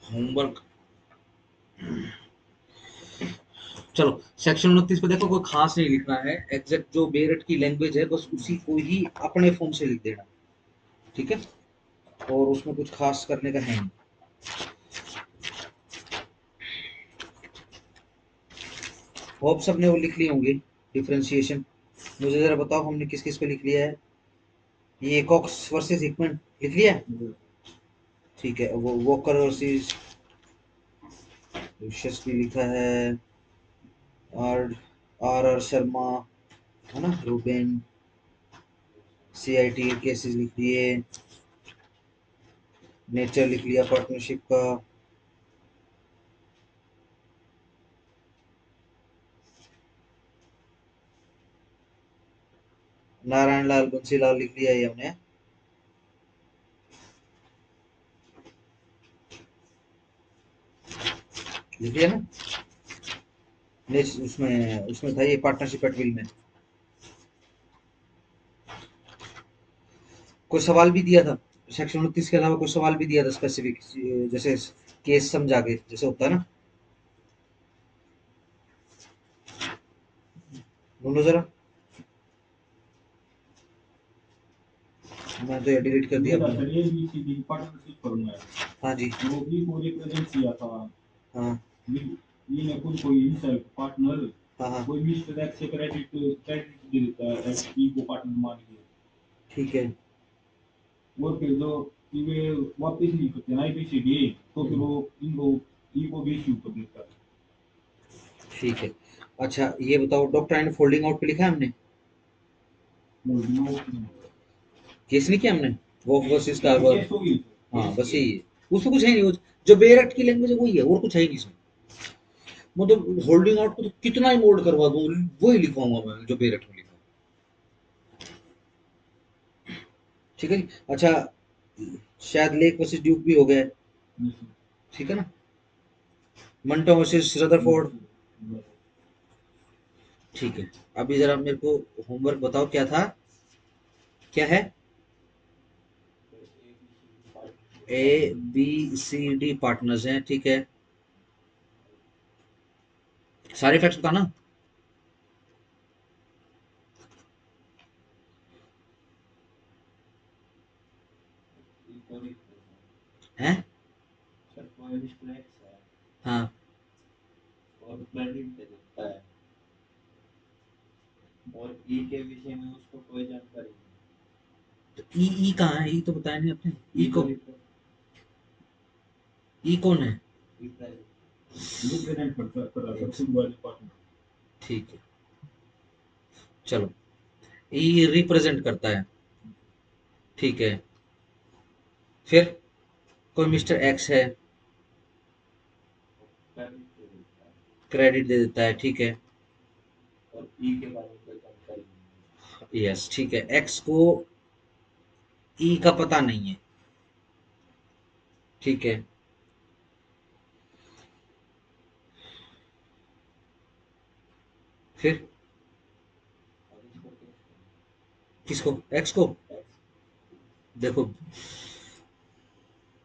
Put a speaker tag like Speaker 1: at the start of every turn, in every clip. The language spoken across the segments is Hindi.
Speaker 1: होमवर्क। चलो, सेक्शन 29 पे देखो, कोई खास नहीं लिखना है, एग्जैक्ट जो बेरट की लैंग्वेज है बस उसी को ही अपने फॉर्म से लिख देना। ठीक है, और उसमें कुछ खास करने का है नहीं। होप सबने वो लिख लिए होंगे डिफरेंशिएशन। मुझे जरा बताओ हमने किस किस पे लिख लिया है। ये कॉक्स वर्सेस हिकमैन लिख लिया है? ठीक है, वो वॉकर वर्सेस विशेष भी लिखा है। आर आर आर शर्मा, है ना, Ruben. C I T cases लिख लिए। नेचर लिख लिया पार्टनरशिप का। नारायण लाल बंसीलाल लिख लिया ये हमने। लिख लिया ना। उसमें उसमें था ये पार्टनरशिप एट विल में। कोई सवाल भी दिया था सेक्शन 29 के अलावा, कोई सवाल भी दिया था स्पेसिफिक, जैसे केस समझा के जैसे होता है ना। ढूंढो जरा। मैं तो ये डिलीट कर दिया अपना।
Speaker 2: ये भी सीधी पार्टनरशिप करूंगा।
Speaker 1: हाँ जी।
Speaker 2: वो भी को रिप्रेजेंट किया था।
Speaker 1: हाँ
Speaker 2: ये ने कोई हिमसेल्फ पार्टनर,
Speaker 1: हाँ हाँ।
Speaker 2: कोई मिस्टर एक्स से क्रेडिट क्रेडिट दे देता है एस पी को पार्टनर मान के।
Speaker 1: ठीक है।
Speaker 2: और फिर जो वे वापस नहीं करते ना एबीसीडी, तो फिर वो इनको ई को भी इश्यू कर देता है।
Speaker 1: ठीक है। अच्छा ये बताओ, डॉक्टर फोल्डिंग आउट पे लिखा है हमने? केस नहीं किया हमने, वॉक वर्सेस कार्बर।
Speaker 2: केस हो गई।
Speaker 1: हाँ बस यही है, उसमें कुछ है नहीं, वो जो बेरट की लैंग्वेज है वही है, और कुछ है ही नहीं इसमें। मतलब होल्डिंग आउट को तो कितना ही मोल्ड करवा दूं, वही लिखवाऊंगा मैं जो बेरट में लिखा। ठीक है जी। अच्छा, शायद लेक वर्सेस ड्यूक भी हो गया। ठीक है ना। Manto versus Rutherford. ठीक है। अभी जरा मेरे को होमवर्क बताओ क्या था, क्या है? A B C D partners हैं, ठीक है। सारे फैक्ट्स बताना। हैं? हाँ। और क्रेडिट दे देता है, और ई के विषय में उसको कोई जानकारी नहीं। तो ई ई कहाँ है? ई तो बताया नहीं आपने। ई को, ई कौन है?
Speaker 2: रिप्रेजेंट कर रहा है खुद वाले पार्टनर।
Speaker 1: ठीक है, चलो। ई रिप्रेजेंट करता है, ठीक है। फिर कोई मिस्टर एक्स है, क्रेडिट दे देता है, ठीक है। और ई के बारे में कोई जानकारी नहीं। यस, ठीक है, एक्स को ई का पता नहीं है, ठीक है। फिर किसको? एक्स को? देखो,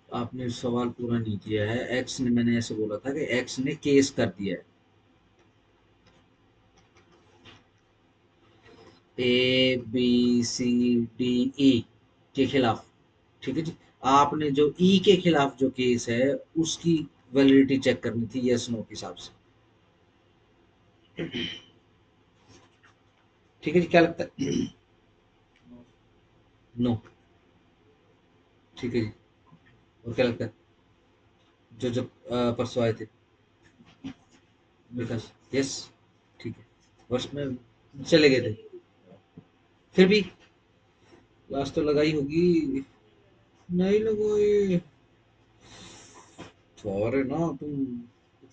Speaker 1: आपने सवाल पूरा नहीं किया है। एक्स ने, मैंने ऐसे बोला था कि एक्स ने केस कर दिया है A B C D E के खिलाफ, ठीक है जी। आपने जो ई के खिलाफ जो केस है उसकी वैलिडिटी चेक करनी थी, यस नो के हिसाब से। ठीक है जी, क्या लगता है? नो। ठीक है जी। और क्या लगता है? जो जो परसों आए थे विकास, यस। ठीक है, वर्ष में चले गए थे, फिर भी क्लास तो लगाई होगी। नहीं लगाई। सॉरी ना, तुम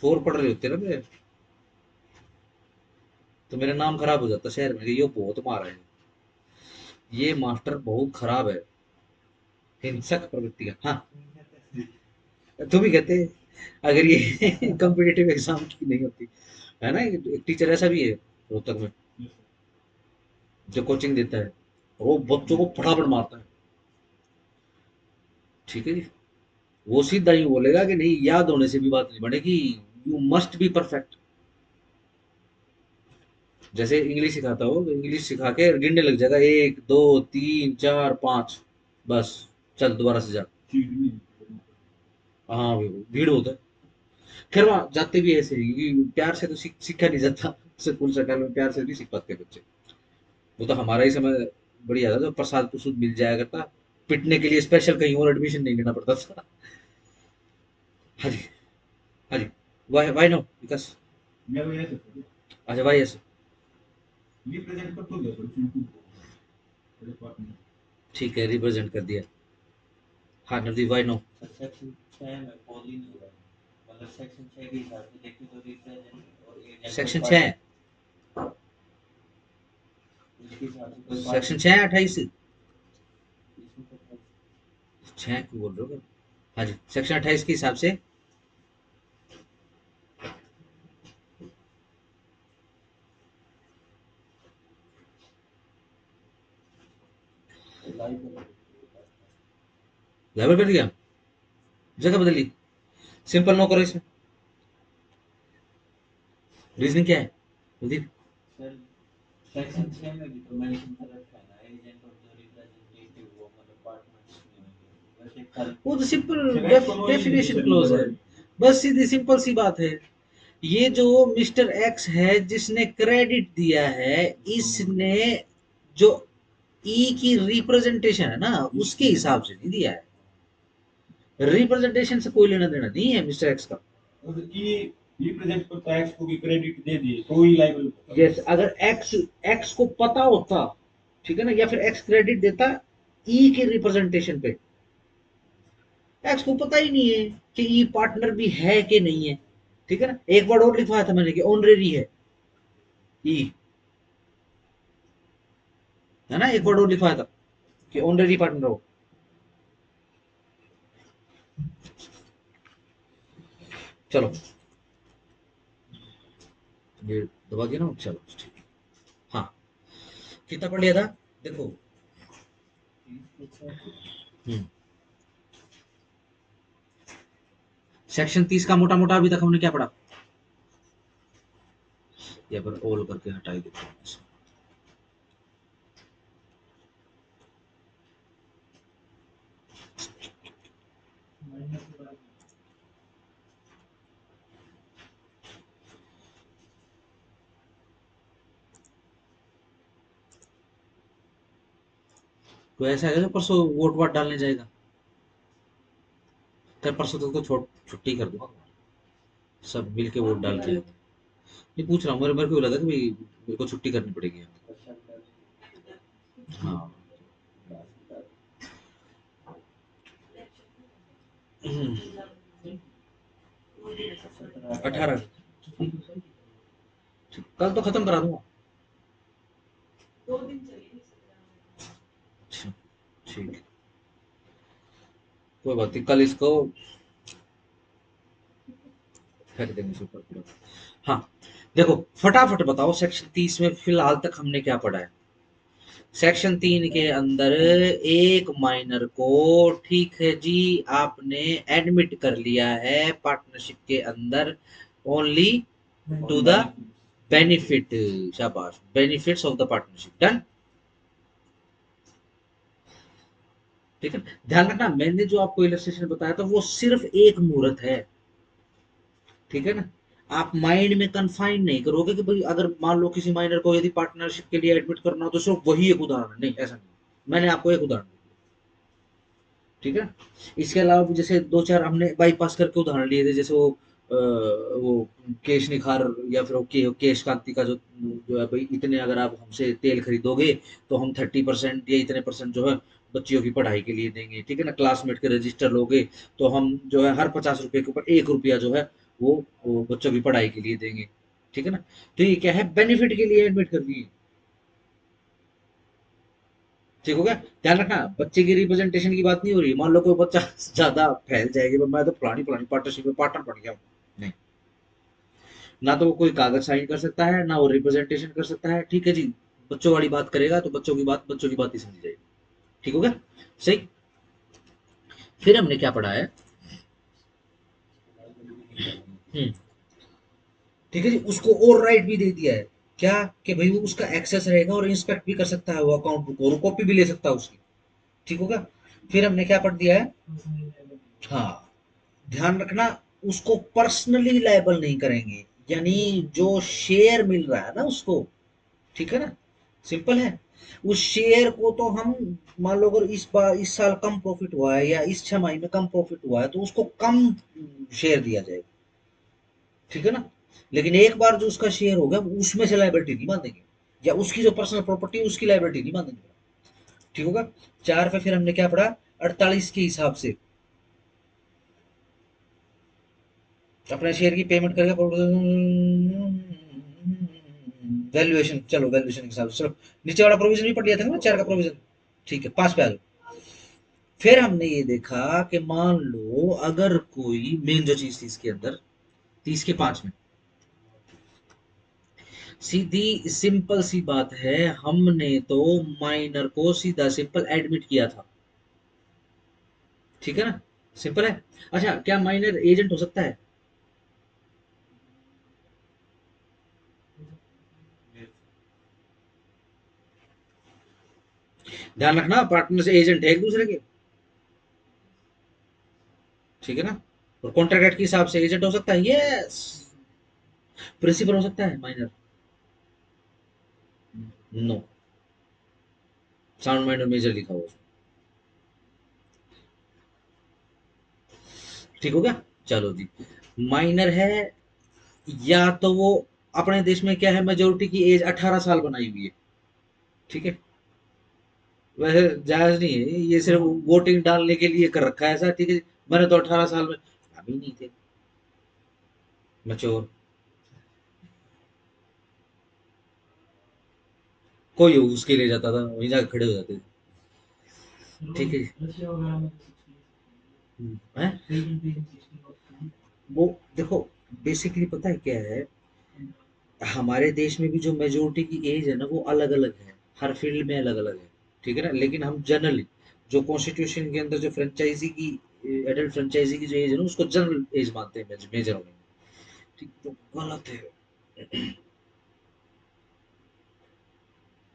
Speaker 1: फोर पढ़ रहे होते ना मेरे, तो मेरा नाम खराब हो जाता शहर में कि ये बहुत मारा है, ये मास्टर बहुत खराब है, हिंसक प्रवृत्ति का। हाँ, तुम ही कहते, अगर ये कॉम्पिटिटिव एग्जाम की नहीं होती, है ना। एक टीचर ऐसा भी है रोहतक में जो कोचिंग देता है, वो बच्चों को फटाफट मारता है। ठीक है जी। वो सीधा ही बोलेगा कि नहीं, याद होने से भी बात नहीं बनेगी, यू मस्ट बी परफेक्ट। जैसे इंग्लिश सिखाता हो तो इंग्लिश सिखा के गिनने लग जाएगा, 1 2 3 4 5, बस चल दोबारा से जा।
Speaker 2: चीट नहीं।
Speaker 1: हाँ भीड़ होता है। खैर वहाँ जाते भी ऐसे ही, क्योंकि प्यार से तो सीखा नहीं जाता। स्कूल सरकार में प्यार से नहीं सीख पाते बच्चे। वो तो हमारा ही समय बढ़िया था, तो प्रसाद प्रसूद मिल जाया करता, पिटने के लिए स्पेशल कहीं और एडमिशन नहीं लेना पड़ता था। हाँ जी, हाँ जी। वाई नो विकास।
Speaker 2: मैं वो ऐसे था,
Speaker 1: अच्छा भाई ऐसे।
Speaker 2: रिप्रेजेंट कर तो दिया सर उसने खुद को, मेरे पार्टनर।
Speaker 1: ठीक है, रिप्रेजेंट कर दिया। हाँ नवदीप, वाई नो।
Speaker 3: सेक्शन 6 में पॉल ही नहीं हो रहा है। मतलब सेक्शन 6 के हिसाब से देखें तो रिप्रेजेंट और एजेंट कोई
Speaker 1: सेक्शन
Speaker 3: पार्ट
Speaker 1: 6,
Speaker 3: उसके हिसाब से कोई पार्ट
Speaker 1: सेक्शन
Speaker 3: नहीं
Speaker 1: 6 28।
Speaker 3: इसमें तो
Speaker 1: 6 क्यों बोल रहे हो? हाँ जी, सेक्शन 28 के हिसाब से।
Speaker 3: लाइव
Speaker 1: लेवल कर दिया, जगह बदली, सिंपल नो करो इसमें। रीजनिंग क्या है नवदीप?
Speaker 3: सर सेक्शन 6 में भी तो मेंशन कर रखा है ना, एजेंट और जो रिप्रेजेंटेटिव वो मतलब पार्टनर्स नहीं होंगे, वैसे खाली
Speaker 1: वो तो सिंपल
Speaker 2: सर एक्स को नो ही नहीं
Speaker 1: डेफिनेशन
Speaker 2: सर
Speaker 1: क्लोज है,
Speaker 2: लेवल में।
Speaker 1: बस सीधी सिंपल सी बात है। ये जो मिस्टर एक्स है जिसने क्रेडिट दिया है, इसने जो ई की रिप्रेजेंटेशन है ना, उसके हिसाब से नहीं दिया है। रिप्रेजेंटेशन से कोई लेना देना नहीं है मिस्टर एक्स का।
Speaker 2: और ये रिप्रेजेंट करता है, एक्स को भी क्रेडिट दे दिए तो ही लाइबल होता है।
Speaker 1: यस, अगर एक्स एक्स को पता होता, ठीक है ना, या फिर एक्स क्रेडिट देता ई के रिप्रेजेंटेशन पे, एक्स को पता ही नहीं है कि ई पार्टनर भी है कि नहीं है। ठीक है ना, एक वर्ड और लिखवाया था मैंने कि ऑनरेरी है ई, है ना, एक वर्ड और लिखवाया था कि ऑनरेरी पार्टनर हो। चलो ये दबा दिया ना, चलो ठीक। हाँ, कितना पढ़ लिया था देखो। हम्म, सेक्शन 30 का मोटा मोटा अभी तक हमने क्या पढ़ा, या पर ऑल करके हटाई देते हैं इसको। तो ऐसा है जो परसों वोट वाट डालने जाएगा, कल परसों तक तो छुट्टी कर दूंगा, सब मिल के वोट डाल के आए। ये पूछ रहा हूँ, मेरे मेरे को लगा कि भाई मेरे को छुट्टी करनी पड़ेगी। हाँ। 18, कल तो खत्म करा दूंगा। अच्छा, ठीक है, कोई बात नहीं, कल इसको फेंक देंगे इसे ऊपर पूरा। हाँ, देखो फटाफट बताओ, सेक्शन 30 में फिलहाल तक हमने क्या पढ़ा है। सेक्शन 3 के अंदर एक माइनर को, ठीक है जी, आपने एडमिट कर लिया है पार्टनरशिप के अंदर, ओनली टू द बेनिफिट, शाबाश, benefits of the partnership, done. ठीक है, ध्यान रखना मैंने जो आपको इलस्ट्रेशन बताया था वो सिर्फ एक मुहूर्त है, ठीक है ना। आप माइंड में कन्फाइन नहीं करोगे कि भाई अगर मान लो किसी माइनर को यदि पार्टनरशिप के लिए एडमिट करना हो तो सिर्फ वही एक उदाहरण है, नहीं ऐसा नहीं, मैंने आपको एक उदाहरण दिया, ठीक है। इसके अलावा जैसे दो चार हमने बाईपास करके उदाहरण लिए थे, जैसे वो केश निखार, या फिर वो केश कांति का जो है भाई, इतने अगर आप हमसे तेल खरीदोगे तो हम 30% या इतने परसेंट जो है बच्चियों की पढ़ाई के लिए देंगे, ठीक है ना। क्लासमेट के रजिस्टर लोगे तो हम जो है हर 50 रुपए के ऊपर 1 रुपया जो है वो बच्चों की पढ़ाई के लिए देंगे, ठीक है ना। तो ये क्या है, बेनिफिट के लिए एडमिट कर दिए, ठीक हो गया। ध्यान रखना बच्चे की रिप्रेजेंटेशन की बात नहीं हो रही, मान लो कोई बच्चा ज्यादा फैल जाएगी, मैं तो फलानी फलानी पार्टनरशिप में पार्टनर बन गया हूँ, नहीं, ना तो वो कोई कागज साइन कर सकता है, ना वो रिप्रेजेंटेशन कर सकता है, ठीक है जी। बच्चों वाली बात करेगा तो बच्चों की बात ही समझी जाएगी, ठीक हो गया, सही। फिर हमने क्या पढ़ा है, हम्म, ठीक है जी, उसको और राइट भी दे दिया है। क्या? कि भाई वो उसका एक्सेस रहेगा और इंस्पेक्ट भी कर सकता है वो अकाउंट बुक, और कॉपी भी ले सकता है उसकी। ठीक होगा। फिर हमने क्या पढ़ दिया है? हाँ, ध्यान रखना, उसको पर्सनली लायबल नहीं करेंगे, यानी जो शेयर मिल रहा है ना उसको, ठीक है ना, सिंपल है। उस शेयर को तो हम, मान लो अगर इस बार इस साल कम प्रॉफिट हुआ है या इस 6 महीने में कम प्रॉफिट हुआ है तो उसको कम शेयर दिया जाएगा, ठीक है ना। लेकिन एक बार जो उसका शेयर होगा उसमें से लाइबिलिटी नहीं बांधेंगे, या उसकी जो पर्सनल प्रॉपर्टी है उसकी लाइबिलिटी नहीं बांधेंगे। ठीक होगा। 4 पे फिर हमने क्या पढ़ा? 48 के हिसाब से अपने शेयर की पेमेंट करके वैल्यूएशन, चलो वैल्यूएशन के हिसाब से, चलो नीचे वाला प्रोविजन भी पढ़ लिया था ना, 4 का प्रोविजन। ठीक है, 5 पे आ जाओ। फिर हमने ये देखा कि मान लो अगर कोई मेन जो चीज थी इसके अंदर, 30 के 5 में, सीधी सिंपल सी बात है, हमने तो माइनर को सीधा सिंपल एडमिट किया था, ठीक है ना, सिंपल है। अच्छा, क्या माइनर एजेंट हो सकता है? ध्यान रखना, पार्टनर से एजेंट है एक दूसरे के, ठीक है ना। और कॉन्ट्रैक्ट के हिसाब से एजेंट हो सकता है, यस। प्रिंसिपल हो सकता है minor? No, sound minor major लिखा हुआ, ठीक हो गया। चलो जी, माइनर है, या तो वो, अपने देश में क्या है, मेजोरिटी की एज 18 साल बनाई हुई है, ठीक है। वैसे जायज नहीं है ये, सिर्फ वोटिंग डालने के लिए कर रखा है ऐसा, ठीक है। मैंने तो 18 साल में, हम ही नहीं थे मैच्योर, कोई उसके लिए जाता था वहीं जाकर खड़े हो जाते थे, ठीक है।
Speaker 3: रशिया वगैरह में तो 60
Speaker 1: हैं?
Speaker 3: पेजेंट पेजेंट 60
Speaker 1: वो देखो, बेसिकली पता है क्या है, हमारे देश में भी जो मेजोरिटी की एज है ना वो अलग अलग है, हर फील्ड में अलग अलग है, ठीक है ना। लेकिन हम जनरली जो कॉन्स्टिट्यूशन के अंदर जो फ्रेंचाइजी की, एडल्ट फ्रेंचाइजी की जो एज है ना उसको जनरल एज मानते हैं मेजर होने में, ठीक तो गलत है।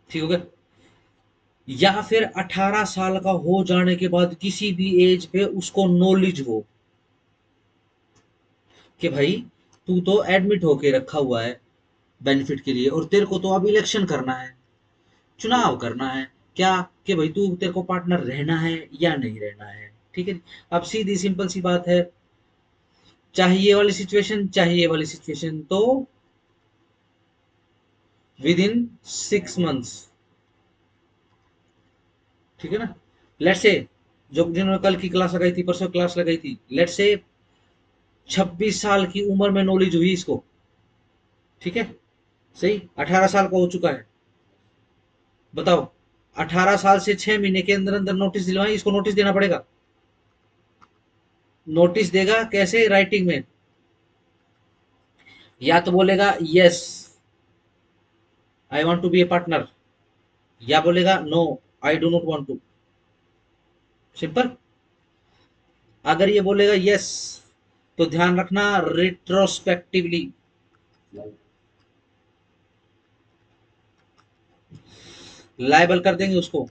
Speaker 1: ठीक हो गया। या फिर 18 साल का हो जाने के बाद किसी भी एज पे उसको नॉलेज हो कि भाई तू तो एडमिट होके रखा हुआ है बेनिफिट के लिए, और तेरे को तो अब इलेक्शन करना है, चुनाव करना है, क्या कि भाई तू, तेरे को पार्टनर रहना है या नहीं रहना है, ठीक है। अब सीधी सिंपल सी बात है, चाहिए वाली सिचुएशन, चाहिए वाली सिचुएशन तो विद इन 6 मंथ्स, ठीक है ना। लेट से, जो जिन्होंने कल की क्लास लगाई थी, परसों क्लास लगाई थी, लेट से 26 साल की उम्र में नॉलेज हुई इसको, ठीक है, सही 18 साल का हो चुका है। बताओ, 18 साल से 6 महीने के अंदर अंदर नोटिस दिलवाएं, इसको नोटिस देना पड़ेगा। नोटिस देगा कैसे? राइटिंग में, या तो बोलेगा yes I want to be a partner, या बोलेगा no I do not want to, simple. अगर ये बोलेगा यस तो ध्यान रखना, रिट्रोस्पेक्टिवली लाइबल कर देंगे उसको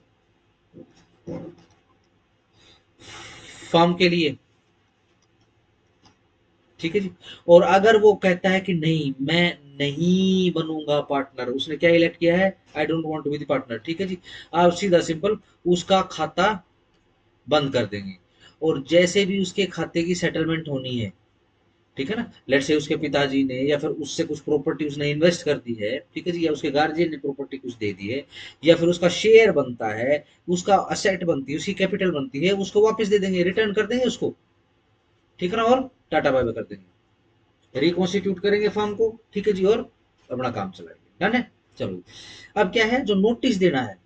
Speaker 1: फॉर्म के लिए, ठीक है जी। और अगर वो कहता है कि नहीं मैं नहीं बनूंगा पार्टनर, उसने क्या इलेक्ट किया है, I don't want to be the partner, ठीक है जी, आप सीधा सिंपल उसका खाता बंद कर देंगे। और जैसे भी उसके खाते की सेटलमेंट होनी है, ठीक है ना, लेट से उसके पिताजी ने या फिर उससे कुछ प्रॉपर्टी उसने इन्वेस्ट कर दी है, ठीक है जी, या उसके गार्जियन ने प्रॉपर्टी कुछ दे दी है, या फिर उसका शेयर बनता है, उसका असेट बनती है, उसकी कैपिटल बनती है, उसको वापस दे देंगे, रिटर्न कर देंगे उसको, ठीक है ना, और टाटा बाय बाय कर देंगे, रिकॉन्स्टिट्यूट करेंगे फर्म को, ठीक है जी, और अपना काम चलाएंगे, डन है। चलो, अब क्या है जो नोटिस देना है,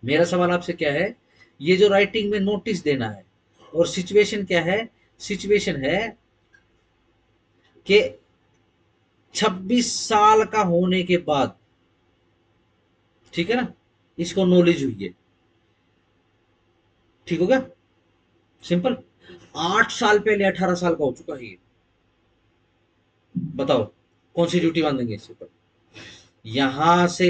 Speaker 1: मेरा सवाल आपसे क्या है, ये जो राइटिंग में नोटिस देना है, और सिचुएशन क्या है, सिचुएशन है कि 26 साल का होने के बाद, ठीक है ना, इसको नॉलेज हुई है, ठीक हो गया, सिंपल। 8 साल पहले 18 साल का हो चुका है ये, बताओ कौन सी ड्यूटी बांधेंगे इसके ऊपर? यहां से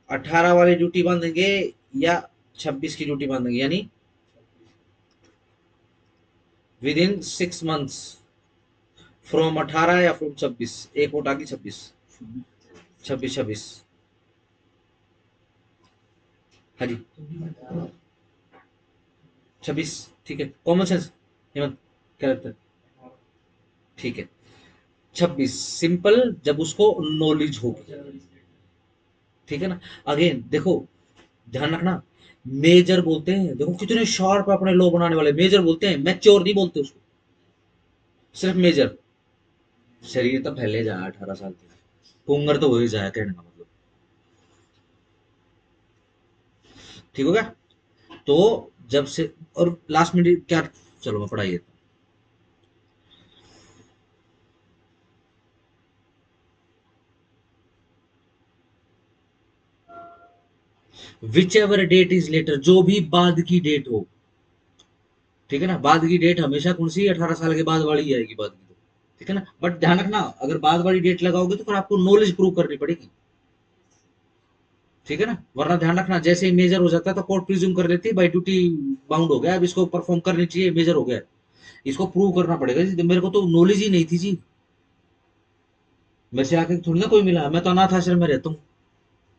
Speaker 1: 18 वाली ड्यूटी बांधेंगे या 26 की ड्यूटी बांधेंगे, यानी विद इन 6 मंथ्स फ्रॉम 18 या फ्रॉम 26, एक वोट आ गई 26, 26 हाँ जी 26, ठीक है, कॉमन सेंस हेमंत क्या लगता है? ठीक है 26 सिंपल, जब उसको नॉलेज होगी, ठीक है ना। अगेन देखो, ध्यान रखना, मेजर बोलते हैं, देखो कितने शार्प अपने लॉ बनाने वाले, मेजर बोलते हैं, मैच्योर नहीं बोलते उसको, सिर्फ मेजर। शरीर तो फैले जा 18 साल के, पुंगर तो हो ही जाए कहने का मतलब, ठीक हो गया। तो जब से, और लास्ट में क्या, चलो मैं पढ़ाइए, whichever date is later, जो भी बाद की डेट हो, ठीक है ना, बाद की डेट हमेशा कौन सी 18 साल के बाद वाली आएगी बाद की तो, ठीक है ना। बट ध्यान रखना, अगर बाद वाली डेट लगाओगे तो फिर आपको नॉलेज प्रूव करनी पड़ेगी, ठीक है ना, वरना ध्यान रखना जैसे ही मेजर हो जाता है तो कोर्ट प्रिज्यूम कर लेती है बाई ड्यूटी बाउंड हो गया, अब इसको परफॉर्म करनी चाहिए, मेजर हो गया, इसको प्रूव करना पड़ेगा जी, मेरे को तो नॉलेज ही नहीं थी जी, मेरे से आके थोड़ी ना कोई मिला, मैं तो अनाथ आश्रम में रहता हूँ,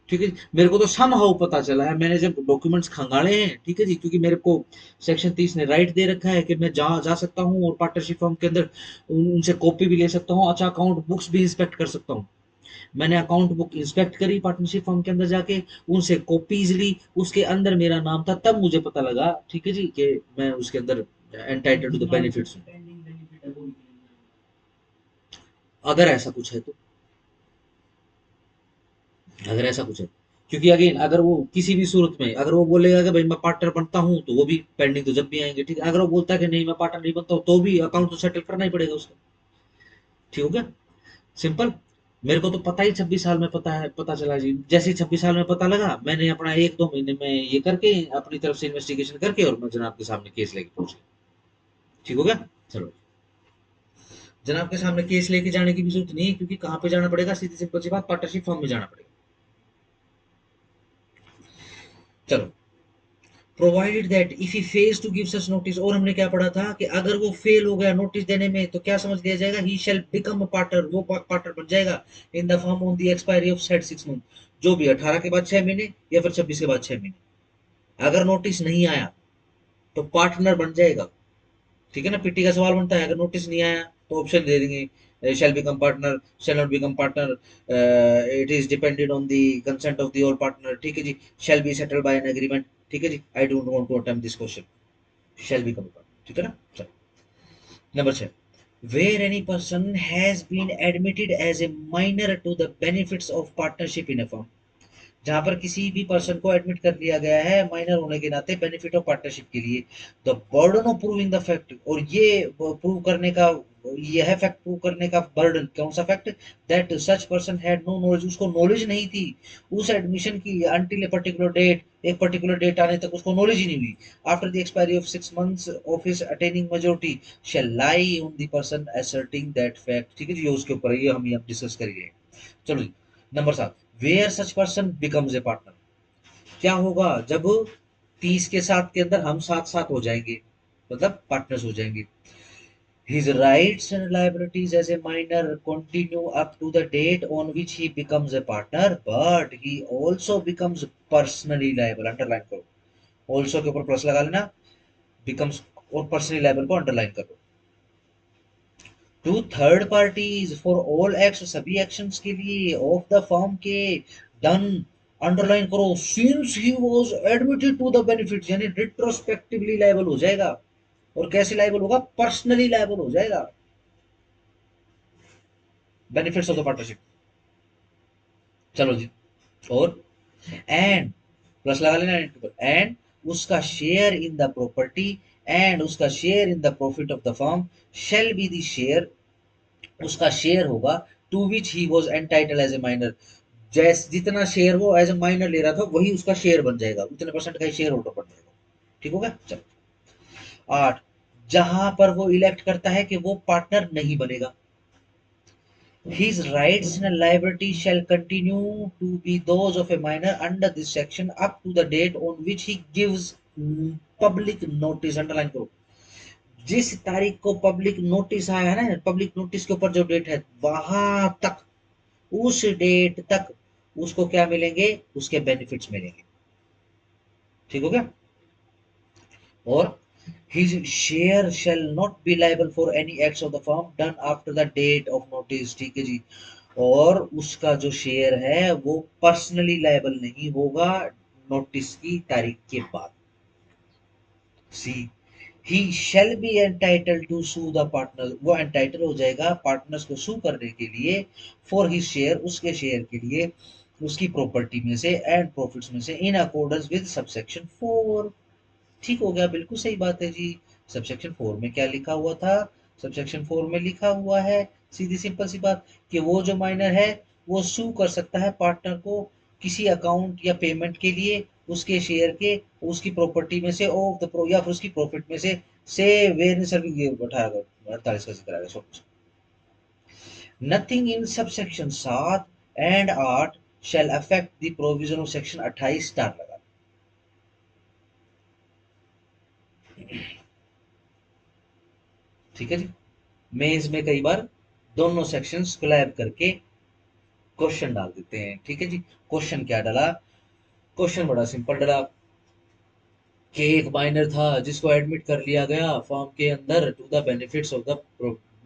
Speaker 1: ठीक है। मेरे को तो सम हाउ पता चला है, मैंने जब डॉक्यूमेंट्स खंगाले हैं, ठीक है जी, क्योंकि मेरे को सेक्शन 30 ने राइट दे रखा है कि मैं जा सकता हूँ और पार्टनरशिप फॉर्म के अंदर उनसे कॉपी भी ले सकता हूँ, अच्छा अकाउंट बुक्स भी इंस्पेक्ट कर सकता हूँ। मैंने अकाउंट बुक इंस्पेक्ट करी पार्टनरशिप फॉर्म के अंदर जाके, उनसे कॉपीज ली, उसके अंदर मेरा नाम था, तब मुझे पता लगा, ठीक है जी, कि मैं उसके अंदर एंटाइटल्ड टू द बेनिफिट्स हूँ, अगर ऐसा कुछ है तो, अगर ऐसा कुछ है, क्योंकि अगेन अगर वो किसी भी सूरत में अगर वो बोलेगा कि भाई मैं पार्टनर बनता हूं, तो वो भी पेंडिंग तो जब भी आएंगे, ठीक है। अगर वो बोलता है कि नहीं मैं पार्टनर नहीं बनता हूं, तो भी अकाउंट तो सेटल करना ही पड़ेगा उसका, ठीक हो गया, सिंपल। मेरे को तो पता ही 26 साल में पता है, पता चला जी, जैसे ही 26 साल में पता लगा, मैंने अपना 1-2 महीने में ये करके अपनी तरफ से इन्वेस्टिगेशन करके और मैं जनाब के सामने केस लेके पहुंच गया, ठीक हो गया। चलो, जनाब के सामने केस लेके जाने की भी जरूरत नहीं है, क्योंकि कहाँ पे जाना पड़ेगा, सीधी सिंपल सी बात, पार्टनरशिप फॉर्म में जाना पड़ेगा। चलो, provided that if he fails to give such notice, और हमने क्या पढ़ा था कि अगर वो फेल हो गया नोटिस देने में, तो क्या समझ लिया जाएगा, ही शैल बिकम अ पार्टनर, वो पार्टनर बन जाएगा in the form on the expiry of said 6 month, जो भी 18 के बाद 6 महीने या फिर 26 के बाद 6 महीने, अगर नोटिस नहीं आया तो पार्टनर बन जाएगा, ठीक है ना। पीटी का सवाल बनता है, अगर नोटिस नहीं आया तो ऑप्शन दे देंगे, shall become partner, shall not become partner, it is dependent on the consent of the all partner, ठीक है जी, shall be settled by an agreement, ठीक है जी, I don't want to attempt this question, shall become partner, ठीक है ना। चलो, number 6, where any person has been admitted as a minor to the benefits of partnership in a firm, जहां पर किसी भी पर्सन को एडमिट कर लिया गया है माइनर होने के नाते बेनिफिट ऑफ पार्टनरशिप के लिए, the burden of proving the fact, और ये प्रूव करने का, यह फैक्ट प्रूव करने का बर्डन, कौन सा fact, that such person had no knowledge, उसको नॉलेज नहीं थी उस एडमिशन की, अंटिल ए पर्टिकुलर डेट, एक पर्टिकुलर डेट आने तक उसको नॉलेज ही नहीं हुई, after the expiry of 6 months of his attaining majority shall lie on the person asserting that fact, ठीक है जी, ये उसके ऊपर है, ये हम डिस्कस करेंगे। चलो जी, number 7, where such person becomes a partner, क्या होगा जब 30 के साथ के अंदर हम साथ साथ हो जाएंगे, मतलब पार्टनर्स हो जाएंगे, his rights and liabilities as a minor continue up to the date on which he becomes a partner, but he also becomes personally liable, underline करो, also के ऊपर प्लस लगा लेना, becomes और personally liable को अंडरलाइन करो, to third parties for all acts, सभी एक्शंस के लिए ऑफ द फर्म के, डन, अंडरलाइन करो, since he was admitted to the benefit, यानी रिट्रोस्पेक्टिवली लायबल हो जाएगा, और कैसे लायबल होगा, पर्सनली लायबल हो जाएगा, बेनिफिट्स ऑफ द पार्टनरशिप। चलो जी, और एंड प्लस लगा लेना एंड उसका share in the property and उसका share in the profit of the firm shall be the share, उसका शेयर होगा to which he was entitle as a minor, जैस जितना शेयर वो एज ए माइनर ले रहा था वही उसका शेयर बन जाएगा, उतने परसेंट का ही शेयर होल्डर बन जाएगा, ठीक होगा। चलो, 8, जहां पर वो इलेक्ट करता है कि वो पार्टनर नहीं बनेगा, His rights and liability shall continue to be those of a minor under this section up to the date on which he gives public notice. Underline करो, जिस तारीख को पब्लिक नोटिस आया है ना, पब्लिक नोटिस के ऊपर जो डेट है वहां तक, उस डेट तक उसको क्या मिलेंगे, उसके बेनिफिट्स मिलेंगे। ठीक हो गया। और his share shall not be liable for any acts of the firm done after the date of notice। ठीक है जी। और उसका जो शेयर है वो पर्सनली लायबल नहीं होगा नोटिस की तारीख के बाद। सी he shall be entitle to sue the partner, वो एंटाइटल हो जाएगा पार्टनर्स को सू करने के लिए फॉर हिज शेयर, उसके शेयर के लिए उसकी प्रॉपर्टी में से एंड प्रॉफिट्स में से इन अकॉर्डेंस विद सबसेक्शन 4। ठीक हो गया, बिल्कुल सही बात है जी। सबसेक्शन 4 में क्या लिखा हुआ था, सबसेक्शन 4 में लिखा हुआ है सीधी सिंपल सी बात कि वो जो माइनर है वो सू कर सकता है पार्टनर को किसी अकाउंट या पेमेंट के लिए उसके शेयर के, उसकी प्रॉपर्टी में से ऑफ द प्रो या फिर उसकी प्रॉफिट में से वेयर सर्विस 48 का जिक्र आएगा। Nothing in subsection 7 and 8 shall affect the provision of section 28 star लगा। ठीक है जी। मेंस में कई बार दोनों सेक्शंस कोलैब करके क्वेश्चन डाल देते हैं। ठीक है जी। क्वेश्चन क्या डाला, क्वेश्चन बड़ा सिंपल डाला कि एक माइनर था जिसको एडमिट कर लिया गया फॉर्म के अंदर to the benefits of the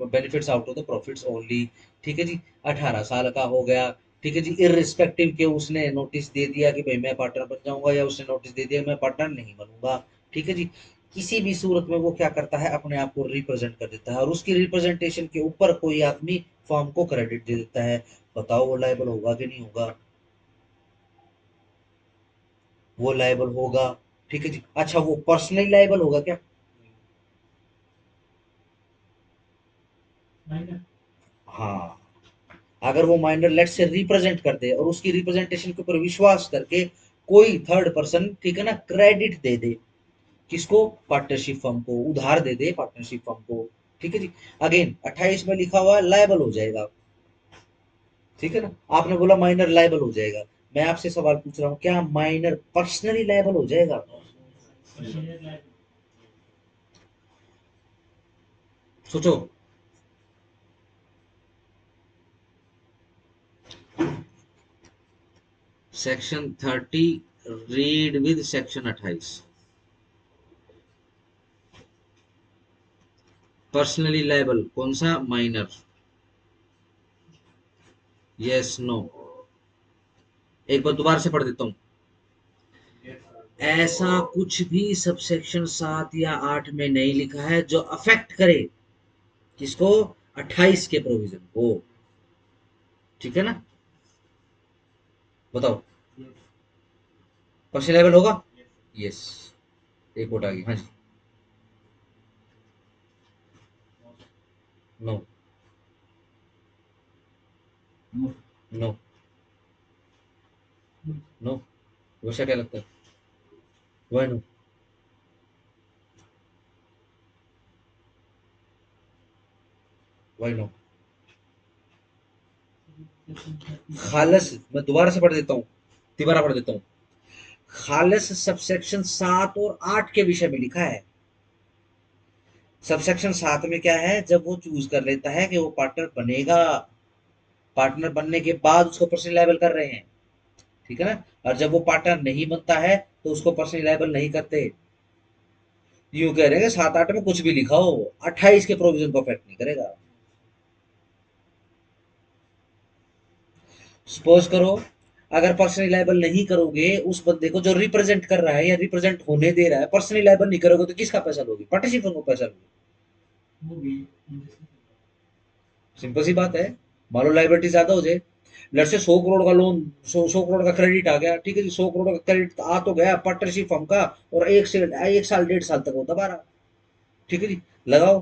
Speaker 1: benefits out of the profits only. ठीक है जी। 18 साल का हो गया। ठीक है जी। इररिस्पेक्टिव के उसने नोटिस दे दिया कि भाई मैं पार्टनर बन जाऊंगा, या उसने नोटिस दे दिया मैं पार्टनर नहीं बनूंगा। ठीक है जी। किसी भी सूरत में वो क्या करता है, अपने आप को रिप्रेजेंट कर देता है और उसकी रिप्रेजेंटेशन के ऊपर कोई आदमी फॉर्म को क्रेडिट दे देता है। बताओ वो लायबल होगा कि नहीं होगा, वो लायबल होगा। ठीक है जी। अच्छा वो पर्सनली लायबल होगा क्या?
Speaker 3: माइनर।
Speaker 1: हाँ, अगर वो माइनर लेट से रिप्रेजेंट कर दे और उसकी रिप्रेजेंटेशन के ऊपर विश्वास करके कोई थर्ड पर्सन, ठीक है ना, क्रेडिट दे दे किसको, पार्टनरशिप फर्म को, उधार दे दे पार्टनरशिप फर्म को। ठीक है जी। अगेन 28 में लिखा हुआ है लायबल हो जाएगा। ठीक है ना। आपने बोला माइनर लायबल हो जाएगा, मैं आपसे सवाल पूछ रहा हूँ क्या माइनर पर्सनली लायबल हो जाएगा? सोचो। Section 30 read with section 28। Personally liable कौन सा, माइनर। Yes no. एक बार दोबारा से पढ़ देता हूँ। ऐसा कुछ भी सबसेक्शन 7 या 8 में नहीं लिखा है जो अफेक्ट करे किसको, 28 के प्रोविजन को। ठीक है ना। बताओ पर्सनल लायबल होगा? यस। एक वोट आ गई, हाँ जी। नो। नो। नो। वैसा क्या लगता है? Why no? Why no? खालस, मैं दोबारा से पढ़ देता हूँ, दोबारा पढ़ देता हूँ। खालस सबसेक्शन 7 और 8 के विषय में लिखा है। सबसेक्शन 7 में क्या है, जब वो चूज कर लेता है कि वो पार्टनर बनेगा, पार्टनर बनने के बाद उसको पर्सनल लायबल कर रहे हैं। ठीक है ना। और जब वो पार्टनर नहीं बनता है तो उसको पर्सनल लायबल नहीं करते। यूं कह रहे हैं 7 8 में कुछ भी लिखा हो 28 के प्रोविजन को अफेक्ट नहीं करेगा। सपोज करो अगर पर्सनली लायबल नहीं करोगे उस बंदे को जो रिप्रेजेंट कर रहा है या रिप्रेजेंट होने दे रहा है, पर्सनली लायबल नहीं करोगे तो किसका पैसा लोगे, पार्टनरशिप को पैसा लोगे।
Speaker 3: वो भी
Speaker 1: सिंपल सी बात है। मान लो लाइबिलिटी ज्यादा हो जाए, लट से 100 करोड़ का लोन, 100 करोड़ का क्रेडिट आ गया। ठीक है जी। 100 करोड़ का क्रेडिट आ तो गया पार्टनरशिप फर्म का, और 1 साल 1.5 साल तक होता 12। ठीक है जी। लगाओ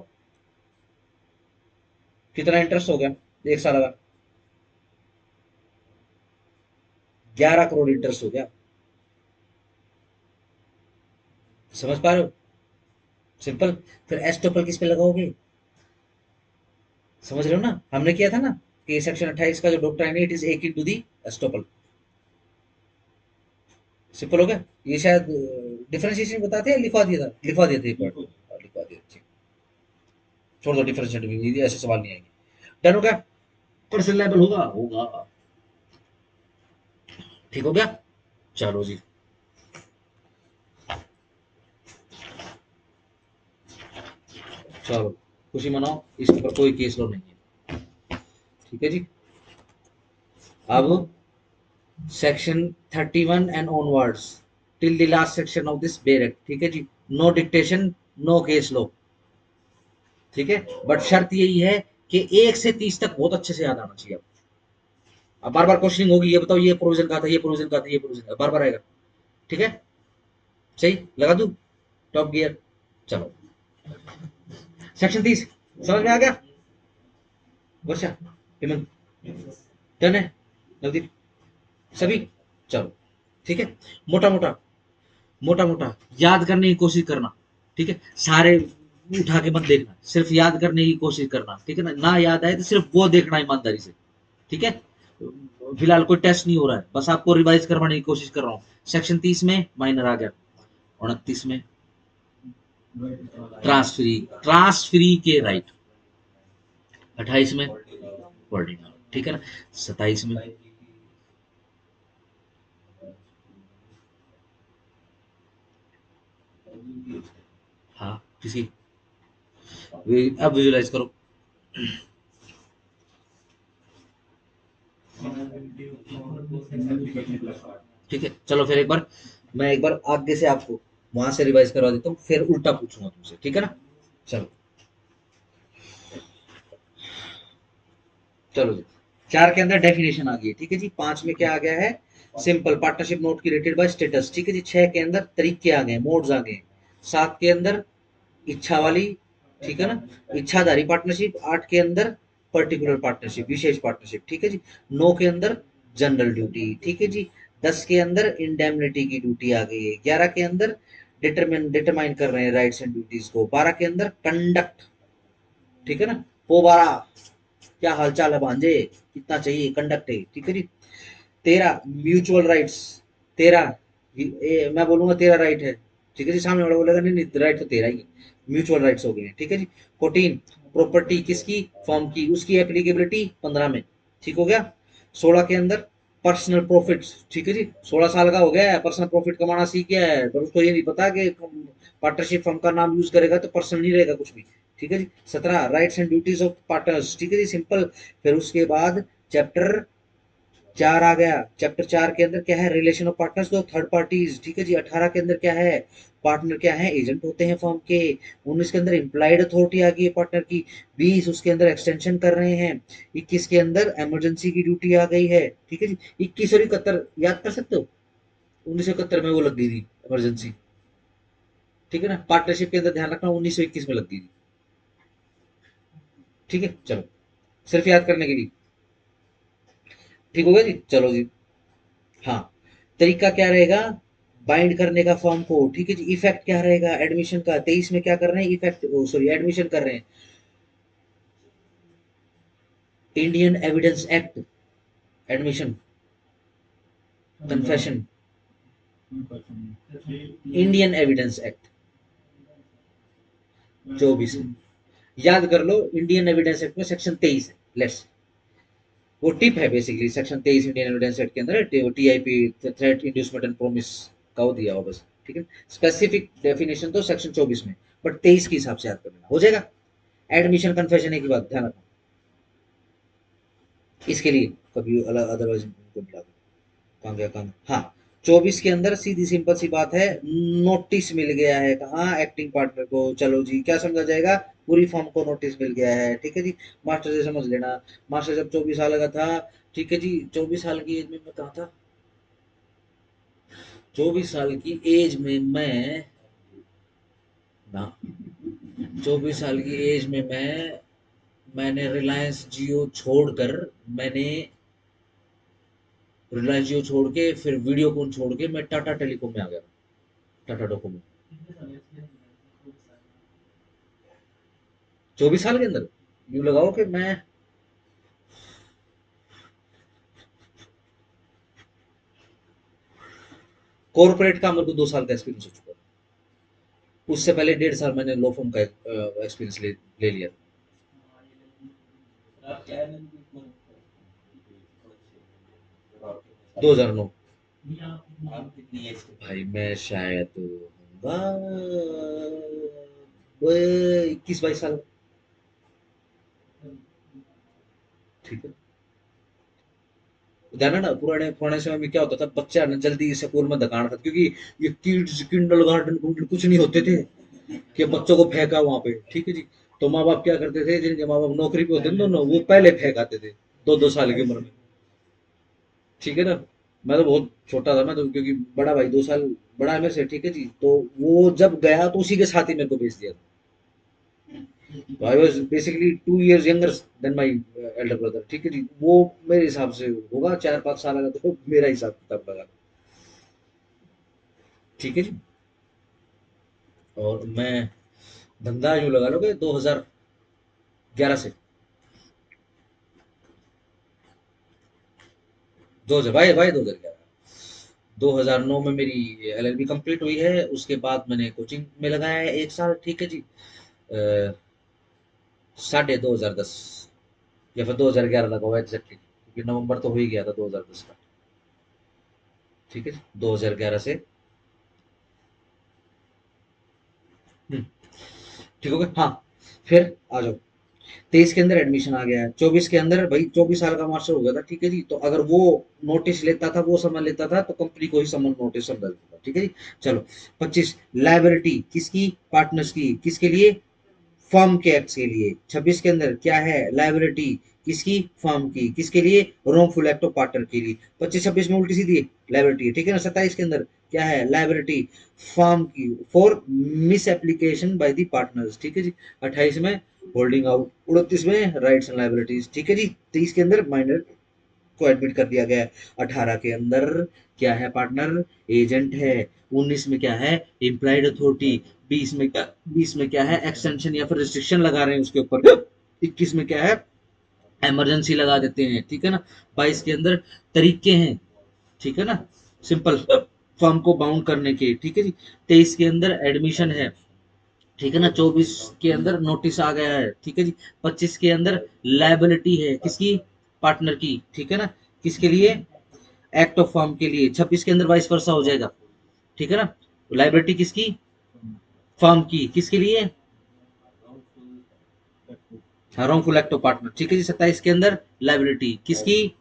Speaker 1: कितना इंटरेस्ट हो गया, 1 साल का 11 करोड़ इंटरेस्ट हो गया। समझ पा रहे हो? सिंपल। फिर एस्टोपल किस पे लगाओगे? समझ रहे हो ना, हमने किया था ना कि सेक्शन 28 का जो डॉक्ट्राइन है, इट इज एक इनटू दी एस्टोपल। सिंपल हो गया। ये शायद डिफरेंशिएशन बताते हैं, लिखवा दिया था, लिखवा दिए थे एक बार, लिखवा दिया, ठीक। छोड़ दो डिफरेंशिएट भी, ऐसे सवाल नहीं आएंगे। डन हो गया, पर्सन लेवल होगा होगा, ठीक हो गया। चलो जी, चलो खुशी मनाओ, इसके ऊपर कोई केस लो नहीं है, ठीक है जी। अब section 31 and onwards till the last section of this बेर एक्ट, ठीक है जी। नो डिक्टेशन, नो केस लो, ठीक है। बट शर्त यही है कि 1 से 30 तक बहुत अच्छे से याद आना चाहिए। अब बार बार क्वेश्चनिंग होगी, ये बताओ ये प्रोविजन का था, ये प्रोविजन का था, ये प्रोविजन का, बार बार आएगा, ठीक है। सही लगा दू टॉप गियर। चलो सेक्शन 30 समझ में आ गया। वर्षा, हेमंत, डन है, नवदीप, सभी। चलो ठीक है। मोटा मोटा, मोटा मोटा याद करने की कोशिश करना, ठीक है। सारे उठा के मत देखना, सिर्फ याद करने की कोशिश करना, ठीक है ना। ना याद आए तो सिर्फ वो देखना ईमानदारी से, ठीक है। फिलहाल कोई टेस्ट नहीं हो रहा है, बस आपको रिवाइज करवाने की कोशिश कर रहा हूँ। सेक्शन 30 में माइनर आ गया, 29 में ट्रांसफ्री, ट्रांसफ्री के राइट, 28 में वर्डिंग, ठीक है ना। 27 में हाँ किसी, अब विजुलाइज करो, ठीक है। चलो फिर एक बार मैं एक बार आगे से आपको वहां से रिवाइज करवा देता हूँ, फिर उल्टा पूछूंगा तुमसे, ठीक है ना। चलो चलो जी, 4 के अंदर डेफिनेशन आ गई है, ठीक है जी। 5 में क्या आ गया है, simple partnership note created by status, ठीक है जी। 6 के अंदर तरीके आ गए, मोड्स आ गए। 7 के अंदर इच्छा वाली, ठीक है ना, इच्छाधारी पार्टनरशिप। 8 के अंदर पर्टिकुलर पार्टनरशिप, विशेष पार्टनरशिप, ठीक है जी। 9 के अंदर जनरल ड्यूटी, ठीक है जी। 10 के अंदर इंडेमनिटी की ड्यूटी आ गई है। 11 के अंदर डिटरमाइन कर रहे हैं राइट्स एंड ड्यूटीज को। 12 के अंदर कंडक्ट, ठीक है ना। वो 12 क्या हालचाल है भांजे, कितना चाहिए, कंडक्ट है, ठीक है जी। 13 म्यूचुअल राइट्स, 13 मैं बोलूंगा 13 राइट है, ठीक है जी। सामने वाला बोलेगा नहीं नहीं राइट तो 13 ही है, म्यूचुअल राइट्स हो गए हैं, ठीक है जी। 14 प्रॉपर्टी किसकी, फॉर्म की, उसकी एप्लीकेबिलिटी 15 में, ठीक हो गया। 16 के अंदर पर्सनल प्रॉफिट, ठीक है जी। 16 साल का हो गया है, पर्सनल प्रॉफिट कमाना सीख गया है, पर उसको ये नहीं पता कि पार्टनरशिप फर्म का नाम यूज करेगा तो पर्सनल नहीं रहेगा कुछ भी, ठीक है जी। 17 rights and duties of partners, ठीक है जी, सिंपल। फिर उसके बाद चैप्टर 4 आ गया। चैप्टर 4 के अंदर क्या है, रिलेशन ऑफ पार्टनर्स तो थर्ड पार्टीज, ठीक है जी। 18 के अंदर क्या है, पार्टनर क्या है, एजेंट होते हैं फर्म के। 19 के अंदर इम्प्लाइड अथॉरिटी आ गई है पार्टनर की। 20 उसके अंदर एक्सटेंशन कर रहे हैं। 21 के अंदर इमरजेंसी की ड्यूटी आ गई है, ठीक है जी। 21 और 71 याद कर सकते हो, 1971 में वो लग गई थी इमरजेंसी, ठीक है ना। पार्टनरशिप के अंदर ध्यान रखना 1921 में लग गई थी, ठीक है। चलो सिर्फ याद करने के लिए, ठीक हो गया जी। चलो जी, हाँ, तरीका क्या रहेगा, बाइंड करने का फॉर्म को, ठीक है जी। इफेक्ट क्या रहेगा एडमिशन का, 23 में क्या कर रहे हैं, इफेक्ट, सॉरी एडमिशन कर रहे हैं, Indian evidence act, admission, confession, Indian evidence act 24 में, याद कर लो। इंडियन एविडेंस एक्ट में सेक्शन 23 है, लेट्स, वो टिप है basically. Section 23 Indian evidence act के अंदर TIP, threat inducement and promise का वो दिया हुआ बस, ठीक है। स्पेसिफिक डेफिनेशन तो सेक्शन 24 में, बट 23 के हिसाब से याद करना हो जाएगा। एडमिशन कन्फेशन एक ही बात ध्यान रखना, इसके लिए कभी अलग अदरवाइज उनको मिला दो, काम गया काम। हाँ, 24 के अंदर सीधी सिंपल सी बात है, नोटिस मिल गया है, कहाँ, एक्टिंग पार्टनर को। चलो जी, क्या समझा जाएगा, पूरी फॉर्म को नोटिस मिल गया है, ठीक है जी। मास्टर से समझ लेना, मास्टर जब 24 साल का था, ठीक है जी, 24 साल की एज में मैं कहा था, 24 साल की एज में मैं ना, 24 साल की एज में मैंने रिलायंस जियो छोड़कर, मैंने रिलायंस जियो छोड़ के फिर वीडियोकॉन छोड़ के मैं टाटा टेलीकॉम में आ गया, टाटा डोकोमो। 24 साल के अंदर यूं लगाओ कि मैं कॉर्पोरेट का मेरे को 2 साल का एक्सपीरियंस हो चुका है। उससे पहले 1.5 साल मैंने लॉ फर्म का एक्सपीरियंस ले लिया।
Speaker 3: आप क्या एलएलबी में
Speaker 1: 2009।
Speaker 3: आप कितनी एज के थे?
Speaker 1: भाई मैं शायद होऊंगा 21-22 साल का। ठीक है, ध्यान है ना, पुराने पुराने समय में क्या होता था, बच्चा ना जल्दी स्कूल में धकाना था, क्योंकि ये किड्स किंडरगार्टन कुछ नहीं होते थे कि बच्चों को फेंका वहां पे। ठीक है जी, तो माँ बाप क्या करते थे, जिनके माँ बाप नौकरी पे होते थे दोनों, वो पहले फेंक आते थे 2-2 साल की उम्र में। ठीक है ना, मैं तो बहुत छोटा था, मैं तो, क्योंकि बड़ा भाई 2 साल बड़ा है मेरे से। ठीक है जी, तो वो जब गया तो उसी के साथ ही मेरे को भेज दिया था। तो I was basically 2 years younger than my elder brother. ठीक है जी, वो मेरे हिसाब से होगा 4-5 साल का, तो मेरा हिसाब किताब लगा। ठीक है जी, और मैं धंधा यूं लगा लो कि 2011 से, 2000 भाई भाई 2011, 2009 में मेरी एलएलबी कंप्लीट हुई है। उसके बाद मैंने कोचिंग में लगाया है 1 साल। ठीक है जी, 2010 या फिर 2011 लगा हुआ एग्जैक्टली, क्योंकि नवंबर तो हो ही गया था 2010 का। ठीक है, 2011 से। हम्म, ठीक हो गया। हाँ, फिर आ जाओ, 23 के अंदर एडमिशन आ गया है, 24 के अंदर भाई 24 साल का मास्टर हो गया था। ठीक है जी, तो अगर वो नोटिस लेता था, वो समझ लेता था, तो कंपनी को ही समन नोटिस समझ लेता था। ठीक है जी, चलो। 25, लाइबिलिटी किसकी, पार्टनर्स की, किसके लिए, फर्म के एक्ट के लिए। 26 के अंदर क्या है, लाइबिलिटी किसकी, फर्म की, किसके लिए, रॉन्गफुल एक्ट ऑफ पार्टनर के लिए। 25-26 में उल्टी सीधी लाइबिलिटी है। ठीक है ना। 27 के अंदर क्या है, लाइबिलिटी फर्म की for miss application by the partners. ठीक है जी। 28 में होल्डिंग आउट। 29 में राइट्स एंड लाइबिलिटीज। ठीक है जी। 23 के अंदर माइनर को एडमिट कर दिया गया है। 18 के अंदर क्या है, पार्टनर एजेंट है। 19 में क्या है, इम्प्लाइड अथॉरिटी। 20 में क्या है, एक्सटेंशन या फिर रिस्ट्रिक्शन लगा रहे हैं उसके ऊपर। 21 में क्या है, इमरजेंसी लगा देते हैं। ठीक है ना। 22 के अंदर तरीके हैं, ठीक है ना, सिंपल फर्म को बाउंड करने के। ठीक है जी। 23 के अंदर एडमिशन है। ठीक है ना। 24 के अंदर नोटिस आ गया है। ठीक है जी। 25 के अंदर लाइबिलिटी है, किसकी, पार्टनर की। ठीक है ना, किसके लिए, एक्ट ऑफ फर्म के लिए। 26 के अंदर वाइस वर्सा हो जाएगा। ठीक है ना, लाइबिलिटी किसकी, फर्म की, किसके लिए, रॉन्गफुल एक्ट ऑफ पार्टनर। ठीक है जी। 27 के अंदर लाइबिलिटी किसकी,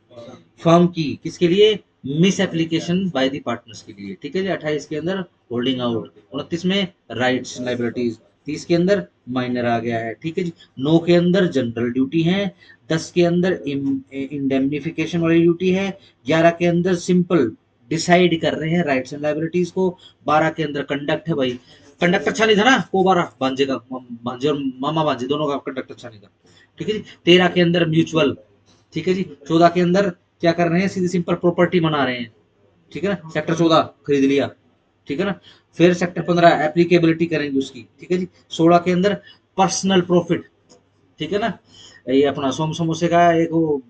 Speaker 1: फर्म की, किसके लिए, miss application by the partners के लिए। ठीक है जी। 28 के अंदर होल्डिंग आउट। 29 में राइट्स लाइबिलिटीज। 30 के अंदर माइनर आ गया है। ठीक है जी। 9 के अंदर जनरल ड्यूटी है। 10 के अंदर इंडेमनिफिकेशन वाली ड्यूटी है। 11 के अंदर सिंपल डिसाइड कर रहे हैं राइट्स एंड लाइबिलिटीज को। 12 के अंदर कंडक्ट है भाई। कंडक्ट अच्छा नहीं था ना, कोबारा भांजे का, भांजे और मामा भांजे दोनों का कंडक्ट अच्छा नहीं था। ठीक है जी। 13 के अंदर म्यूचुअल। ठीक है जी। 14 के अंदर क्या कर रहे हैं, सीधी सिंपल प्रॉपर्टी बना रहे हैं। ठीक है ना, सेक्टर 14 खरीद लिया। ठीक है ना। फिर सेक्टर 15 एप्लीकेबिलिटी करेंगे उसकी। ठीक है जी। 16 के अंदर पर्सनल प्रॉफिट। ठीक है ना, ये अपना सोम समोसे का एक वो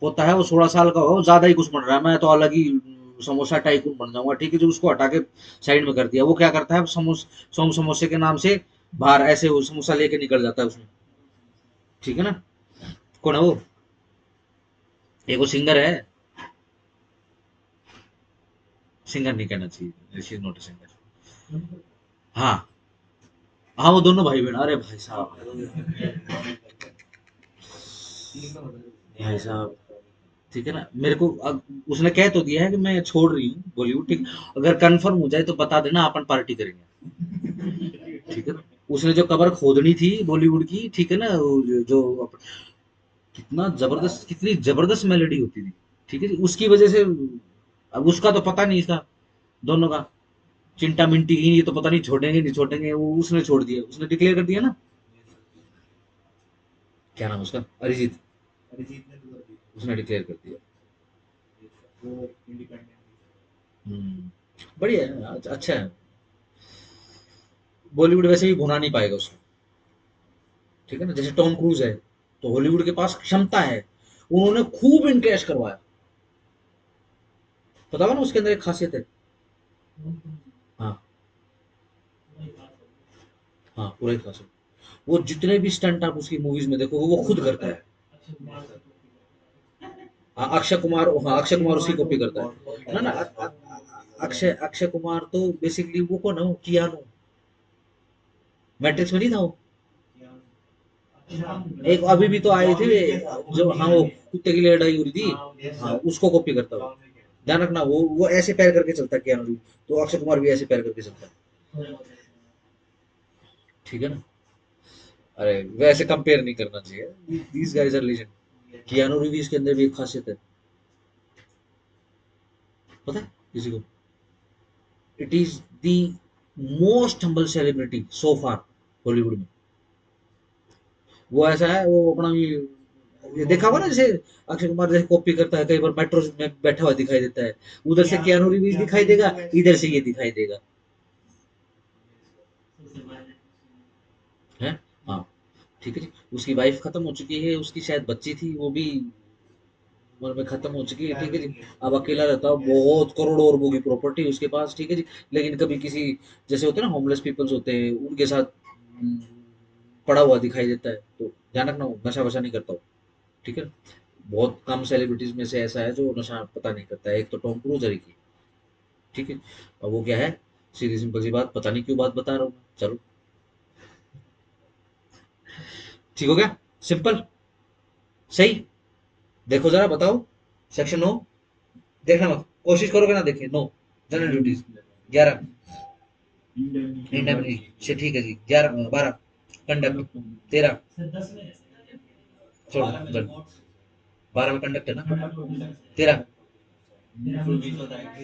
Speaker 1: पोता है, वो 16 साल का हो, ज्यादा ही कुछ बन रहा है, मैं तो अलग ही समोसा टाइकून बन जाऊंगा। ठीक है जो, उसको हटा के साइड में कर दिया। वो क्या करता है, सोम समोसे के नाम से बाहर ऐसे वो समोसा लेके निकल जाता है उसमें। ठीक है ना। कौन है वो, एक वो सिंगर है, सिंगर नहीं कहना चाहिए, she is not a singer. हाँ, हाँ वो दोनों भाई बहन, अरे भाई साहब, भाई साहब। ठीक है ना, मेरे को अब उसने कह तो दिया है कि मैं छोड़ रही हूँ बॉलीवुड। ठीक, अगर कंफर्म हो जाए तो बता देना, अपन पार्टी करेंगे। ठीक है ना। उसने जो कबर खोदनी थी बॉलीवुड की, ठीक है ना, वो कितना जबरदस्त, कितनी जबरदस्त मेलोडी होती थी। ठीक है जी, उसकी वजह से। अब उसका तो पता नहीं था, दोनों का चिंटा मिंटी ही, ये तो पता नहीं छोड़ेंगे नहीं छोड़ेंगे, वो उसने छोड़ दिया, उसने डिक्लेयर कर दिया ना। क्या नाम उसका, अरिजीत।
Speaker 2: अरिजीत ने तो कर दी,
Speaker 1: उसने डिक्लेयर कर दिया।
Speaker 2: वो इंडिपेंडेंट।
Speaker 1: बढ़िया है, अच्छा है। बॉलीवुड वैसे भी भुना नहीं पाएगा उसको। ठीक है ना, जैसे टॉम क्रूज है, तो हॉलीवुड के पास क्षमता है, उन्होंने खूब इनकैश करवाया। पता होगा ना, उसके अंदर एक खासियत है, हाँ हाँ, पूरा ही खास है। वो जितने भी स्टंट आप उसकी मूवीज में देखोगे वो खुद करता है। हाँ, अक्षय कुमार, हाँ अक्षय कुमार उसकी कॉपी करता है। ना ना, अक्षय अक्षय कुमार तो बेसिकली वो कौन है, वो कियानो, मैट्रिक्स में नहीं था वो। एक अभी भी तो आए थे जो, हाँ वो कुत्ते की लड़ाई हो रही थी, हाँ उसको कॉपी करता वो। ध्यान रखना, वो ऐसे पैर करके चलता है कियानो भी, तो अक्षय कुमार भी ऐसे पैर करके चलता है। ठीक है ना। अरे वैसे कंपेयर नहीं करना चाहिए, these guys are legend. Keanu reviews के अंदर भी एक खासियत है, पता है किसी को? It is the most humble celebrity so far Hollywood में। वो ऐसा है, वो अपना ये देखा हुआ ना, जैसे अक्षय कुमार जैसे कॉपी करता है, कई बार मेट्रो में बैठा हुआ दिखाई देता है, उधर से कियानो रिव्यूज दिखाई देगा, इधर से ये दिखाई देगा। है, हाँ, ठीक है जी। उसकी वाइफ खत्म हो चुकी है, उसकी शायद बच्ची थी, वो भी उम्र में खत्म हो चुकी है, ठीक है जी। अब अकेला रहता है, बहुत करोड़ों अरबों की प्रॉपर्टी उसके पास, ठीक है जी। लेकिन कभी किसी, जैसे होते हैं ना होमलेस पीपल्स होते हैं, उनके साथ पड़ा हुआ दिखाई देता है, तो ध्यान रखना वो नशा वशा नहीं करता हो, ठीक है। बहुत कम सेलिब्रिटीज में से ऐसा है जो नशा पता नहीं करता है, एक तो टॉम क्रूज है की, ठीक है। अब वो क्या है, सीधी सिंपल सी बात, पता नहीं क्यों बात बता रहा हूँ, चलो ठीक हो गया, सिंपल, सही। देखो जरा, बताओ, सेक्शन 9, देखना मत, कोशिश करोगे ना देखे, नो, जनरल ड्यूटीज 11, इंडिया से, ठीक है जी। 11 12 कंडक्ट, 13, छोड़ो, 12 में कंडक्ट है ना, 13,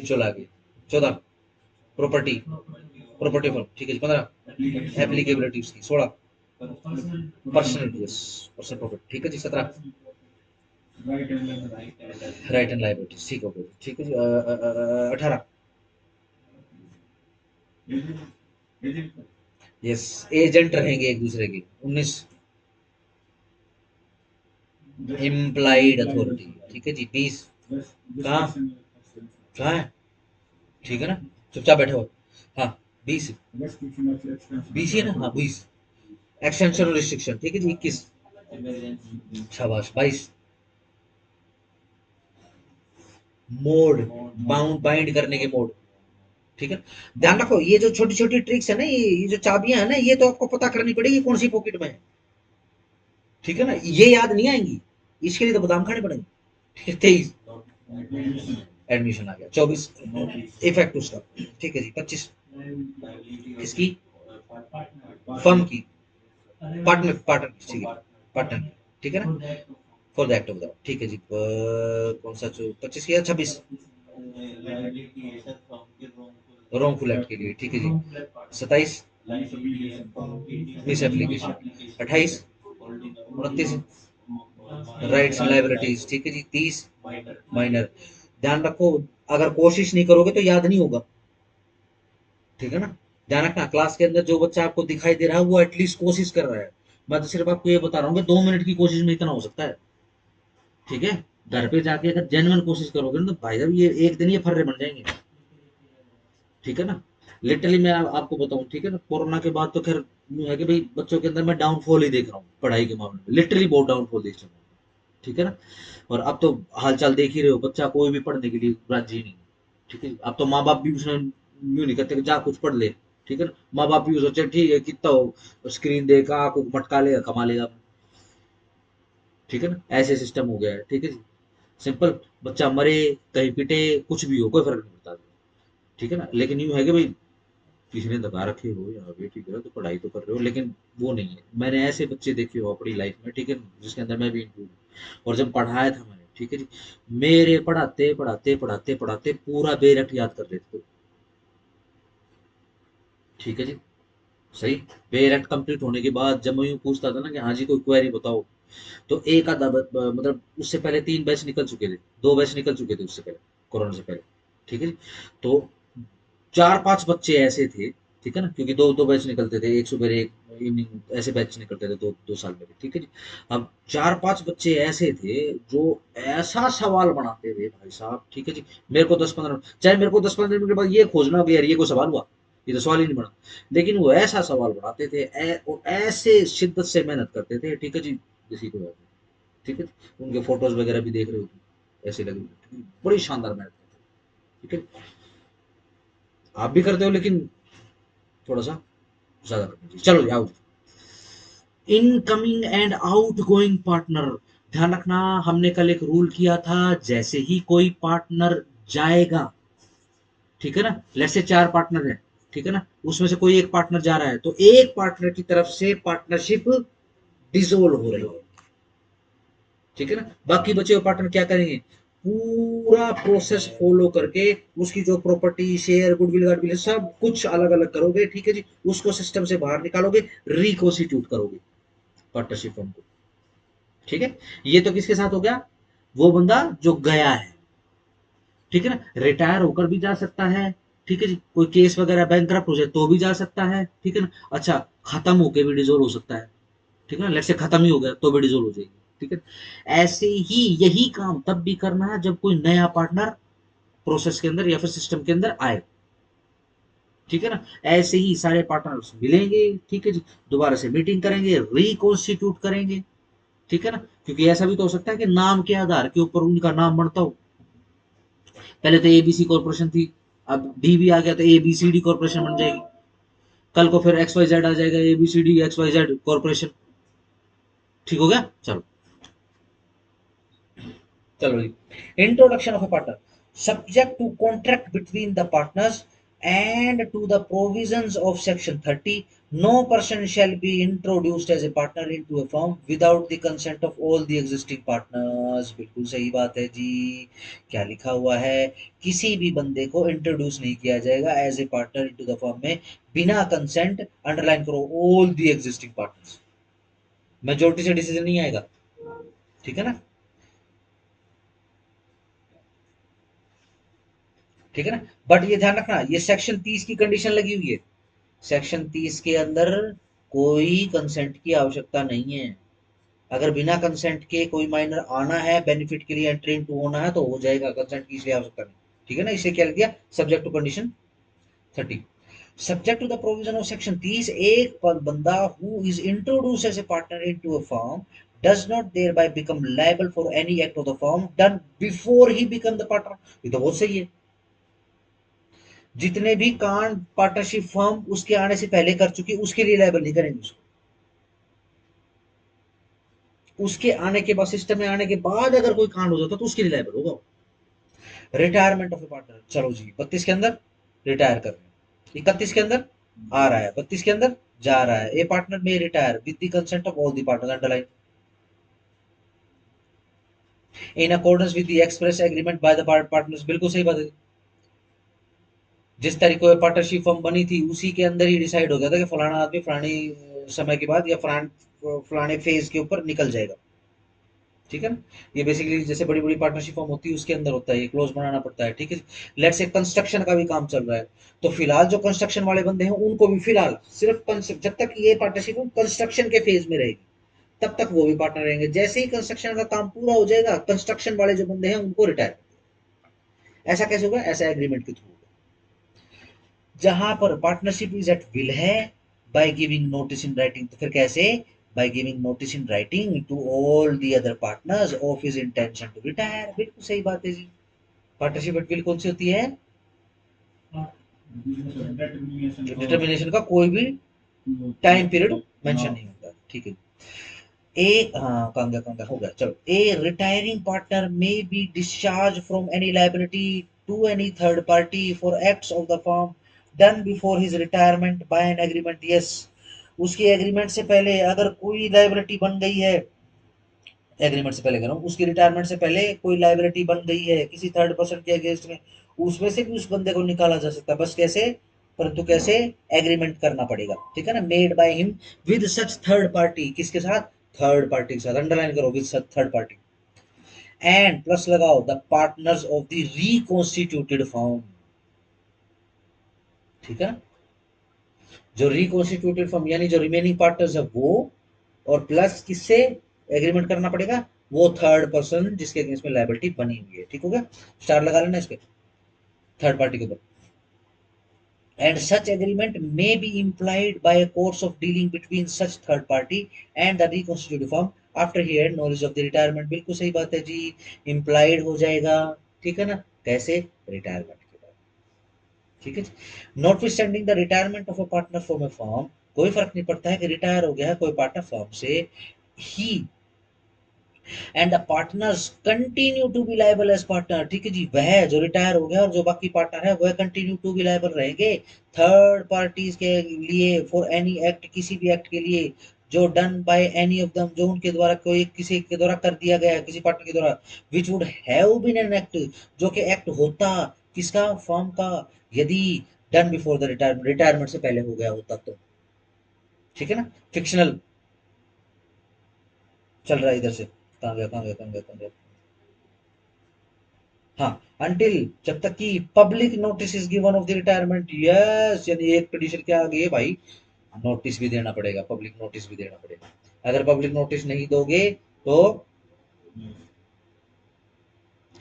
Speaker 1: चलो आगे, 14 प्रॉपर्टी, प्रॉपर्टी फॉर्म, ठीक है जी। 15 एप्लीकेबिलिटी उसकी, 16 पर्सनल, यस, पर्सनल प्रॉपर्टी, ठीक है जी। 17 राइट एंड लाइबिलिटीज, ठीक हो गया, ठीक है जी। 18 यस, एजेंट रहेंगे एक दूसरे के। 19 इम्प्लाइड अथॉरिटी, ठीक है जी। 20 कहाँ, कहाँ है, ठीक है ना, चुपचाप बैठे हो। हाँ, 20, 20 ही है ना, हाँ 20 एक्सटेंशन और रिस्ट्रिक्शन, ठीक है जी। 21 शाबाश। 22 मोड, बाउंड बाइंड करने के मोड, ठीक है। ध्यान रखो, ये जो छोटी छोटी ट्रिक्स है ना, ये जो चाबियां है ना, ये तो आपको पता करनी पड़ेगी कौन सी पॉकेट में है, ठीक है ना, ये याद नहीं आएंगी, इसके लिए तो बादाम खाने पड़ेंगे, ठीक है। 23 एडमिशन आ गया। 24 इफेक्ट उसका, ठीक है जी। 25 इसकी, फर्म की, पार्टनर, पार्टनर, ठीक है, पार्टनर, ठीक है ना, for the act of the, ठीक है जी। कौन सा, 25 किया, 26 रॉन्गफुल एक्ट के लिए, ठीक है जी। 27 miss application, 28 29 rights and liabilities, ठीक है जी। 30 माइनर। ध्यान रखो, अगर कोशिश नहीं करोगे तो याद नहीं होगा, ठीक है ना। ध्यान रखना, क्लास के अंदर जो बच्चा आपको दिखाई दे रहा है वो एटलीस्ट कोशिश कर रहा है, मैं तो सिर्फ आपको ये बता रहा हूँ कि 2 मिनट की कोशिश में इतना हो सकता है, ठीक है। घर पे जाके अगर जेन्युइन कोशिश करोगे ना, तो भाई साहब ये एक दिन ये फर्रे बन जाएंगे, ठीक है ना। लिटरली मैं आपको बताऊं, ठीक है ना, कोरोना के बाद तो खैर यूं है कि भाई बच्चों के अंदर मैं डाउनफॉल ही देख रहा हूँ पढ़ाई के मामले में, लिटरली बहुत डाउनफॉल देख रहा हूँ, ठीक है ना। और अब तो हालचाल देख ही रहे हो, बच्चा कोई भी पढ़ने के लिए राजी नहीं, ठीक है। अब तो माँ बाप भी उसमें यूं नहीं कहते कि जा कुछ पढ़ ले, ठीक है ना। माँ बाप भी सोचे ठीक है, कितना हो स्क्रीन देखा, आंखों को मटका लेगा, कमा लेगा, ठीक है ना, ऐसे सिस्टम हो गया है, ठीक है जी। सिंपल, बच्चा मरे, कहीं पिटे, कुछ भी हो, कोई फर्क नहीं पड़ता, ठीक है ना। लेकिन यूं है कि भाई किसी ने दबा रखे हो या बेटी करो तो पढ़ाई तो कर रहे हो, लेकिन वो नहीं है। मैंने ऐसे बच्चे देखे हो अपनी लाइफ में, ठीक है, जिसके अंदर मैं भी इंक्लूड हूँ। और जब पढ़ाया था मैंने, ठीक है जी, मेरे पढ़ाते पढ़ाते पढ़ाते पढ़ाते पूरा बेरट याद कर लेते थे, ठीक है जी। सही, बेरट कंप्लीट होने के बाद जब मैं यूं पूछता था ना कि हाँ जी कोई क्वेरी बताओ, तो एक आधा मतलब उससे पहले 3 बैच निकल चुके थे, 2 बैच निकल चुके थे उससे पहले, कोरोना से पहले, ठीक है जी। तो 4 5 बच्चे ऐसे थे, ठीक है ना, क्योंकि दो दो बैच निकलते थे, एक सुबह एक इवनिंग ऐसे बैच निकलते थे 2 साल में, ठीक है जी। अब 4-5 बच्चे ऐसे थे जो ऐसा सवाल बनाते थे भाई साहब, ठीक है जी। मेरे को 10-15 चाहे मेरे को 10-15 मिनट के बाद ये खोजना कि यार ये कोई सवाल हुआ, ये तो सवाल ही नहीं बना। लेकिन वो ऐसा सवाल बनाते थे, और ऐसे शिद्दत से मेहनत करते थे, ठीक है जी, किसी को याद नहीं, ठीक है जी। उनके फोटोज वगैरह भी देख रहे हो, ऐसे लगे, ठीक है? बड़ी शानदार मेहनत करते थे, ठीक है। आप भी करते हो लेकिन थोड़ा सा ज्यादा करना चाहिए। चलो आओ, इनकमिंग एंड आउटगोइंग पार्टनर, ध्यान रखना, हमने कल एक रूल किया था, जैसे ही कोई पार्टनर जाएगा, ठीक है ना, लेट्स से 4 पार्टनर है, ठीक है ना, उसमें से कोई एक पार्टनर जा रहा है, तो एक पार्टनर की तरफ से पार्टनरशिप डिसोल्व हो रही है, ठीक है ना। बाकी बचे हुए पार्टनर क्या करेंगे, पूरा प्रोसेस फॉलो करके उसकी जो प्रॉपर्टी, शेयर, गुडविल, गाडविल सब कुछ अलग अलग करोगे, ठीक है जी। उसको सिस्टम से बाहर निकालोगे, रिकॉन्स्टिट्यूट करोगे पार्टनरशिप फॉर्म को, ठीक है। ये तो किसके साथ हो गया, वो बंदा जो गया है, ठीक है ना, रिटायर होकर भी जा सकता है, ठीक है जी। कोई केस वगैरह बैंकरप्ट हो जाए तो भी जा सकता है, ठीक है ना। अच्छा, खत्म होके भी डिजोल्व हो सकता है, ठीक है ना, लेट्स से खत्म ही हो गया तो भी डिजोल्व हो जाएगी, ठीक है। ऐसे ही यही काम तब भी करना है जब कोई नया पार्टनर प्रोसेस के अंदर या फिर सिस्टम के अंदर आए, ठीक है ना। ऐसे ही सारे पार्टनर्स मिलेंगे, ठीक है जी, दोबारा से मीटिंग करेंगे, रिकॉन्स्टिट्यूट करेंगे, ठीक है ना। क्योंकि ऐसा भी तो हो सकता है कि नाम के आधार के ऊपर उनका नाम बढ़ता हो, पहले तो एबीसी कॉर्पोरेशन थी, अब डी भी आ गया तो एबीसीडी कॉर्पोरेशन बन जाएगी, कल को फिर एक्स वाई जेड आ जाएगा, A B C D X Y Z corporation, ठीक हो गया। चलो चलो जी, introduction of a partner, subject to contract between the partners and to the provisions of section 30, no person shall be introduced as a partner into a firm without the consent of all the existing partners। बिल्कुल सही बात है जी, क्या लिखा हुआ है, किसी भी बंदे को इंट्रोड्यूस नहीं किया जाएगा as a partner into the firm में बिना कंसेंट, अंडरलाइन करो, all the existing partners, majority से डिसीजन नहीं आएगा, ठीक है ना, ठीक है ना। बट ये ध्यान रखना, ये सेक्शन 30 की कंडीशन लगी हुई है, सेक्शन 30 के अंदर कोई कंसेंट की आवश्यकता नहीं है। अगर बिना कंसेंट के कोई माइनर आना है बेनिफिट के लिए, एंट्री इनटू होना है तो हो जाएगा, कंसेंट की इसलिए आवश्यकता नहीं, ठीक है ना। इसे क्या लिख दिया, subject to condition 30, subject to the provision of section 30, एक बंदा who is introduce as a partner into a firm does not thereby become liable for any act of the firm done before he become the partner। ये तो बहुत सही है, जितने भी कांड पार्टनरशिप फर्म उसके आने से पहले कर चुकी उसके लिए लायबल नहीं करेंगे उसको, उसके आने के बाद, सिस्टम में आने के बाद अगर कोई कांड हो जाता तो उसके लिए लायबल होगा। रिटायरमेंट ऑफ ए पार्टनर, चलो जी 32 के अंदर रिटायर कर रहे हैं, 31 के अंदर आ रहा है, 32 के अंदर जा रहा है, ए पार्टनर में retire with the consent of all the partner, underline, in accordance with the express agreement by the partners, बिल्कुल सही बात है। जिस तारीख को पार्टनरशिप फर्म बनी थी उसी के अंदर ही डिसाइड हो गया था कि फलाना आदमी फलानी समय के बाद या फलाने फेज के ऊपर निकल जाएगा, ठीक है ना। ये बेसिकली जैसे बड़ी बड़ी पार्टनरशिप फॉर्म होती है उसके अंदर होता है, ये क्लोज बनाना पड़ता है, ठीक है। लेट्स से कंस्ट्रक्शन का भी काम चल रहा है, तो फिलहाल जो कंस्ट्रक्शन वाले बंदे हैं उनको भी फिलहाल सिर्फ जब तक ये पार्टनरशिप कंस्ट्रक्शन के फेज में रहेगी तब तक वो भी पार्टनर रहेंगे, जैसे ही कंस्ट्रक्शन का काम पूरा हो जाएगा कंस्ट्रक्शन वाले जो बंदे हैं उनको रिटायर, ऐसा कैसे होगा, ऐसा एग्रीमेंट के थ्रू। जहां पर पार्टनरशिप इज एट विल है, by giving notice in writing, तो फिर कैसे, by giving notice in writing to all the other partners of his intention to retire, बिल्कुल सही बात है जी। पार्टनरशिप एट विल कौन सी होती है, डिटर्मिनेशन का कोई भी टाइम पीरियड मेंशन नहीं होता, ठीक है। ए हाँ कांगा हो गया, चलो, a retiring partner may be discharge from any liability to any third party for acts of the firm done before his retirement by an agreement, yes, उसकी एग्रीमेंट से पहले अगर कोई लायबिलिटी बन गई है, एग्रीमेंट से पहले कह रहा हूँ, उसकी रिटायरमेंट से पहले कोई लायबिलिटी बन गई है किसी थर्ड पर्सन के अगेंस्ट में, उसमें से भी उस बंदे को निकाला जा सकता है, बस कैसे, परंतु कैसे, एग्रीमेंट करना पड़ेगा, ठीक है ना, made by him with such third party, किसके साथ, थर्ड पार्टी के साथ, अंडरलाइन करो, with such third party, and plus लगाओ the partners of the reconstituted firm, ठीक है ना। जो रिकॉन्स्टिट्यूटेड फर्म यानी जो रिमेनिंग पार्टनर्स है वो, और प्लस किससे एग्रीमेंट करना पड़ेगा, वो थर्ड पर्सन जिसके अगेंस्ट में लायबिलिटी बनी हुई है। ठीक हो गया, स्टार लगा लेना इसके थर्ड पार्टी के ऊपर। And such agreement may be implied by a course of dealing between such third party and the reconstituted firm after he had knowledge of the retirement। बिल्कुल सही बात है जी, implied हो जाएगा। ठीक है ना, कैसे, रिटायरमेंट के बाद। ठीक है जी, notwithstanding the retirement of a partner from a firm, कोई फर्क नहीं पड़ता है कि रिटायर हो गया है कोई पार्टनर फर्म से, he and the partners continue to be liable as partner. ठीक है जी, वह जो रिटायर हो गया और जो बाकी पार्टनर है वह कंटिन्यू टू बी लायबल रहेंगे थर्ड पार्टीज के लिए फॉर एनी एक्ट, किसी भी एक्ट के लिए जो done by any of them, जो उनके द्वारा कोई किसी के द्वारा कर दिया गया है, किसी पार्टनर के द्वारा, which would have been an act, जो कि एक्ट होता किसका, फर्म का, यदि done before the retirement, retirement से पहले हो गया होता तो। ठीक है ना, फिक्शनल चल रहा है इधर से, कहाँ गया कहाँ गया कहाँ गया कहाँ गया, हाँ, अंटिल, जब तक कि public notice is given of the retirement. Yes, यानी एक कंडीशन क्या आ गई है भाई, नोटिस भी देना पड़ेगा, पब्लिक नोटिस भी देना पड़ेगा। अगर पब्लिक नोटिस नहीं दोगे तो,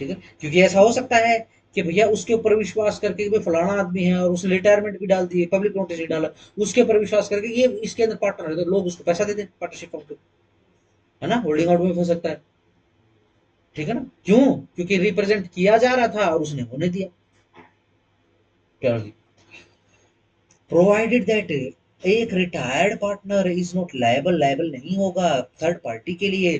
Speaker 1: ठीक है, क्योंकि ऐसा हो सकता है कि भैया उसके ऊपर विश्वास करके कि भाई फलाना आदमी है और उसने रिटायरमेंट भी डाल दी है, पब्लिक नोटिस नहीं डाला, उसके ऊपर विश्वास करके ये इसके अंदर पार्टनर है तो लोग उसको पैसा दे दें पार्टनरशिप को, है ना, होल्डिंग आउट में फंस सकता है। ठीक है ना, क्यों, क्योंकि रिप्रेजेंट किया जा रहा था और उसने होने दिया। चलो जी, प्रोवाइडेड दैट एक retired partner is not liable, liable नहीं होगा थर्ड पार्टी के लिए,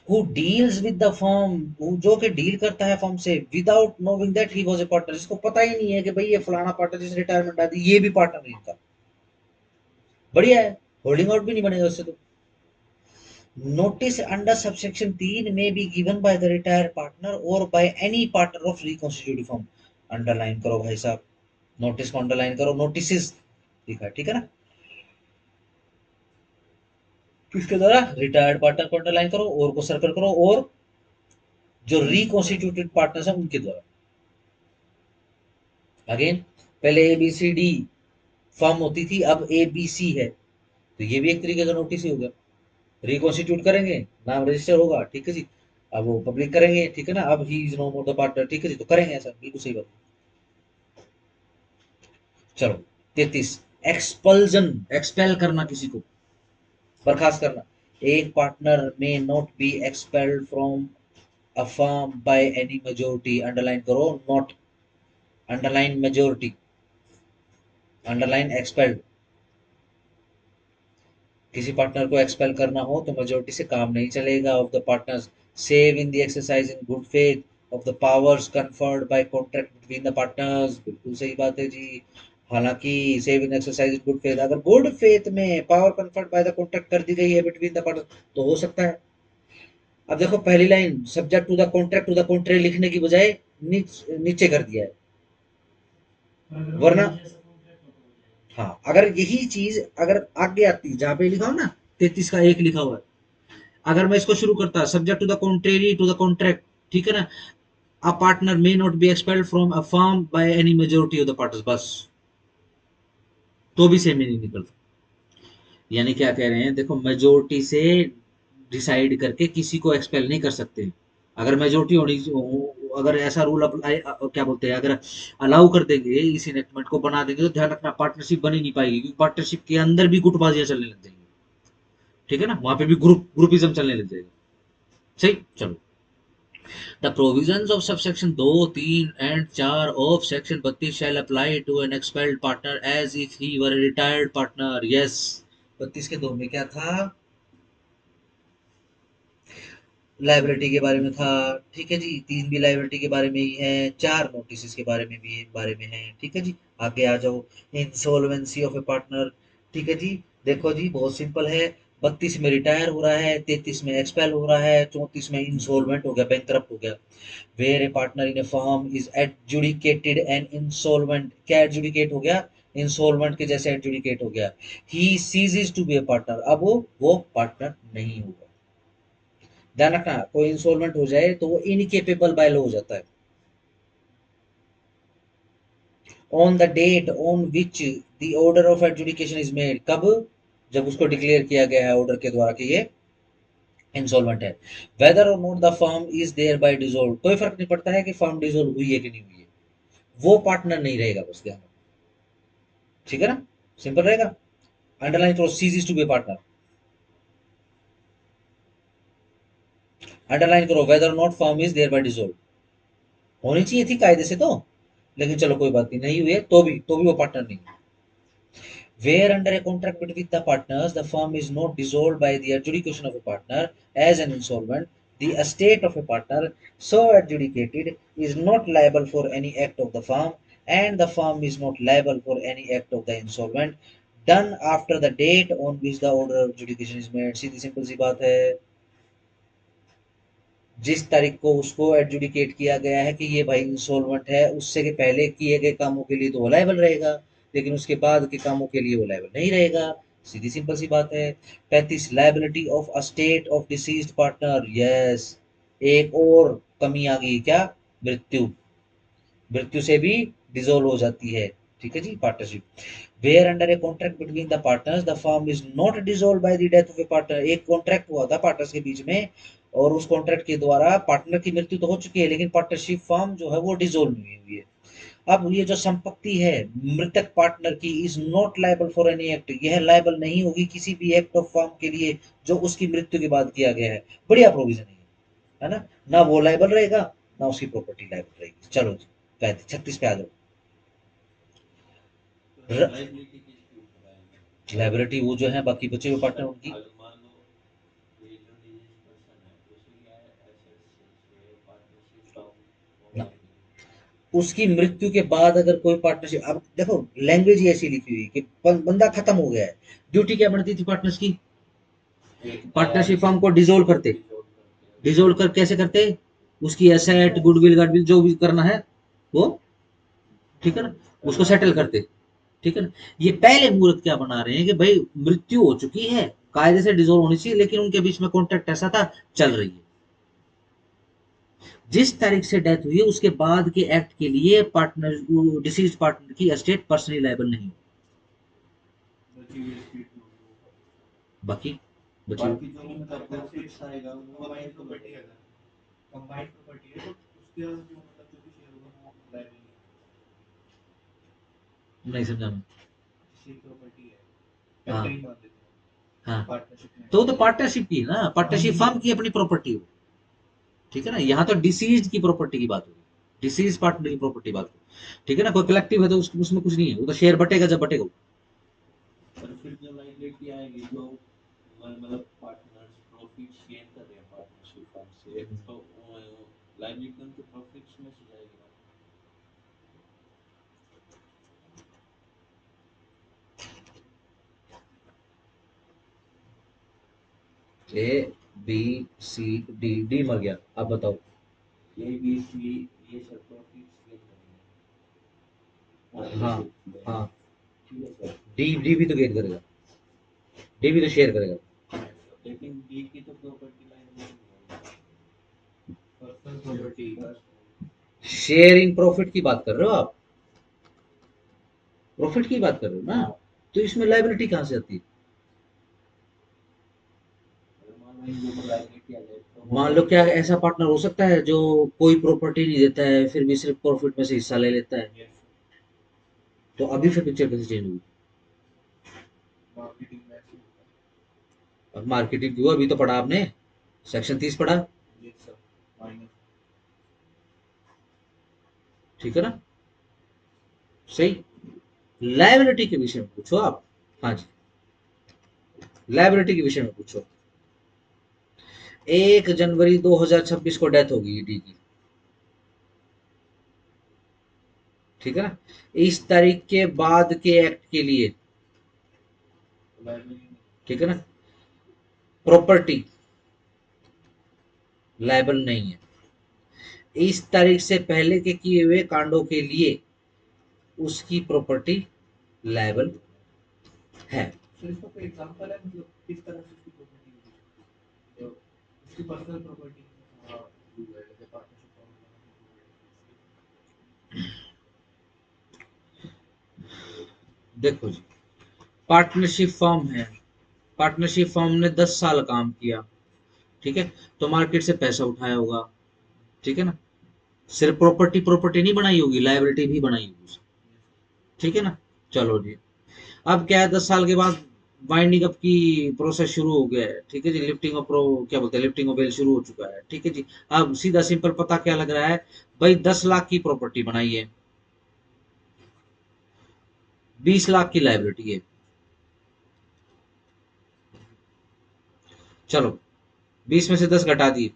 Speaker 1: who deals with the firm, जो कि डील करता है फर्म से, without knowing that he was a partner, जिसको पता ही नहीं है कि भाई ये फलाना पार्टनर जिसने रिटायरमेंट डाल दी ये भी पार्टनर नहीं था। बढ़िया है, होल्डिंग आउट भी नहीं बनेगा उससे तो। नोटिस अंडर सबसेक्शन 3 में be given by the retired partner or by any partner of reconstituted firm. Underline करो भाई साहब, नोटिस को अंडरलाइन करो, नोटिस लिखा है, ठीक है ना, किसके द्वारा, रिटायर्ड पार्टनर को अंडरलाइन करो, और को सर्कल करो, और जो रिकॉन्स्टिट्यूटेड पार्टनर्स हैं उनके द्वारा। अगेन, पहले A B C D firm होती थी, अब ए बी सी है, तो ये भी एक तरीके का नोटिस ही हो गया। रिकॉन्स्टिट्यूट करेंगे, नाम रजिस्टर होगा, ठीक है जी, अब वो पब्लिक करेंगे, ठीक है ना, अब he is no more the partner, ठीक है जी, तो करेंगे ऐसा, बिल्कुल सही बात। चलो, 33, एक्सपल्जन, एक्सपेल करना किसी को, बर्खास्त करना। एक partner may not be expelled from a firm by any majority, underline करो, not, underline majority, underline expelled. किसी पार्टनर को एक्सपेल करना हो तो मेजोरिटी से काम नहीं चलेगा of the partners, save in the exercise in good faith of the powers conferred by contract between the partners. बिल्कुल सही बात है जी, हालांकि save in exercise in good faith, अगर गुड फेथ में power conferred by the contract कर दी गई है बिटवीन द पार्टनर्स तो हो सकता है। अब देखो पहली line, subject to the contract to the contract लिखने की बजाय नीचे कर दिया है, वरना, हाँ, अगर यही चीज अगर आगे आती जहां पे लिखा हो ना 33 का 1 लिखा हुआ है, अगर मैं इसको शुरू करता subject to the contrary to the contract, ठीक है ना, a partner may not be expelled from a firm by any majority of the partners, बस, तो भी सेम ही नहीं निकलता। यानी क्या कह रहे हैं, देखो मेजोरिटी से डिसाइड करके किसी को एक्सपेल नहीं कर सकते। अगर मेजोरिटी होनी, अगर ऐसा रूल क्या बोलते हैं, अगर अलाउ कर देंगे इस इनेक्टमेंट को बना देंगे तो ध्यान रखना पार्टनरशिप बनी नहीं पाएगी, क्योंकि पार्टनरशिप के अंदर भी गुटबाजियां चलने लग जाएंगी। ठीक है ना, वहां पे भी ग्रुपिज्म चलने लग जाएगा। सही, चलो, the provisions of subsection 2, 3 and 4 of section 32 shall apply to an expelled partner as if he were a retired partner. Yes, 32 के 2 में क्या था, लाइबिलिटी के बारे में था, ठीक है जी, 3 भी लाइबिलिटी के बारे में ही है, 4 नोटिस के बारे में भी बारे में है, ठीक है जी। आगे आ जाओ, इंसॉल्वेंसी ऑफ ए पार्टनर, ठीक है जी, देखो जी बहुत सिंपल है, 32 में रिटायर हो रहा है, 33 में एक्सपेल हो रहा है, 34 में इंसॉल्वेंट हो गया, बैंकरप्ट हो गया। Where a partner in a firm is adjudicated and insolvent, क्या एडजुडिकेट हो गया, इंसॉल्वेंट के जैसे एडजुडिकेट हो गया, he ceases to be a partner, अब वो पार्टनर नहीं होगा। ध्यान रखना, कोई इंसॉल्वेंट हो जाए तो वो इनकेपेबल बाय लॉ हो जाता है, on the date on which the order of adjudication is made, कब, जब उसको डिक्लेयर किया गया है ऑर्डर के द्वारा कि ये इंसॉल्वेंट है। Whether or not the firm is thereby dissolve, कोई फर्क नहीं पड़ता है कि फर्म डिसॉल्व हुई है कि नहीं हुई है, वो पार्टनर नहीं रहेगा बस ध्यान रखो। ठीक है ना, सिंपल रहेगा। अंडरलाइन करो ceases to be partner, underline करो whether not firm is thereby dissolve, होनी चाहिए थी कायदे से तो, लेकिन चलो कोई बात नहीं, नहीं हुई है तो भी वो पार्टनर नहीं है। Where under a contract between the partners, the firm is not dissolved by the adjudication of a partner as an insolvent, the estate of a partner so adjudicated is not liable for any act of the firm, and the firm is not liable for any act of the insolvent done after the date on which the order of adjudication is made। सीधी सिंपल सी बात है, जिस तारीख को उसको एडजुडिकेट किया गया है कि ये भाई इंसॉल्वेंट है, उससे के पहले किए गए कामों के लिए तो वो लायबल रहेगा, लेकिन उसके बाद के कामों के लिए वो लायबल नहीं रहेगा। सीधी सिंपल सी बात है। 35 liability of state of deceased partner, yes, एक और कमी आ गई, क्या, मृत्यु, मृत्यु से भी डिसॉल्व हो जाती है। ठीक है जी, partnership. Where under a contract between the partners the firm is not dissolve by the death of a partner, एक कॉन्ट्रैक्ट हुआ था पार्टनर्स के बीच में, और उस कॉन्ट्रैक्ट के द्वारा पार्टनर की मृत्यु तो हो चुकी है, लेकिन पार्टनरशिप फर्म जो है वो डिसॉल्व नहीं हुई है। अब ये जो संपत्ति है मृतक पार्टनर की, is not liable for any act, यह लायबल नहीं होगी किसी भी एक्ट ऑफ फर्म के लिए जो उसकी मृत्यु के बाद किया गया है। बढ़िया प्रोविजन है ना, ना वो लायबल रहेगा ना उसकी प्रॉपर्टी लायबल रहेगी। चलो जी, 36 पे आ जाओ।
Speaker 3: लाइबिलिटी किसके ऊपर आएगी?
Speaker 1: लाइबिलिटी वो जो है बाकी बचे हुए पार्टनर उनकी,
Speaker 3: अगर मान लो ये जो डिजीज पर्सन है उसकी एसेट्स से पार्टनरशिप फॉर्म
Speaker 1: ना,
Speaker 3: कर दी,
Speaker 1: उसकी मृत्यु के बाद अगर कोई पार्टनरशिप, अब देखो लैंग्वेज ही ऐसी लिखी हुई है कि बंदा खत्म हो गया है, ड्यूटी क्या बनती थी पार्टनर्स की,
Speaker 3: एक
Speaker 1: पार्टनरशिप फर्म को डिसोल्व करते,
Speaker 3: डिसॉल्व करते हैं।
Speaker 1: डिसोल्व कर कैसे करते, उसकी एसेट गुडविल गाडविल जो भी करना है वो, ठीक है ना, उसको सेटल करते। ठीक है ना, ये पहले मुहूर्त क्या बना रहे हैं कि भाई मृत्यु हो चुकी है, कायदे से डिसोल्व होनी चाहिए, लेकिन उनके बीच में कॉन्ट्रैक्ट ऐसा था, चल रही है, जिस तारीख से डेथ हुई है उसके बाद के एक्ट के लिए पार्टनर डिसीज पार्टनर की एस्टेट पर्सनली लायबल नहीं,
Speaker 2: बची हुई स्टेट जो होगी वो
Speaker 1: बाकी बची
Speaker 2: बाकी जो उनका प्रॉफिट्स आएगा वो कंबाइंड प्रॉपर्टी है, कंबाइंड प्रॉपर्टी है, तो उसके जो मतलब जो भी शेयर होगा वो लायबल नहीं होगा।
Speaker 1: नहीं समझा मैं।
Speaker 2: जैसे प्रॉपर्टी है,
Speaker 1: हाँ
Speaker 2: फैक्टरी मान लेते हैं
Speaker 1: हाँ,
Speaker 2: पार्टनरशिप में,
Speaker 1: तो वो तो पार्टनरशिप की है ना, पार्टनरशिप फर्म की अपनी प्रॉपर्टी हो। ठीक है ना, यहाँ तो डिसीज की प्रॉपर्टी की बात होगी, डिसीज पार्टनर की प्रॉपर्टी बात हो। ठीक है ना, कोई कलेक्टिव है तो उसमें कुछ नहीं है, वो तो शेयर बटेगा जब बटेगा।
Speaker 3: पर फिर जो लाइबिलिटी आएगी जो मतलब पार्टनर्स प्रॉफिट्स गेन कर रहे हैं पार्टनरशिप फर्म से, तो लाइबिलिटी उनके प्रॉफिट्स में से जाएगी ना।
Speaker 1: A B C D, D मर गया, अब बताओ।
Speaker 3: ए बी सी ये सब प्रॉफिट्स गेन करेंगे
Speaker 1: हाँ
Speaker 3: पार्टनरशिप में।
Speaker 1: हाँ,
Speaker 3: ठीक है सर,
Speaker 1: डी डी भी तो गेन करेगा, डी भी तो शेयर करेगा।
Speaker 3: लेकिन डी की तो प्रॉपर्टी लाइन नहीं है,
Speaker 2: पर्सनल प्रॉपर्टी।
Speaker 1: शेयरिंग प्रॉफिट की बात कर रहे हो आप, प्रॉफिट की बात कर रहे हो ना, तो इसमें लायबिलिटी कहाँ से आती है।
Speaker 3: मान लो इन दोनों लाइबिलिटी आ जाए तो
Speaker 1: मान लो क्या ऐसा पार्टनर हो सकता है जो कोई प्रॉपर्टी नहीं देता है फिर भी सिर्फ प्रॉफिट में से हिस्सा ले लेता है,
Speaker 2: यस,
Speaker 1: तो अभी फिर पिक्चर कैसे चेंज हुई।
Speaker 2: मार्केटिंग में ऐसे होता
Speaker 1: अब मार्केटिंग क्यों, अभी तो पढ़ा आपने, सेक्शन 30 पढ़ा।
Speaker 2: है। Yes sir, minus.
Speaker 1: ठीक है ना, सही। लायबिलिटी के विषय में पूछो आप। हाँ जी, लायबिलिटी के विषय में पूछो। 1 जनवरी 2026 को डेथ होगी ईडी की, ठीक है ना, इस तारीख के बाद के एक्ट के लिए,
Speaker 2: लाइबिलिटी
Speaker 1: ठीक है ना, प्रॉपर्टी लायबल नहीं है, इस तारीख से पहले के किए हुए कांडों के लिए उसकी प्रॉपर्टी लायबल है।
Speaker 2: सर, इसका कोई एग्जांपल है, मतलब किस तरह से उसकी प्रॉपर्टी होगी, जो उसकी पर्सनल प्रॉपर्टी जैसे पार्टनरशिप फॉर्म बनाना,
Speaker 1: देखो जी, पार्टनरशिप फर्म है, पार्टनरशिप फर्म ने 10 साल काम किया, ठीक है, तो मार्केट से पैसा उठाया होगा, ठीक है ना, सिर्फ प्रॉपर्टी प्रॉपर्टी नहीं बनाई होगी, लाइबिलिटी भी बनाई होगी उसने, ठीक है ना। चलो जी, अब क्या है, 10 साल के बाद वाइंडिंग अप की प्रोसेस शुरू हो गया है, ठीक है जी, लिफ्टिंग ऑफ प्रो क्या बोलते हैं, लिफ्टिंग ऑफ वेल शुरू हो चुका है, ठीक है जी। अब सीधा सिंपल पता क्या लग रहा है, भाई 10 लाख की प्रॉपर्टी बनाई है, 20 लाख की लाइबिलिटी है, चलो 20 में से 10 घटा दिए,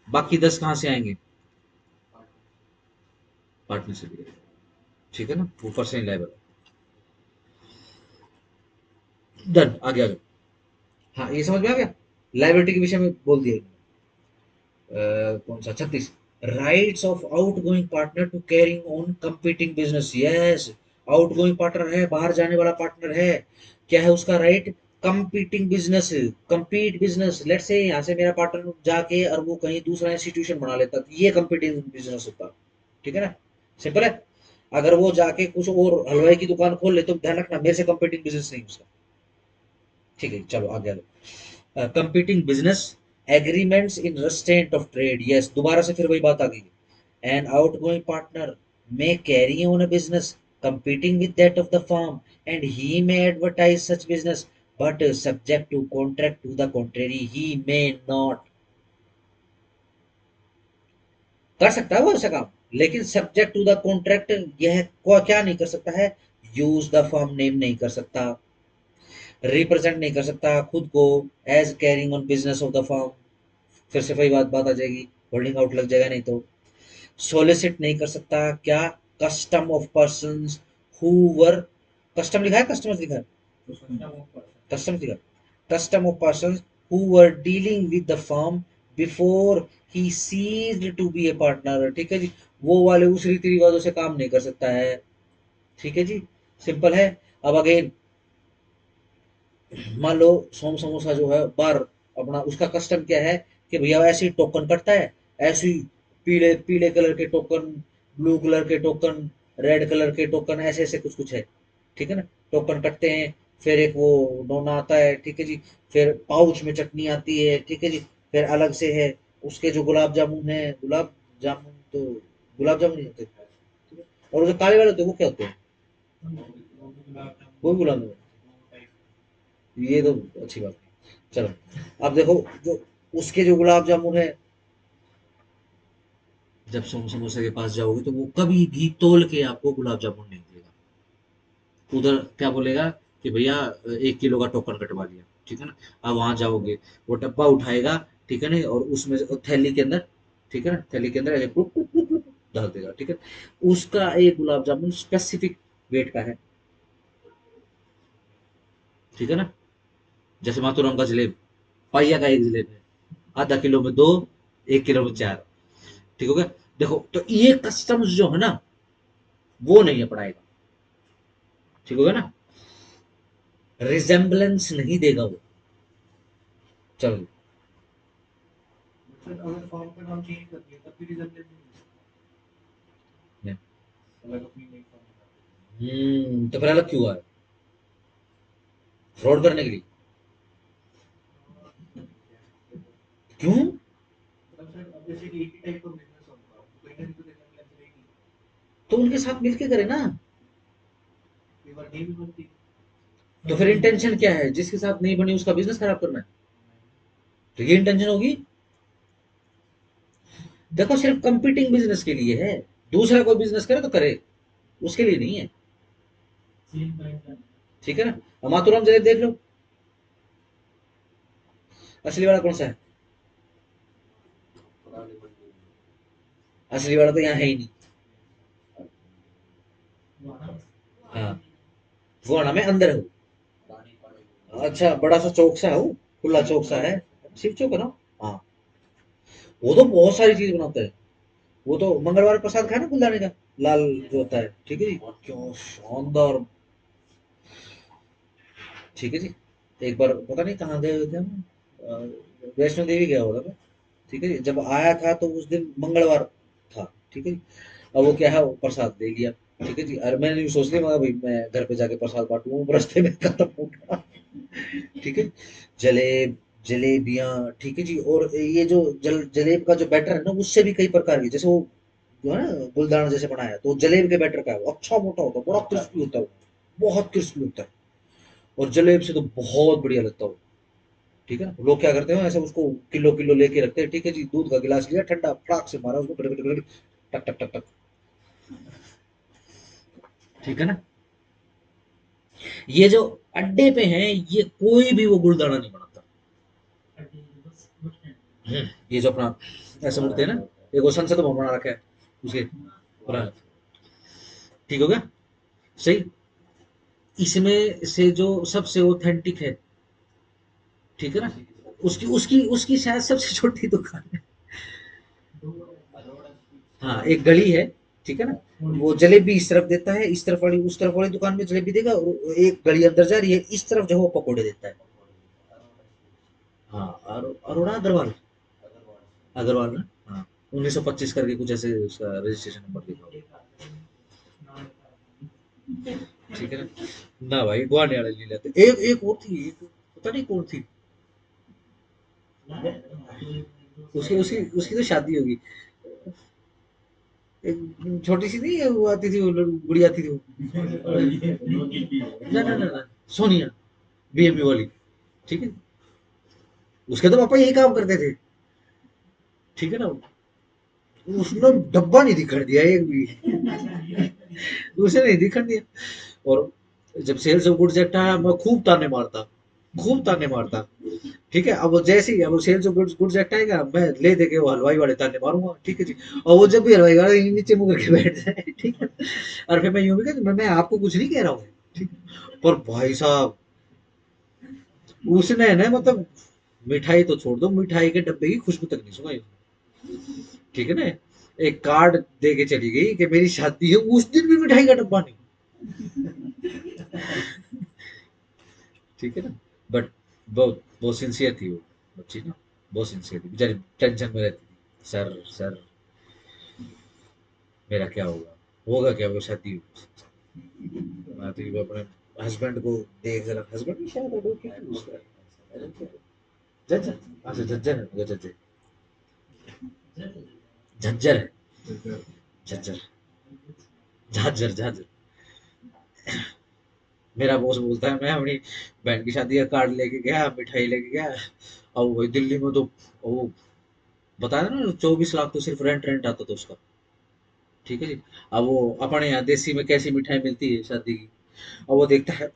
Speaker 1: बाकी 10 कहां से आएंगे, पार्टनर से लिए, ठीक है ना, ऊपर से लाइबल, डन, आगे आगे। हाँ ये समझ में आ गया, लाइबिलिटी के विषय में बोल दिया। कौन सा 36, rights of outgoing partner to carrying on competing business, yes, outgoing partner है, बाहर जाने वाला पार्टनर है, क्या है उसका right, competing business, compete business, let's say यहाँ से मेरा पार्टनर जाके और वो कहीं दूसरा इंस्टीट्यूशन बना लेता, तो ये कंपीटिंग बिजनेस होता, ठीक है ना, सिंपल है। अगर वो जाके कुछ और हलवाई की दुकान खोल ले तो ध्यान रखना मेरे से कंपीटिंग बिजनेस नहीं उसका, ठीक है, चलो आगे आगे। Competing business, agreements in restraint of trade, yes, दोबारा से फिर वही बात आ गई, an outgoing partner may carry on a business competing with that of the firm and he may advertise such business but subject to contract to the contrary he may not, कर सकता है वो ऐसा काम, लेकिन सब्जेक्ट टू द कॉन्ट्रैक्ट यह क्या नहीं कर सकता है, यूज द फर्म नेम नहीं कर सकता, रिप्रेजेंट नहीं कर सकता खुद को as carrying on business of the firm, फिर से वही बात बात आ जाएगी, होल्डिंग आउट लग जाएगा नहीं तो, सोलिसिट नहीं कर सकता क्या, custom of persons who were, custom लिखा है कस्टमर्स लिखा है, कस्टम लिखा, custom of persons who were dealing with the firm before he ceased to be a partner, ठीक है जी, वो वाले उस रीति रिवाजों से काम नहीं कर सकता है, ठीक है जी, सिंपल है। अब अगेन मान लो सोम समोसा जो है बार अपना उसका कस्टम क्या है कि भैया ऐसे ही टोकन कटता है, ऐसे ही पीले पीले कलर के टोकन, ब्लू कलर के टोकन, रेड कलर के टोकन, ऐसे ऐसे कुछ कुछ है, ठीक है ना, टोकन कटते हैं, फिर एक वो डोना आता है, ठीक है जी, फिर पाउच में चटनी आती है, ठीक है जी, फिर अलग से है उसके जो गुलाब जामुन है, गुलाब जामुन तो गुलाब जामुन नहीं होते, ठीक है? और जो काले वाले होते हैं वो क्या होते हैं, वो भी गुलाब जामुन, ये तो अच्छी बात है, चलो अब देखो जो उसके जो गुलाब जामुन है, जब समोसे के पास जाओगे तो वो कभी भी तोल के आपको गुलाब जामुन नहीं देगा, उधर क्या बोलेगा कि भैया 1 किलो का टोकन कटवा लिया, ठीक है ना, अब वहां जाओगे वो डब्बा उठाएगा, ठीक है ना, और उसमें थैली के अंदर, ठीक है ना, थैली के अंदर ऐसे पुक, पुक, पुक, पुक, डाल देगा, ठीक है, उसका एक गुलाब जामुन स्पेसिफिक वेट का है, ठीक है ना, जैसे माथुराम का जलेब, पाइया का एक जलेब है, ½ किलो में 2, 1 किलो में 4, ठीक हो गया, देखो तो ये कस्टम्स जो है ना वो नहीं अपनाएगा, ठीक हो गया ना, रिजेम्बलेंस नहीं देगा वो, चलो,
Speaker 2: अगर फॉर्म का नाम चेंज कर दिया तब भी रिजल्ट नहीं अलग अपनी नई फॉर्म बना
Speaker 1: तो फिर अलग क्यों हुआ है, फ्रॉड करने के लिए, क्यों,
Speaker 2: मतलब सर अब जैसे कि एक ही टाइप का बिजनेस होगा तो कहीं ना कहीं तो रिजल्ट रहेगी,
Speaker 1: तो उनके साथ मिलके करे ना,
Speaker 2: कई बार नहीं भी बनती।
Speaker 1: तो फिर इंटेंशन क्या है, जिसके साथ नहीं बनी उसका बिजनेस खराब करना है, तो ये इंटेंशन होगी, देखो सिर्फ कंपीटिंग बिजनेस के लिए है, दूसरा कोई बिजनेस करे तो करे, उसके लिए नहीं है,
Speaker 2: सेम प्राइस
Speaker 1: ठीक है ना, अब माथुराम जलेब देख लो, असली वाला कौन सा है,
Speaker 3: पुरानी मंडी में
Speaker 1: असली वाला तो यहाँ है ही नहीं, हाँ, वो आना में अंदर है,
Speaker 3: पुरानी पड़े
Speaker 1: अच्छा बड़ा सा चौक सा है वो, खुला चौक सा है, शिव चौक है ना, हाँ, वो तो बहुत सारी चीज बनाता है, वो तो मंगलवार प्रसाद खाया ना गुलदाने का, लाल जो होता है, ठीक है जी, क्यों शानदार, ठीक है जी, एक बार पता नहीं कहाँ गए हुए थे हम, वैष्णो देवी गया होगा मैं, ठीक है जी, जब आया था तो उस दिन मंगलवार था, ठीक है जी, अब वो क्या है वो प्रसाद दे लिया, ठीक है जी। और मैंने भी सोच लिया मगर भाई मैं घर पे जाके प्रसाद बांटूंगा, रास्ते में खत्म होगा। ठीक है। जलेब, जलेबियाँ, ठीक है जी। और ये जो जलेब का जो बैटर है ना, उससे भी कई प्रकार के, जैसे वो जो है ना बुलदाना जैसे बनाया, तो जलेब के बैटर का है वो, अच्छा मोटा होता है, बड़ा क्रिस्पी होता है वो, बहुत क्रिस्पी होता है। और जलेब से तो बहुत बढ़िया लगता है वो। ठीक है ना। लोग क्या करते हैं ऐसे उसको किलो किलो लेके रखते हैं। ठीक है जी। दूध का गिलास लिया ठंडा, फटाक से मारा उसको, टक टक टक टक। ठीक है ना। ये जो अड्डे पे है, ये कोई भी वो गुलदाना नहीं बनाता। ये जो अपना ऐसे मुड़ते हैं ना, एक वो संसद भवन बना रखा है उसके पुराना। ठीक हो गया। सही। इसमें से जो सबसे ऑथेंटिक है, ठीक है ना, उसकी उसकी उसकी शायद सबसे छोटी दुकान है।
Speaker 3: अरोड़ा स्वीट्स
Speaker 1: हाँ,
Speaker 3: का
Speaker 1: एक गली है। ठीक है ना। वो जलेबी इस तरफ देता है, इस तरफ वाली उस तरफ वाली दुकान में जलेबी देगा, और एक गली अंदर जा रही है, इस तरफ जो है वो पकोड़े देता है।
Speaker 3: पकौड़े देता है, अरोड़ा स्वीट्स,
Speaker 1: हाँ। अरोड़ा अग्रवाल।
Speaker 3: अग्रवाल स्वीट्स।
Speaker 1: अग्रवाल ना। हाँ। 1925 करके कुछ ऐसे उसका रजिस्ट्रेशन नंबर लिखा होगा। ठीक है ना। ना भाई गुआने वाले नहीं लेते। एक एक और थी, एक पता नहीं कौन थी। उसकी उसकी उसकी तो शादी होगी। एक छोटी सी नहीं वो आती थी, वो गुड़िया थी वो। ना ना ना ना, सोनिया, बीएमयू वाली। ठीक है। उसके तो पापा यही काम करते थे। ठीक है ना। उसने डब्बा नहीं दिखा दिया एक भी। उसे नहीं दिखा दिया। और जब सेल्स ऑफ गुड्स एक्ट आया, मैं खूब ताने मारता, खूब ताने मारता। ठीक है। अब वो जैसे ही अब वो sales of goods goods act आएगा, मैं ले दे के वो हलवाई वाले ताने मारूंगा। ठीक है जी। और वो जब भी हलवाई वाले नीचे मुंह करके बैठ जाए, ठीक है, और फिर मैं यूं भी कहता मैं आपको कुछ नहीं कह रहा हूँ। ठीक है? पर भाई साहब, उसने ना मतलब मिठाई तो छोड़ दो, मिठाई के डब्बे की खुशबू तक नहीं सुनाई। ठीक है ना। एक कार्ड दे के चली गई कि मेरी शादी है, उस दिन भी मिठाई का डब्बा नहीं। ठीक है ना। बट बहुत बहुत सिंसियर थी वो बच्ची ना, बहुत सिंसियर थी बेचारी, टेंशन में रहती थी। सर सर मेरा क्या होगा, होगा क्या, वो शादी होगी। मैं तो ये अपने हस्बैंड को देख जरा, हस्बैंड भी शायद एडवोकेट है उसका। I don't care। जज है। अच्छा जज्जर है, मगर जज है, झज्जर है, झज्जर, झाझर झाझर। मेरा बॉस बोलता है, मैं अपनी बहन की शादी का कार्ड लेके गया, मिठाई लेके गया, अब वही दिल्ली में तो वो बताया ना 24 लाख तो सिर्फ रेंट रेंट आता था उसका। ठीक है जी। अब वो अपने यहाँ देसी में कैसी मिठाई मिलती है शादी की, अब वो देखता है,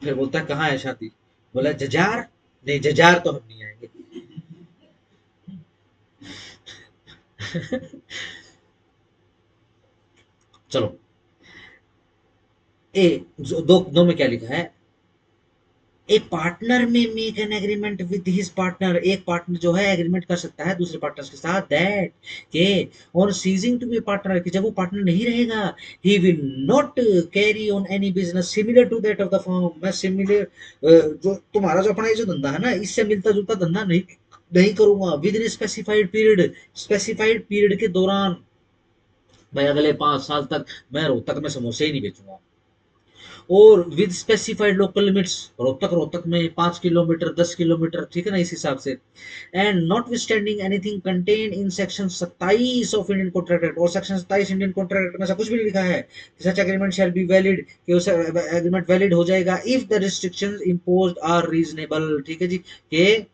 Speaker 1: फिर बोलता है कहाँ है शादी, बोला जजार, नहीं जजार तो हम नहीं आएंगे। चलो। ए दो दो में क्या लिखा है, ए पार्टनर में make an agreement with his partner, एक पार्टनर जो है एग्रीमेंट कर सकता है दूसरे पार्टनर्स के साथ, दैट के on ceasing to be partner, कि जब वो पार्टनर नहीं रहेगा, he will not carry on any business similar to that of the firm, मैं सिमिलर जो तुम्हारा जो अपना ये जो धंधा है ना, इससे मिलता जुलता धंधा नहीं नहीं करूंगा, with in specified period, specified period के दौरान, मैं अगले 5 साल तक मैं रोहतक में समोसे ही नहीं बेचूंगा, और with specified local limits, Rohtak में 5 किलोमीटर 10 किलोमीटर, ठीक है ना, इस हिसाब से, and notwithstanding anything contain in section 27 of Indian contract act, और सेक्शन 27 इंडियन कॉन्ट्रैक्ट एक्ट में ऐसा कुछ भी नहीं लिखा है कि such agreement shall be valid, कि उस एग्रीमेंट वैलिड हो जाएगा if the restrictions imposed are reasonable. ठीक है जी। कि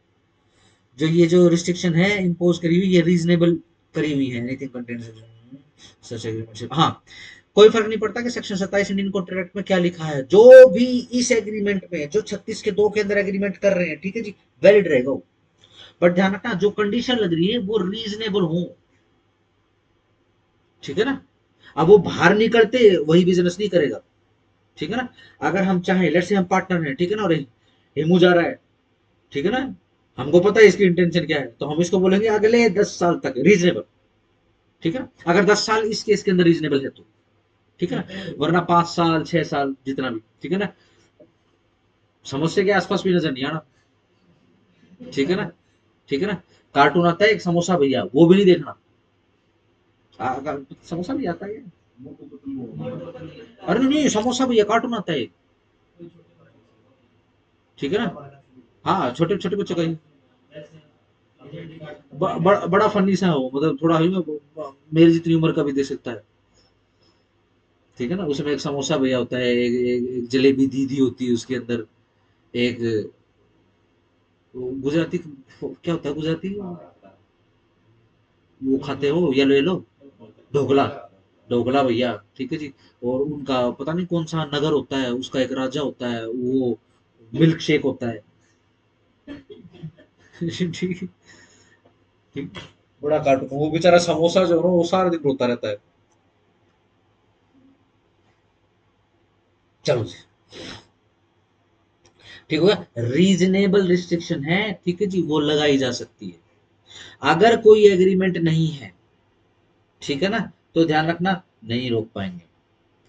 Speaker 1: जो ये जो रिस्ट्रिक्शन है इम्पोज करी हुई, ये रीजनेबल करी हुई है, एनीथिंग कंटेन सच एग्रीमेंट। हाँ, कोई फर्क नहीं पड़ता कि सेक्शन 27 इंडियन कॉन्ट्रैक्ट में क्या लिखा है, जो भी इस एग्रीमेंट में जो 36 के 2 के अंदर एग्रीमेंट कर रहे हैं, ठीक है जी, वैलिड रहेगा वो। बट ध्यान रखना, जो कंडीशन लग रही है वो रीजनेबल हो। ठीक है ना। अब वो बाहर निकलते वही बिजनेस नहीं करेगा। ठीक है ना। अगर हम चाहें, लेट्स से हम पार्टनर हैं, ठीक है ना, और हेमू जा रहा है, ठीक है ना, हमको पता है इसकी इंटेंशन क्या है, तो हम इसको बोलेंगे अगले 10 साल तक रीजनेबल। ठीक है ना। अगर 10 साल इस केस के अंदर रीजनेबल है तो, ठीक है ना, वरना 5 साल 6 साल जितना भी, ठीक है ना, समोसे के आसपास भी नजर नहीं आना। ठीक है ना। ठीक है ना। कार्टून आता है एक समोसा भैया, वो भी नहीं देखना। समोसा भी आता है।
Speaker 2: मोटू पतलू हो।
Speaker 1: अरे नहीं, समोसा भैया कार्टून आता है, ठीक है ना। हाँ, छोटे छोटे बच्चों का ही। बड़ा फनी सा हो, मतलब थोड़ा ही मेरी जितनी उम्र का भी दे सकता है, ठीक है ना। उसमें एक समोसा भैया होता है, एक जलेबी दीदी होती है उसके अंदर, एक वो गुजराती, क्या होता है गुजराती, वो खाते हो येलो येलो, ढोकला, ढोकला भैया, ठीक है जी। और उनका पता नहीं कौन सा नगर होता है, उसका एक राजा होता है, वो मिल्क शेक होता है। ठीक है, ठीक। बड़ा कार्टून, वो बेचारा समोसा जो है ना, वो सारा दिन रोता रहता है। चलो जी, ठीक होगा। रीजनेबल रिस्ट्रिक्शन है, ठीक है जी, वो लगाई जा सकती है। अगर कोई एग्रीमेंट नहीं है, ठीक है ना, तो ध्यान रखना, नहीं रोक पाएंगे,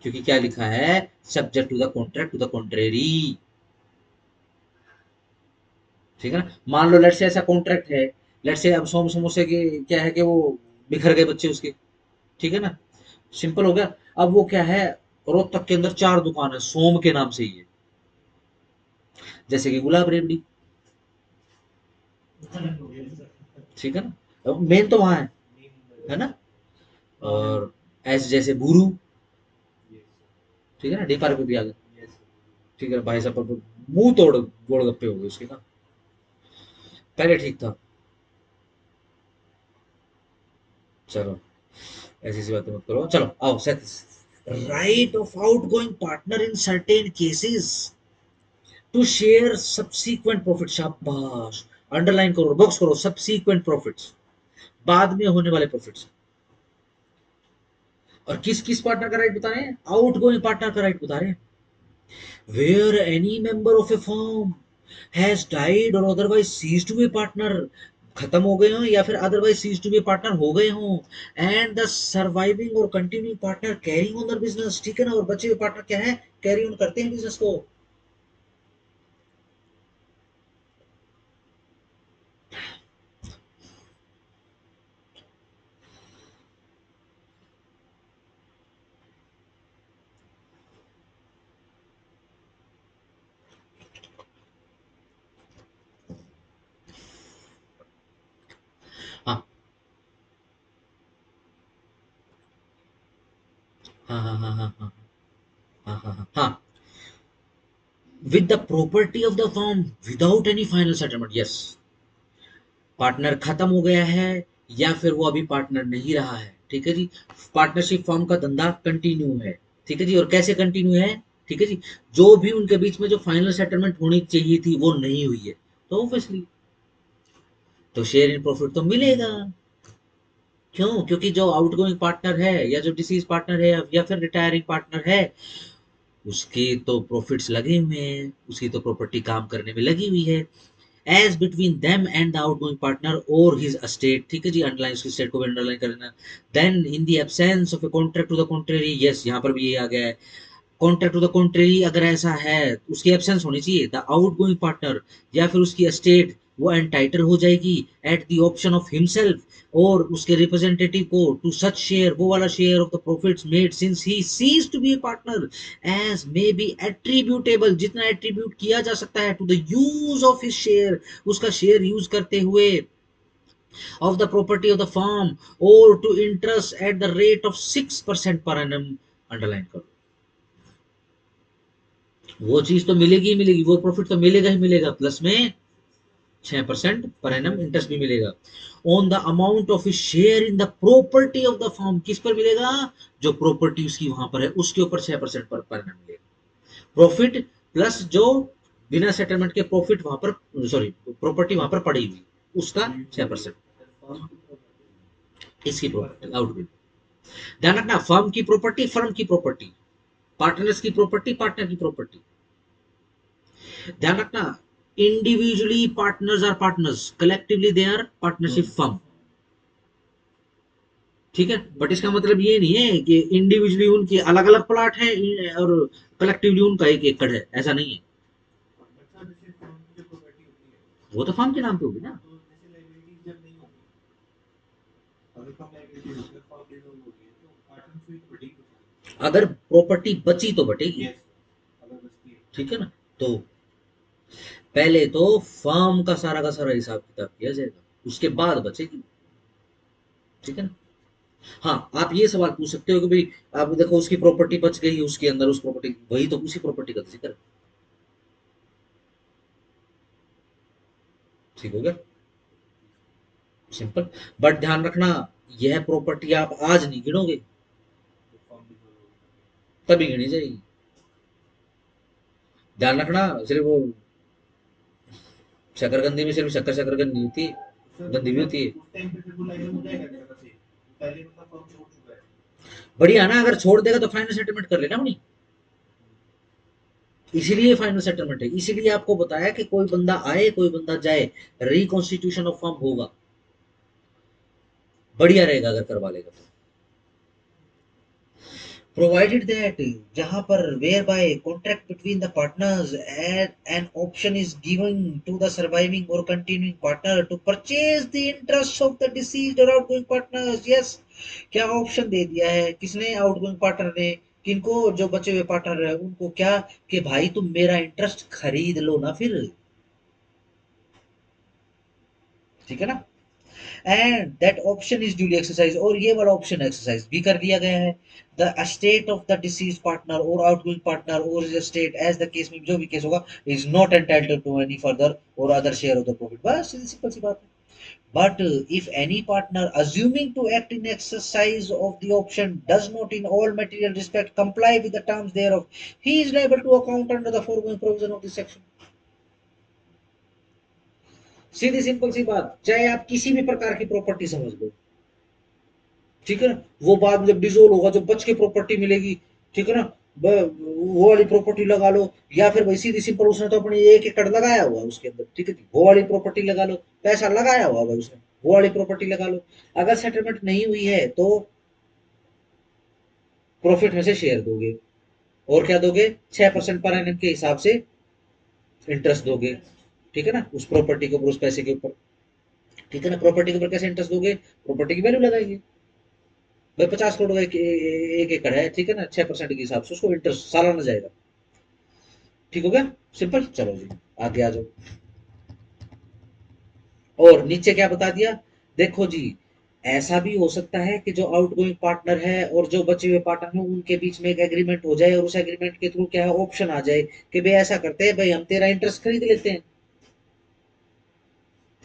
Speaker 1: क्योंकि क्या लिखा है, subject to the contract to the contrary, ठीक है ना। मान लो लेट से ऐसा कॉन्ट्रैक्ट है, लेट से अब सोम समोसे के क्या है कि वो बिखर गए बच्चे उसके, ठीक है ना, सिंपल हो गया। अब वो क्या है, रोहतक के अंदर 4 दुकान है सोम के नाम से ही है, जैसे कि गुलाब रेवड़ी, ठीक है ना, मेन तो वहां है ना। और ऐसे जैसे बुरू, ठीक है ना, डी पार्क पे भी आ गए, ठीक है भाई साहब, मुंह तोड़ गोलगप्पे हो गए उसके ना, पहले ठीक था। चलो, ऐसी सी बातें मत करो, चलो आओ set. Right of outgoing partner in certain cases to share subsequent profit, शाबाश, अंडरलाइन करो, बॉक्स करो, सबसीक्वेंट प्रॉफिट्स, बाद में होने वाले प्रॉफिट्स। और किस किस पार्टनर का राइट बता रहे हैं, आउट गोइंग पार्टनर का राइट बता रहे हैं। Where any member of a firm has died or otherwise cease to be partner, खत्म हो गए हों या फिर otherwise cease to be partner हो गए हों, and the surviving or continuing partner carrying on the business, ठीक है ना, और बचे हुए पार्टनर क्या है, कैरी ऑन करते हैं बिजनेस को। हाँ हाँ हाँ हाँ हाँ हाँ हाँ हाँ हाँ हाँ, with the property of the firm without any final settlement, yes. Partner खत्म हो गया है या फिर वो अभी पार्टनर नहीं रहा है, ठीक है जी, पार्टनरशिप फर्म का धंधा कंटिन्यू है, ठीक है जी। और कैसे कंटिन्यू है, ठीक है जी, जो भी उनके बीच में जो फाइनल सेटलमेंट होनी चाहिए थी वो नहीं हुई है, तो ऑब्वियसली तो शेयर इन प्रॉफिट तो मिलेगा। क्यों, क्योंकि जो आउटगोइंग पार्टनर है या जो डिसीज पार्टनर है या फिर रिटायरिंग पार्टनर है, उसकी तो प्रॉफिट्स लगे हुए हैं, उसकी तो प्रॉपर्टी काम करने में लगी हुई है, as between them and the outgoing partner or his estate, ठीक है जी, अंडरलाइन उसकी स्टेट को भी अंडरलाइन करना। Then in the absence of a contract to the contrary, yes, यहाँ पर भी ये आ गया है, कॉन्ट्रैक्ट टू द कॉन्ट्रेरी अगर ऐसा है, उसकी एब्सेंस होनी चाहिए, द आउटगोइंग पार्टनर या फिर उसकी एस्टेट वो एंटाइटल हो जाएगी at the option of himself और उसके रिप्रेजेंटेटिव को टू सच शेयर, वो वाला share of the profits made since he cease to be a partner, as may be attributable, जितना एट्रीब्यूट किया जा सकता है, to the use of his share, उसका शेयर यूज करते हुए, of the property of the firm or to interest at the rate of 6% per annum, underline करो। वो चीज तो मिलेगी ही मिलेगी, वो प्रॉफिट तो मिलेगा ही मिलेगा, प्लस में 6% पर एनम इंटरेस्ट भी मिलेगा on the amount of share in the property of the firm, किस पर मिलेगा, जो प्रॉपर्टी उसकी वहां पर है उसके ऊपर 6% पर एनम मिलेगा, प्रॉफिट प्लस जो बिना सेटलमेंट के प्रॉफिट वहां पर, सॉरी प्रॉपर्टी वहां पर पड़ी हुई उसका 6%, इसकी प्रॉपर्टी आउटपुट। ध्यान रखना, फर्म की प्रॉपर्टी फर्म की प्रॉपर्टी, पार्टनर्स की प्रॉपर्टी पार्टनर की प्रॉपर्टी, ध्यान रखना, individually partners are partners, collectively they are partnership firm, ठीक है। बट इसका मतलब ये नहीं है कि इंडिविजुअली उनके अलग अलग प्लाट है और कलेक्टिवली उनका एक एकड़ है, ऐसा नहीं है। वो तो फर्म के नाम पे होगी ना।
Speaker 2: अगर कम लाइबिलिटी होती है, फर्म डिसॉल्व होती है, तो पार्टनरशिप बड़ी कुछ नहीं।
Speaker 1: अगर प्रॉपर्टी बची तो बटेगी,
Speaker 2: Yes, अगर बचती है।
Speaker 1: ठीक है ना। तो पहले तो फर्म का सारा हिसाब किताब किया जाएगा, उसके बाद बचेगी, ठीक है ना। हाँ, आप ये सवाल पूछ सकते हो कि भाई आप देखो उसकी प्रॉपर्टी बच गई, उसके अंदर उस प्रॉपर्टी, वही तो उसी प्रॉपर्टी का जिक्र है। ठीक हो गया, सिंपल। बट ध्यान रखना, यह प्रॉपर्टी आप आज नहीं गिनोगे,
Speaker 2: तो फॉर्म भी जरूर होगा।
Speaker 1: तभी गिनी जाएगी। ध्यान रखना, सिर्फ वो शकरकंदी में सिर्फ शक्कर शकरकंदी होती है,
Speaker 2: सर
Speaker 1: गंदी भी होती है।
Speaker 2: उस टाइम पे फिर वो लाइन हो जाएगा क्या से? पहले मतलब फॉर्म छोड़ चुका है।
Speaker 1: बढ़िया ना, अगर छोड़ देगा तो फाइनल सेटलमेंट कर लेना अपनी, इसीलिए फाइनल सेटलमेंट है, इसीलिए आपको बताया कि कोई बंदा आए कोई बंदा जाए, रिकॉन्स्टिट्यूशन ऑफ फर्म होगा, बढ़िया रहेगा अगर करवा लेगा तो। प्रोवाइडेड दैट, जहां पर where by contract between the partners an option is given to the surviving or continuing partner to purchase the interest of the deceased or outgoing partners. Yes, क्या ऑप्शन दे दिया है किसने, आउटगोइंग पार्टनर ने। किनको, जो बचे हुए पार्टनर है उनको, क्या कि भाई तुम मेरा इंटरेस्ट खरीद लो ना फिर, ठीक है ना। And that option is duly exercise, और ये वाला ऑप्शन एक्सरसाइज भी कर दिया गया है। The state of the deceased partner or outgoing partner or state as the case में जो भी केस होगा is not entitled to any further or other share of the profit. बस सिंपल सी बात है। But if any partner assuming to act in exercise of the option does not in all material respect comply with the terms thereof, he is liable to account under the foregoing provision of this section। सीधी सिंपल सी बात, चाहे आप किसी भी प्रकार की प्रॉपर्टी समझ लो, ठीक है ना। वो बाद में जब डिसोल्व होगा, जब बच के प्रॉपर्टी मिलेगी, ठीक है ना, वो वाली प्रॉपर्टी लगा लो, या फिर भाई सीधी सिंपल उसने तो अपनी 1 एकड़ लगाया हुआ है उसके अंदर, ठीक है, वो वाली प्रॉपर्टी लगा लो, पैसा लगाया हुआ भाई उसने, वो वाली प्रॉपर्टी लगा लो। अगर सेटलमेंट नहीं हुई है तो प्रॉफिट में से शेयर दोगे, और क्या दोगे, 6% पर एनम के हिसाब से इंटरेस्ट दोगे, ठीक है ना, उस प्रॉपर्टी के ऊपर, उस पैसे के ऊपर, ठीक है ना। प्रॉपर्टी के ऊपर कैसे इंटरेस्ट दोगे, प्रॉपर्टी की वैल्यू लगाएंगे, भाई 50 करोड़ का 1 एकड़ है, ठीक है ना, 6% के हिसाब से उसको इंटरेस्ट सालाना जाएगा, ठीक हो गया, सिंपल। चलो जी, आगे आ जाओ। और नीचे क्या बता दिया, देखो जी, ऐसा भी हो सकता है कि जो आउटगोइंग पार्टनर है और जो बचे हुए पार्टनर हैं उनके बीच में एक एग्रीमेंट हो जाए, और उस एग्रीमेंट के थ्रू क्या है, ऑप्शन आ जाए कि भाई ऐसा करते हैं, भाई हम तेरा इंटरेस्ट खरीद लेते हैं,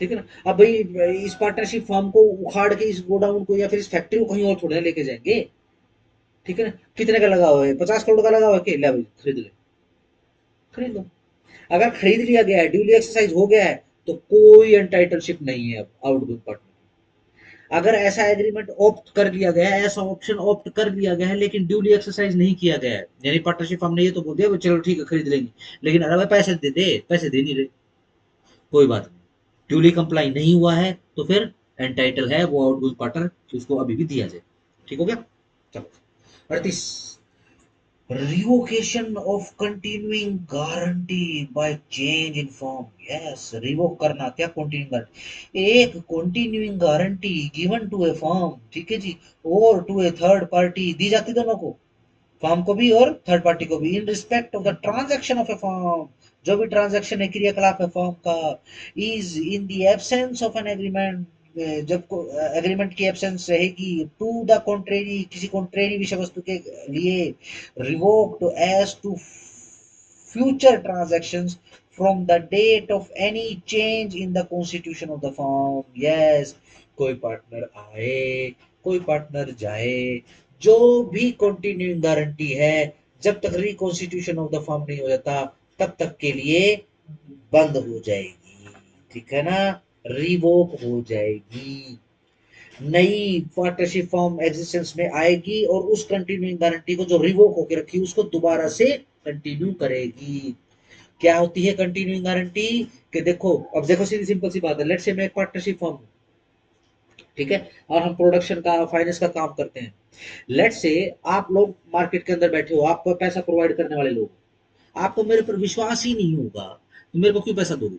Speaker 1: ठीक है ना। अब भाई इस पार्टनरशिप फर्म को उखाड़ के इस गोडाउन को या फिर इस फैक्ट्री को कहीं और थोड़े लेके जाएंगे, ठीक है ना। कितने का लगा हुआ है, 50 करोड़ का लगा हुआ है, कि ले भाई खरीद ले, खरीद लो। अगर खरीद लिया गया है, ड्यूली एक्सरसाइज हो गया है, तो कोई एंटाइटलशिप नहीं है अब आउटगोइंग पार्टनर। अगर ऐसा एग्रीमेंट ऑप्ट कर लिया गया है, ऐसा ऑप्शन ऑप्ट कर लिया गया है, लेकिन ड्यूली एक्सरसाइज नहीं किया गया है, यानी पार्टनरशिप हमने ये तो बोल दिया चलो ठीक है खरीद लेंगे, लेकिन अरे भाई पैसे दे दे, पैसे दे नहीं रहे, कोई बात नहीं, ड्यूली कंप्लाई नहीं हुआ है तो फिर एंटाइटल है वो आउटगोइंग पार्टनर कि उसको अभी भी दिया जाए, ठीक हो गया। चलो 38, revocation of continuing guarantee by change in firm. Yes, revoke करना, क्या कंटिन्यूइंग गारंटी, एक continuing guarantee given to a firm, ठीक है जी, और टू ए थर्ड पार्टी, दी जाती दोनों को, फॉर्म को भी और थर्ड पार्टी को भी, in respect of the transaction of a firm, जो भी ट्रांजैक्शन है, क्रियाकलाप है फॉर्म का, is in the absence of an agreement, जब एग्रीमेंट की एब्सेंस रहेगी, टू द कॉन्ट्रेरी, किसी कॉन्ट्रेरी विषय वस्तु के लिए, revoked as to future transactions from the date of any change in the constitution of the firm। yes, कोई पार्टनर आए कोई पार्टनर जाए, जो भी कंटिन्यूइंग गारंटी है, जब तक रिकॉन्स्टिट्यूशन ऑफ द फर्म नहीं हो जाता तब तक के लिए बंद हो जाएगी, ठीक है ना, रिवोक हो जाएगी। नई पार्टनरशिप फॉर्म एग्जिस्टेंस में आएगी और उस कंटिन्यूइंग गारंटी को जो रिवोक होकर रखी उसको दोबारा से कंटिन्यू करेगी। क्या होती है कंटिन्यूइंग गारंटी, कि देखो, अब देखो सीधी सिंपल सी बात है, लेट्स से मैं एक पार्टनरशिप फॉर्म हूँ, ठीक है, और हम प्रोडक्शन का फाइनेंस का काम करते हैं। लेट्स से आप लोग मार्केट के अंदर बैठे हो, आपको पैसा प्रोवाइड करने वाले लोग, आपको मेरे पर विश्वास ही नहीं होगा तो मेरे को क्यों पैसा दोगे,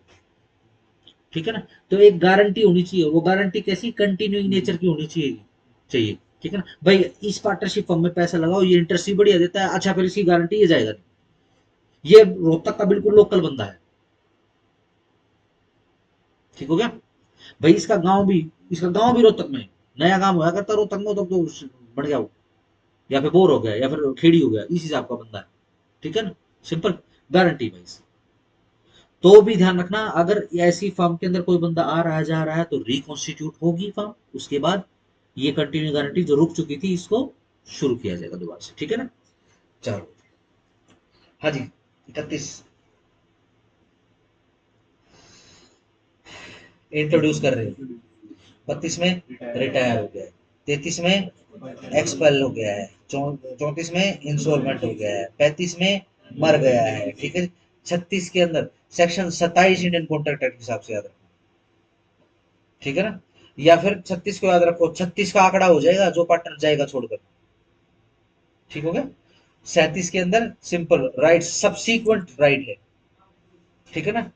Speaker 1: ठीक है ना। तो एक गारंटी होनी चाहिए, वो गारंटी कैसी, कंटिन्यूइंग नेचर की होनी चाहिए, चाहिए, ठीक है ना भाई, इस पार्टनरशिप फर्म में पैसा लगाओ, ये इंटरेस्ट भी बढ़िया देता है, अच्छा फिर इसकी गारंटी ये जाएगा नहीं, ये रोहतक का बिल्कुल लोकल बंदा है, ठीक हो गया भाई। इसका गांव भी रोहतक में है। नया गांव होया करता रोहतक में, तो बढ़ गया वो, या फिर बोर हो गया या फिर खेड़ी हो गया, इस हिसाब का बंदा है, ठीक है ना, सिंपल, गारंटी भाई। तो भी ध्यान रखना, अगर ऐसी फर्म के अंदर कोई बंदा आ रहा है जा रहा है तो रिकॉन्स्टिट्यूट होगी फर्म, उसके बाद ये कंटिन्यू गारंटी जो रुक चुकी थी इसको शुरू किया जाएगा दोबारा से, ठीक है ना। चलो, हाँ जी, 31 इंट्रोड्यूस कर रहे हैं, 32 में रिटायर हो गया है, 33 में एक्सपेल हो गया है, 34 में इंसॉल्वेंट हो गया है, 35 में मर गया है, ठीक है। 36 के अंदर सेक्शन 27 इंडियन कॉन्ट्रैक्ट एक्ट के हिसाब से याद रखना, ठीक है ना, या फिर 36 को याद रखो, 36 का आंकड़ा हो जाएगा जो पार्टनर जाएगा छोड़कर, ठीक हो गया। 37 के अंदर सिंपल राइट सब्सीक्वेंट राइट है, ठीक है ना।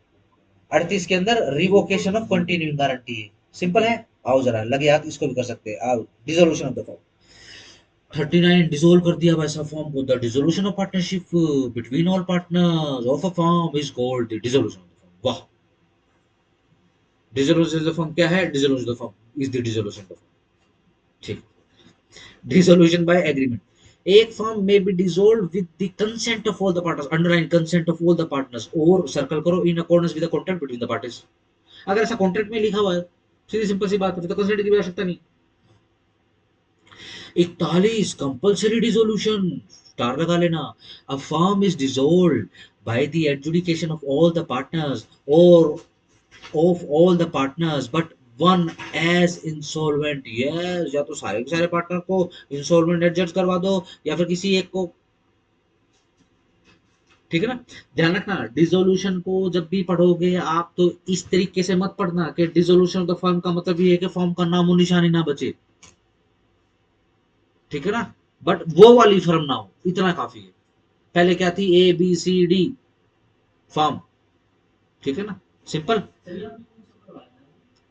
Speaker 1: 38 के अंदर रिवोकेशन ऑफ कंटिन्यूइंग गारंटी है, सिंपल है। आओ जरा लगे हाथ, इसको भी कर सकते हैं, आओ dissolution of the form. 39 dissolve कर दिया वैसा फॉर्म को, the dissolution of partnership between all partners of a firm is called the dissolution of the firm. वाह, डिसोल्यूशन ऑफ द फर्म क्या है, dissolution of the firm is the dissolution of the firm, ठीक। डिसोल्यूशन बाय एग्रीमेंट, एक फर्म में B dissolve with the consent of all the partners, underline consent of all the partners, और सर्कल करो in accordance with the contract between the parties. अगर ऐसा कॉन्ट्रैक्ट में लिखा हुआ है, सीधी सिंपल सी बात है, तो कंसेंट की भी आवश्यकता नहीं। 41 कंपल्सरी डिसोल्यूशन, स्टार लगा लेना। A firm is dissolved by the adjudication of all the partners or of all the partners but one as insolvent, yes, या तो सारे के सारे पार्टनर को इंसॉल्वेंट एडजस्ट करवा दो या फिर किसी एक को, ठीक है ना। ध्यान रखना, डिसोल्यूशन को जब भी पढ़ोगे आप तो इस तरीके से मत पढ़ना कि डिसोल्यूशन ऑफ द फर्म का मतलब ये है कि फर्म का नामो निशानी ना बचे, ठीक है ना, बट वो वाली फर्म ना हो, इतना काफी है। पहले क्या थी, A B C D firm, ठीक है ना, सिंपल।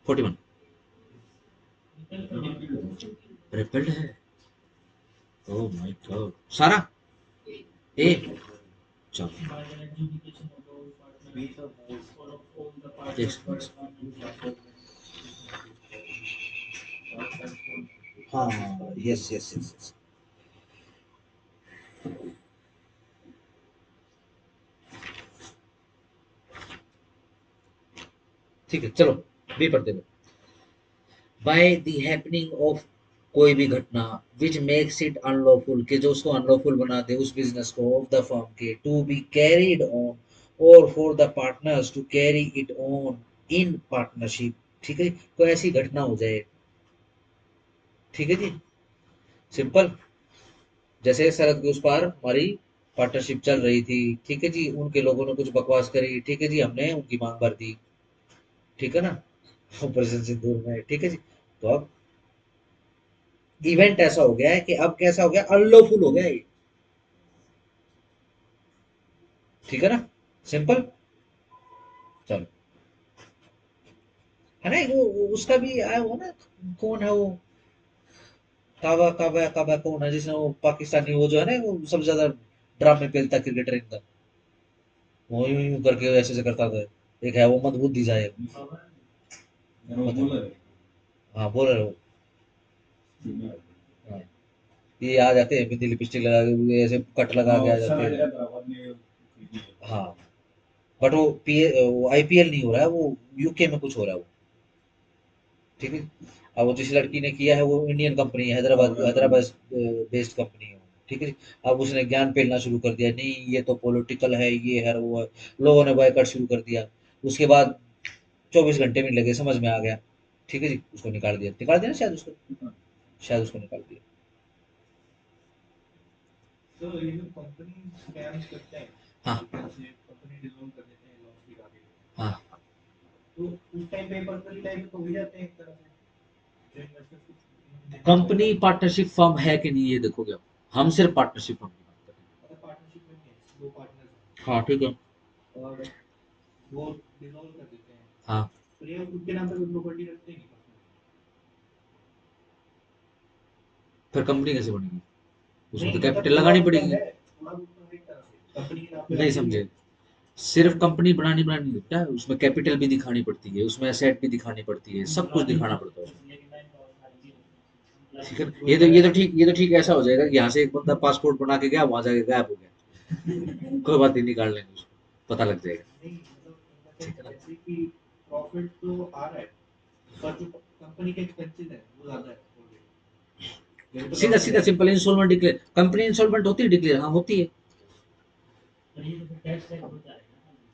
Speaker 1: 41 रिपल्ड है, ओ माय गॉड, सारा ए, चलो yes, हाँ, यस यस यस, ठीक है, चलो बी पढ़ते हैं। बाय द हैपनिंग ऑफ, कोई भी घटना विच मेक्स इट अनलॉफुल, के जो उसको अनलॉफुल बना दे उस बिजनेस को, ऑफ द फर्म के, टू बी कैरिड ऑन और for the partners to carry it on in partnership, ठीक है, कोई ऐसी घटना हो जाए, ठीक है जी, सिंपल। जैसे सरहद के उस पार हमारी पार्टनरशिप चल रही थी, ठीक है जी, उनके लोगों ने कुछ बकवास करी, ठीक है जी, हमने उनकी मांग भर दी, ठीक है ना, ऑपरेशन सिंदूर में, ठीक है जी। तो अब इवेंट ऐसा हो गया है कि अब कैसा हो गया, अनलॉफुल हो गया ये, ठीक है ना, सिंपल। चलो, है ना, वो उसका भी आया हुआ ना, कौन है वो, कावा कावा कावा कौन है जिसने वो पाकिस्तानी, वो जो है ना वो सबसे ज्यादा ड्रामे पेलता क्रिकेटर इनका, वो यूं यूं करके ऐसे ऐसे करता था, एक है वो मदबूती जाए,
Speaker 2: बॉलर
Speaker 1: हाँ बोल रहे हो,
Speaker 2: है।
Speaker 1: हाँ, ये आ जाते हैं बिंदी लिपस्टिक लगा के ऐसे कट लगा के आ जाते
Speaker 2: अच्छा
Speaker 1: हैं,
Speaker 2: हैदराबाद ने खरीदी है।
Speaker 1: हाँ, बट वो आईपीएल नहीं हो रहा है, वो यूके में कुछ हो रहा है वो, ठीक है। अब वो जिस लड़की ने किया है वो इंडियन कंपनी है, हैदराबाद हैदराबाद बेस्ड कंपनी है वो, ठीक है जी। अब उसने ज्ञान फैलना शुरू कर दिया, नहीं ये तो पॉलिटिकल है, ये है वो है, लोगों ने बॉयकॉट शुरू कर दिया, उसके बाद 24 घंटे में लगे, समझ में आ गया, ठीक है जी, उसको निकाल दिया ना शायद उसको, शायद उसको निकाल दिया,
Speaker 2: तो ये जो कंपनी स्कैम्स करते हैं,
Speaker 1: हाँ
Speaker 2: जैसे कंपनी डिसोल्व कर देते हैं लॉस दिखा के,
Speaker 1: हाँ।
Speaker 2: तो उस टाइम पे पर्सनली लाइफ तो हो ही जाते हैं एक तरह से, जो इन्वेस्टर्स को देना होता
Speaker 1: कंपनी
Speaker 2: है।
Speaker 1: पार्टनरशिप फर्म है कि नहीं ये देखोगे आप, हम सिर्फ पार्टनरशिप फर्म की बात कर
Speaker 2: मतलब पार्टनरशिप में नहीं है, दो पार्टनर्स हैं
Speaker 1: रहे हैं, हाँ ठीक है,
Speaker 2: और वो डिसोल्व कर देते हैं,
Speaker 1: हाँ
Speaker 2: तो ये उनके नाम पे कोई प्रॉपर्टी रखते हैं नहीं personally।
Speaker 1: फिर कंपनी कैसे बनेगी? उसमें तो
Speaker 2: नहीं,
Speaker 1: कैपिटल
Speaker 2: मतलब
Speaker 1: लगानी
Speaker 2: थोड़ा ऊपर
Speaker 1: पड़ेगी।
Speaker 2: है, थोड़ा ऊपर है एक तरह से कंपनी के नाम पे
Speaker 1: नहीं
Speaker 2: रखी हुई
Speaker 1: समझे?
Speaker 2: है।
Speaker 1: सिर्फ कंपनी बनानी बनानी लगता है, उसमें कैपिटल भी दिखानी पड़ती है, उसमें एसेट भी दिखानी पड़ती है, सब कुछ दिखाना पड़ता है उसमें। ठीक है ना? ये तो ठीक ऐसा हो जाएगा कि यहाँ से एक बंदा पासपोर्ट बना के गया, वहां जाके गायब हो गया, कोई बात नहीं, निकाल लेंगे उसको, पता लग जाएगा।
Speaker 2: नहीं मतलब
Speaker 1: ठीक है ना?
Speaker 2: जैसे कि प्रॉफिट तो आ रहा है, पर जो कंपनी के एक्सपेंसेस है वो ज्यादा है ऑलरेडी, ये भी तो
Speaker 1: सीधा
Speaker 2: काउंट
Speaker 1: सीधा
Speaker 2: करेगा।
Speaker 1: Simple installment declare, company installment होती है, डिक्लेयर हाँ होती है,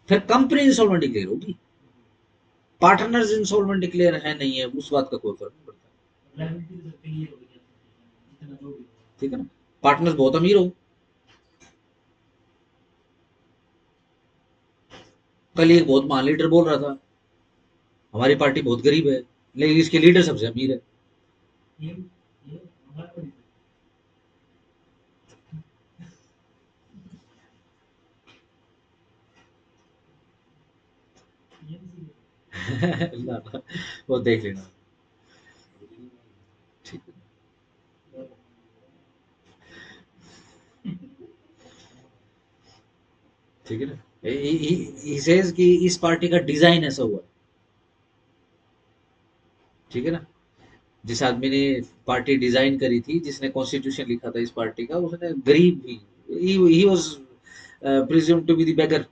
Speaker 1: फिर कंपनी इंस्टॉलमेंट डिक्लेयर होगी। पार्टनर्स इंस्टॉलमेंट डिक्लेयर है नहीं है, उस बात का कोई फर्क नहीं पड़ता। ठीक है ना? पार्टनर्स बहुत अमीर हो, कल एक बहुत महान लीडर बोल रहा था हमारी पार्टी बहुत गरीब है, लेकिन इसके लीडर सबसे अमीर है। ना, ना, वो देख लेना। ठीक है। ठीक है ना? he says कि इस पार्टी का डिजाइन ऐसा हुआ है। ठीक है ना? जिस आदमी ने पार्टी डिजाइन करी थी, जिसने कॉन्स्टिट्यूशन लिखा था इस पार्टी का, उसने गरीब भी, he was presumed to be the beggar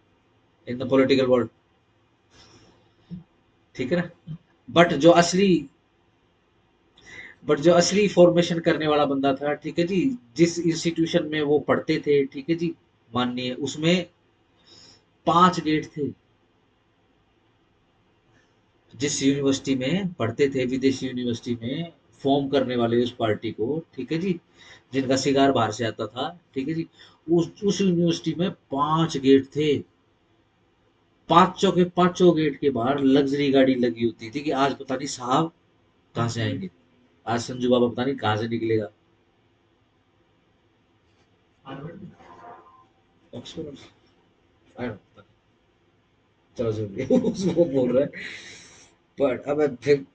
Speaker 1: in the political world. ठीक है ना? बट जो असली बट जो असली फॉर्मेशन करने वाला बंदा था, ठीक है जी, जिस इंस्टीट्यूशन में वो पढ़ते थे, ठीक है जी, माननीय, उसमें 5 गेट थे। जिस यूनिवर्सिटी में पढ़ते थे, विदेशी यूनिवर्सिटी में फॉर्म करने वाले उस पार्टी को, ठीक है जी, जिनका सिगार बाहर से आता था, ठीक है जी, उस यूनिवर्सिटी में 5 गेट थे। पांचों के पांचों गेट के बाहर लग्जरी गाड़ी लगी होती थी कि आज पता नहीं साहब कहाँ से आएंगे, आज संजू बाबा पता नहीं कहाँ से निकलेगा। ऑक्सफोर्ड, I don't know, चलो जो भी है, उसको बोल रहा है, पर अब फिर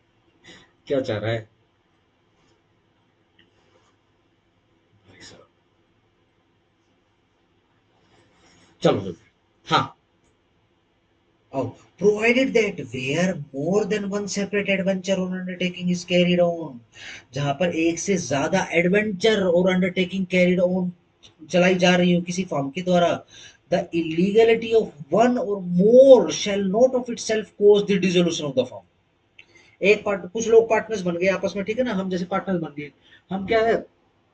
Speaker 1: क्या चाह रहा है भाई साहब? चलो जो भी। हाँ। Oh, provided that where more than one separate adventure or undertaking is carried on, जहां पर एक से ज्यादा एडवेंचर और अंडरटेकिंग कैरिड ऑन चलाई जा रही हो किसी फॉर्म के द्वारा, the illegality of one or more shall not of itself cause the dissolution of the form. एक पार्ट, कुछ लोग पार्टनर्स बन गए आपस में, ठीक है ना, हम जैसे पार्टनर्स बन गए, हम क्या है,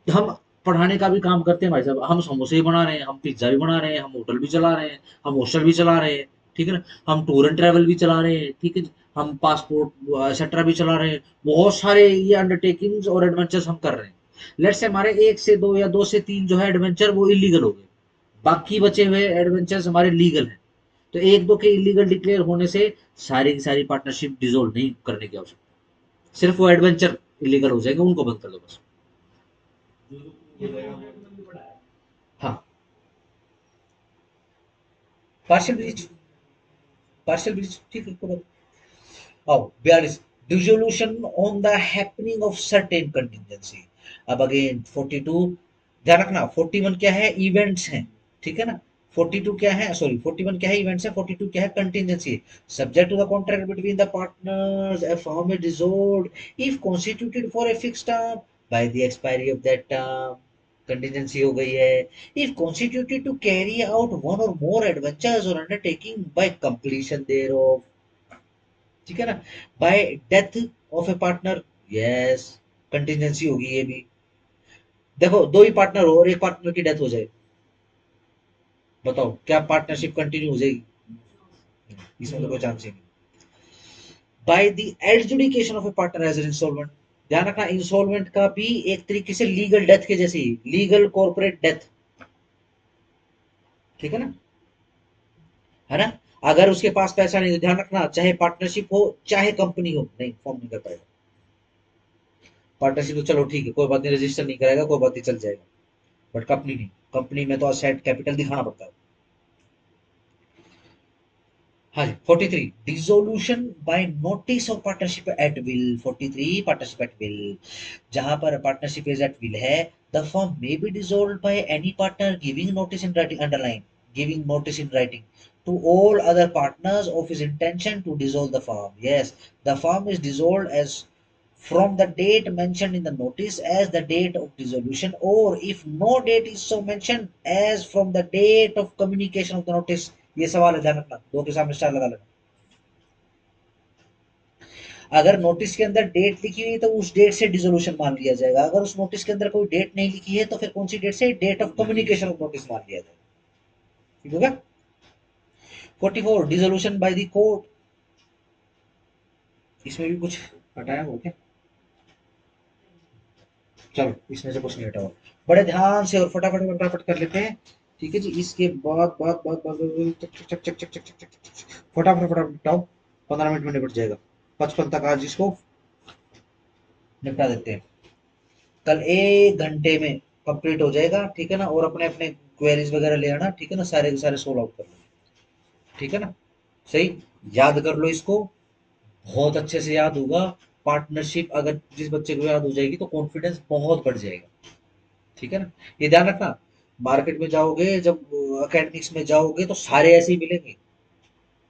Speaker 1: हम पढ़ाने का भी काम करते हैं भाई साहब, हम समोसे भी बना रहे हैं, हम पिज्जा भी बना रहे हैं, हम होटल भी चला रहे हैं, हम हॉस्टल भी चला रहे हैं, ठीक है ना, हम टूर एंड ट्रैवल भी चला रहे हैं, ठीक है, हम पासपोर्ट एक्सेट्रा भी चला रहे हैं, बहुत सारे ये अंडरटेकिंग्स और एडवेंचर्स हम कर रहे हैं। लेट्स से हमारे एक से दो या दो से तीन जो है एडवेंचर वो इलीगल हो गए, बाकी बचे हुए एडवेंचर्स हमारे लीगल हैं, तो एक दो के इलीगल डिक्लेयर होने से सारी की सारी पार्टनरशिप डिसोल्व नहीं करने की आवश्यकता, सिर्फ वो एडवेंचर इलीगल हो जाएंगे, उनको बंद कर दो बस। हाँ। पार्शियल ब्रीच, पार्शियल ब्रीच, ठीक है, कोई बात। आओ 42, dissolution on the happening of certain contingency. अब अगेन 42, ध्यान रखना 41 क्या है, इवेंट्स हैं, ठीक है ना, 42 क्या है, सॉरी 41 क्या है, इवेंट्स है, 42 क्या है, contingency. Subject to the contract between the partners a firm is dissolved if constituted for a fixed term by the expiry of that term, contingency हो गई है। If constituted to carry out one or more adventures or undertaking by completion thereof, ठीक है ना, by death of a partner, yes, contingency होगी ये भी। देखो दो ही पार्टनर हो और एक पार्टनर की डेथ हो जाए, बताओ क्या पार्टनरशिप कंटिन्यू हो जाएगी? इसमें तो कोई चांस ही नहीं। By the adjudication of a partner as an installment, ध्यान रखना इंस्टॉलमेंट का भी एक तरीके से लीगल डेथ के जैसे ही, लीगल कॉर्पोरेट डेथ, ठीक है ना, है ना, अगर उसके पास पैसा नहीं, तो ध्यान रखना चाहे पार्टनरशिप हो चाहे कंपनी हो, नहीं फॉर्म नहीं कर पाएगा। पार्टनरशिप तो चलो ठीक है, कोई बात नहीं, रजिस्टर नहीं कराएगा, कोई बात नहीं, चल जाएगा, बट कंपनी नहीं, कंपनी में तो असेट कैपिटल दिखाना पड़ता है। हाँ जी 43 dissolution by notice of partnership at will 43 partnership at will जहां पर पार्टनरशिप इज एट विल है the firm may be dissolved by any partner giving notice in writing underline giving notice in writing to all other partners of his intention to dissolve the firm. Yes, the firm is dissolved as from the date mentioned in the notice as the date of dissolution, or if no date is so mentioned as from the date of communication of the notice. ये सवाल है, ध्यान रखना, दो के सामने स्टार लगा लेना। अगर नोटिस के अंदर डेट लिखी हुई है तो उस डेट से डिसोल्यूशन मान लिया जाएगा, अगर उस नोटिस के अंदर कोई डेट नहीं लिखी है तो फिर कौन सी डेट से, date of communication of notice मान लिया जाएगा। ठीक होगा। 44 डिसोल्यूशन बाय द कोर्ट, इसमें भी कुछ हटाया हो क्या? चलो इसमें से कुछ नहीं हटा हुआ, बड़े ध्यान से और फटाफट फटाफट कर लेते हैं। ठीक है जी, इसके बाद चक चक चक चक चक चक फटाफट फटाफट निपटाओ, 15 मिनट में निपट जाएगा। 55 तक आज इसको निपटा देते हैं, कल 1 घंटे में कंप्लीट हो जाएगा। ठीक है ना, और अपने अपने क्वेरीज वगैरह ले आना। ठीक है ना, सारे के सारे सोल्व आउट कर लो। ठीक है ना, सही, याद कर लो इसको, बहुत अच्छे से याद होगा। पार्टनरशिप अगर जिस बच्चे को याद हो जाएगी तो कॉन्फिडेंस बहुत बढ़ जाएगा। ठीक है ना, ये ध्यान रखना, मार्केट में जाओगे जब, एकेडमिक्स में जाओगे तो सारे ऐसे ही मिलेंगे,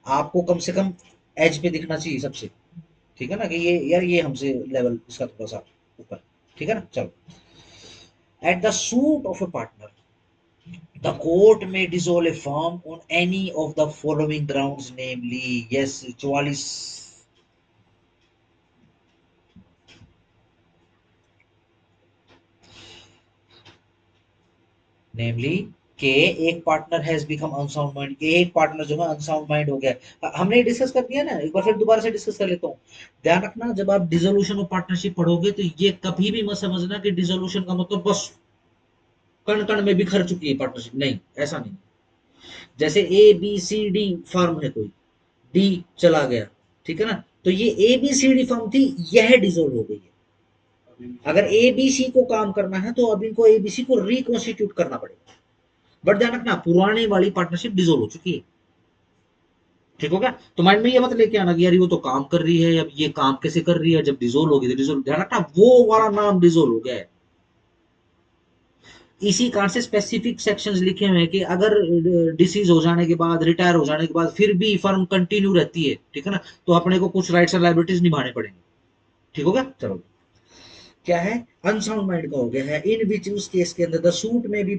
Speaker 1: आपको कम से कम एज पे दिखना चाहिए सबसे। ठीक है ना, कि ये यार ये हमसे लेवल इसका थोड़ा सा ऊपर। ठीक है ना, चलो। At the suit of a partner the court may dissolve a firm on any of the following grounds, namely, yes, 44, नेमली के एक partner has become unsound mind, एक पार्टनर जो है अनसाउंड माइंड हो गया। हमने डिस्कस कर दिया ना, एक बार फिर दोबारा से डिस्कस कर लेता हूँ। ध्यान रखना, जब आप डिसोल्यूशन ऑफ पार्टनरशिप पढ़ोगे तो ये कभी भी मत समझना कि डिसोल्यूशन का मतलब बस कण कण में बिखर चुकी है पार्टनरशिप, नहीं, ऐसा नहीं। जैसे A B C D firm है कोई, डी चला गया, ठीक है ना, तो ये A B C D firm थी, यह डिसोल्व हो गई है। अगर ए बी सी को काम करना है तो अब इनको ए बी सी को रिकॉन्स्टिट्यूट करना पड़ेगा। बट ध्यान रखना, पुरानी वाली पार्टनरशिप डिसोल्व हो चुकी है। ठीक हो गया, तो माइंड में ये मत लेके आना कि यार वो तो काम कर रही है, अब ये काम कैसे कर रही है, जब डिसोल्व होगी तो डिसोल्व, ध्यान रखना वो वाला नाम डिसोल्व हो गया है। इसी कारण से स्पेसिफिक सेक्शंस लिखे हुए हैं कि अगर डिसीज हो जाने के बाद, रिटायर हो जाने के बाद फिर भी फर्म कंटिन्यू रहती है, ठीक है ना, तो अपने को कुछ राइट्स और लायबिलिटीज निभाने पड़ेंगे। ठीक होगा, चलो। क्या है, अनसाउंड माइंड का हो गया है, इन विच उस केस के अंदर द सूट में B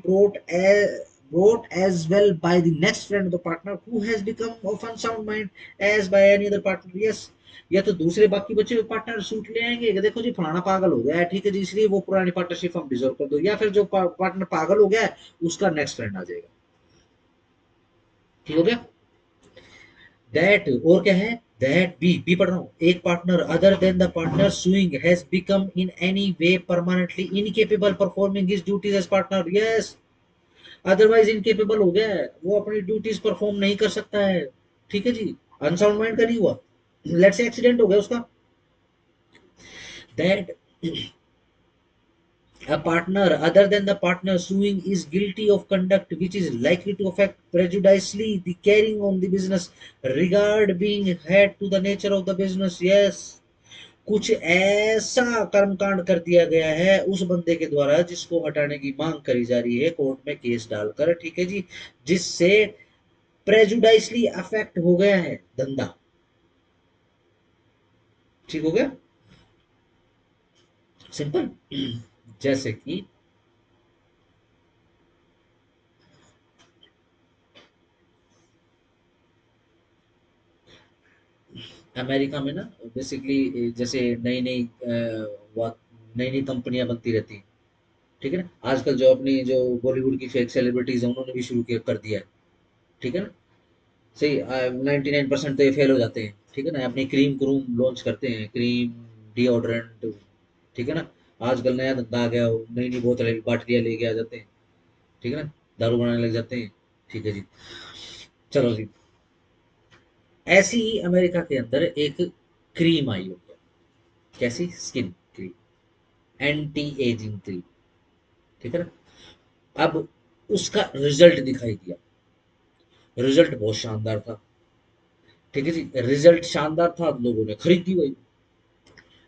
Speaker 1: brought as well by the next friend of the partner who has become of unsound mind as by any other partner. Yes, या तो दूसरे बाकी बचे हुए पार्टनर सूट ले आएंगे कि देखो जी फलाना पागल हो गया है, ठीक है जी, इसलिए वो पुरानी पार्टनरशिप हम डिसॉल्व कर दो, या फिर जो पार्टनर पागल हो गया है उसका नेक्स्ट फ्रेंड आ जाएगा। ठीक हो गया, दैट, और क्या है, दैट बी पढ़ रहा हूँ, एक partner other than the partner suing has become in any way permanently incapable performing his duties as partner. Yes, otherwise incapable हो गया है, वो अपनी ड्यूटीज परफॉर्म नहीं कर सकता है। ठीक है जी, अनसाउंड माइंड का नहीं हुआ, लेट से एक्सीडेंट हो गया उसका, that a partner other than the partner suing is guilty of conduct which is likely to affect prejudicially the carrying on the business regard being had to the nature of the business. Yes, कुछ ऐसा कर्मकांड कर दिया गया है उस बंदे के द्वारा जिसको हटाने की मांग करी जा रही है कोर्ट में केस डालकर, ठीक है जी, जिससे प्रेजुडाइसली अफेक्ट हो गया है धंधा। ठीक हो गया, सिंपल। जैसे कि अमेरिका में ना, बेसिकली जैसे नई नई नई नई कंपनियां बनती रहती हैं, ठीक है ना, आजकल जो अपनी जो बॉलीवुड की फेक सेलिब्रिटीज हैं उन्होंने भी शुरू किया कर दिया है। ठीक है ना, सही, 99% तो ये फेल हो जाते हैं। ठीक है ना, अपनी क्रीम क्रूम लॉन्च करते हैं, क्रीम, डिओड्रेंट, ठीक है ना, आजकल नया धंधा आ गया, नई नई बोतलें बाटलियां लेके आ जाते हैं, ठीक है ना, दारू बनाने लग जाते हैं। ठीक है जी, चलो जी, ऐसी ही अमेरिका के अंदर एक क्रीम आई हुई है, कैसी, skin cream, anti ageing cream. ठीक है ना, अब उसका रिजल्ट दिखाई दिया, रिजल्ट बहुत शानदार था, ठीक है जी, रिजल्ट शानदार था, लोगों ने खरीद दी भाई।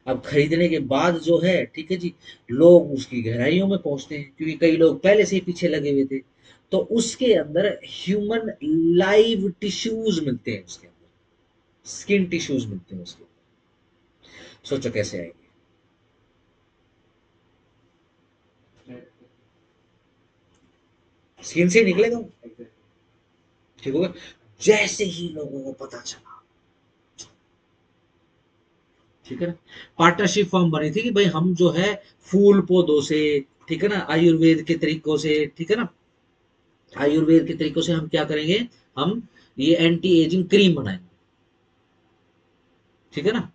Speaker 1: अब खरीदने के बाद जो है, ठीक है जी, लोग उसकी गहराइयों में पहुंचते हैं क्योंकि कई लोग पहले से ही पीछे लगे हुए थे। तो उसके अंदर ह्यूमन लाइव टिश्यूज मिलते हैं, उसके अंदर स्किन टिश्यूज मिलते हैं उसके अंदर। सोचो कैसे आएंगे। स्किन से ही निकलेगा वो, ठीक होगा। जैसे ही लोगों को पता चला, ठीक है ना, पार्टनरशिप फॉर्म बनी थी कि भाई हम जो है फूल पौधों से, ठीक है ना, आयुर्वेद के तरीकों से, ठीक है ना, आयुर्वेद के तरीकों से हम क्या करेंगे, हम ये एंटी एजिंग क्रीम बनाएंगे, ठीक है ना।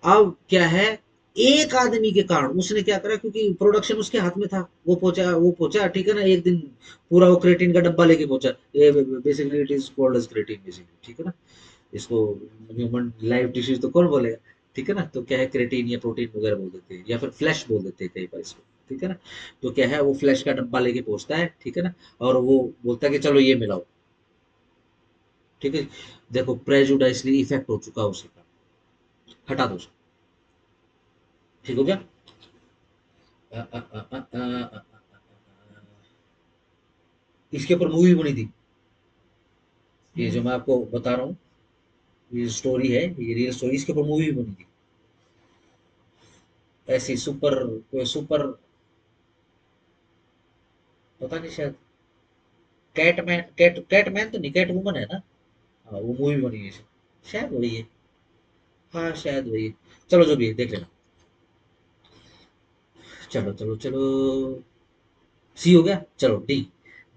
Speaker 1: अब क्या है, एक आदमी के कारण उसने क्या करा, क्योंकि प्रोडक्शन उसके हाथ में था, वो पहुंचा, ठीक है ना, एक दिन पूरा वो क्रेटिन का डब्बा लेके पहुंचा। ये basically it is called as cretin basically, ठीक है ना। इसको ह्यूमन लाइव टिश्यूज तो कौन बोलेगा, ठीक है ना। तो क्या है, क्रेटिन या प्रोटीन वगैरह बोल देते हैं, या फिर फ्लैश बोल देते हैं कई बार इसको, ठीक है ना। तो क्या है, वो फ्लैश का डब्बा लेके पहुंचता है, ठीक है ना, और वो बोलता है कि चलो ये मिलाओ, ठीक है। देखो प्रेजुडाइसली इफेक्ट हो चुका है उसका, हटा दो उसको, ठीक हो गया। अ, अ, अ, अ, अ, अ, इसके ऊपर मूवी बनी थी, ये जो मैं आपको बता रहा हूँ, ये स्टोरी है, ये रियल स्टोरी, इसके ऊपर मूवी बनी थी। ऐसी सुपर, कोई सुपर, पता नहीं शायद कैटमैन, कैटमैन तो नहीं, कैट वुमन है ना। हाँ वो मूवी बनी है शायद वही है। हाँ शायद वही है। चलो जो भी है देख लेना। चलो चलो चलो, सी हो गया, चलो डी।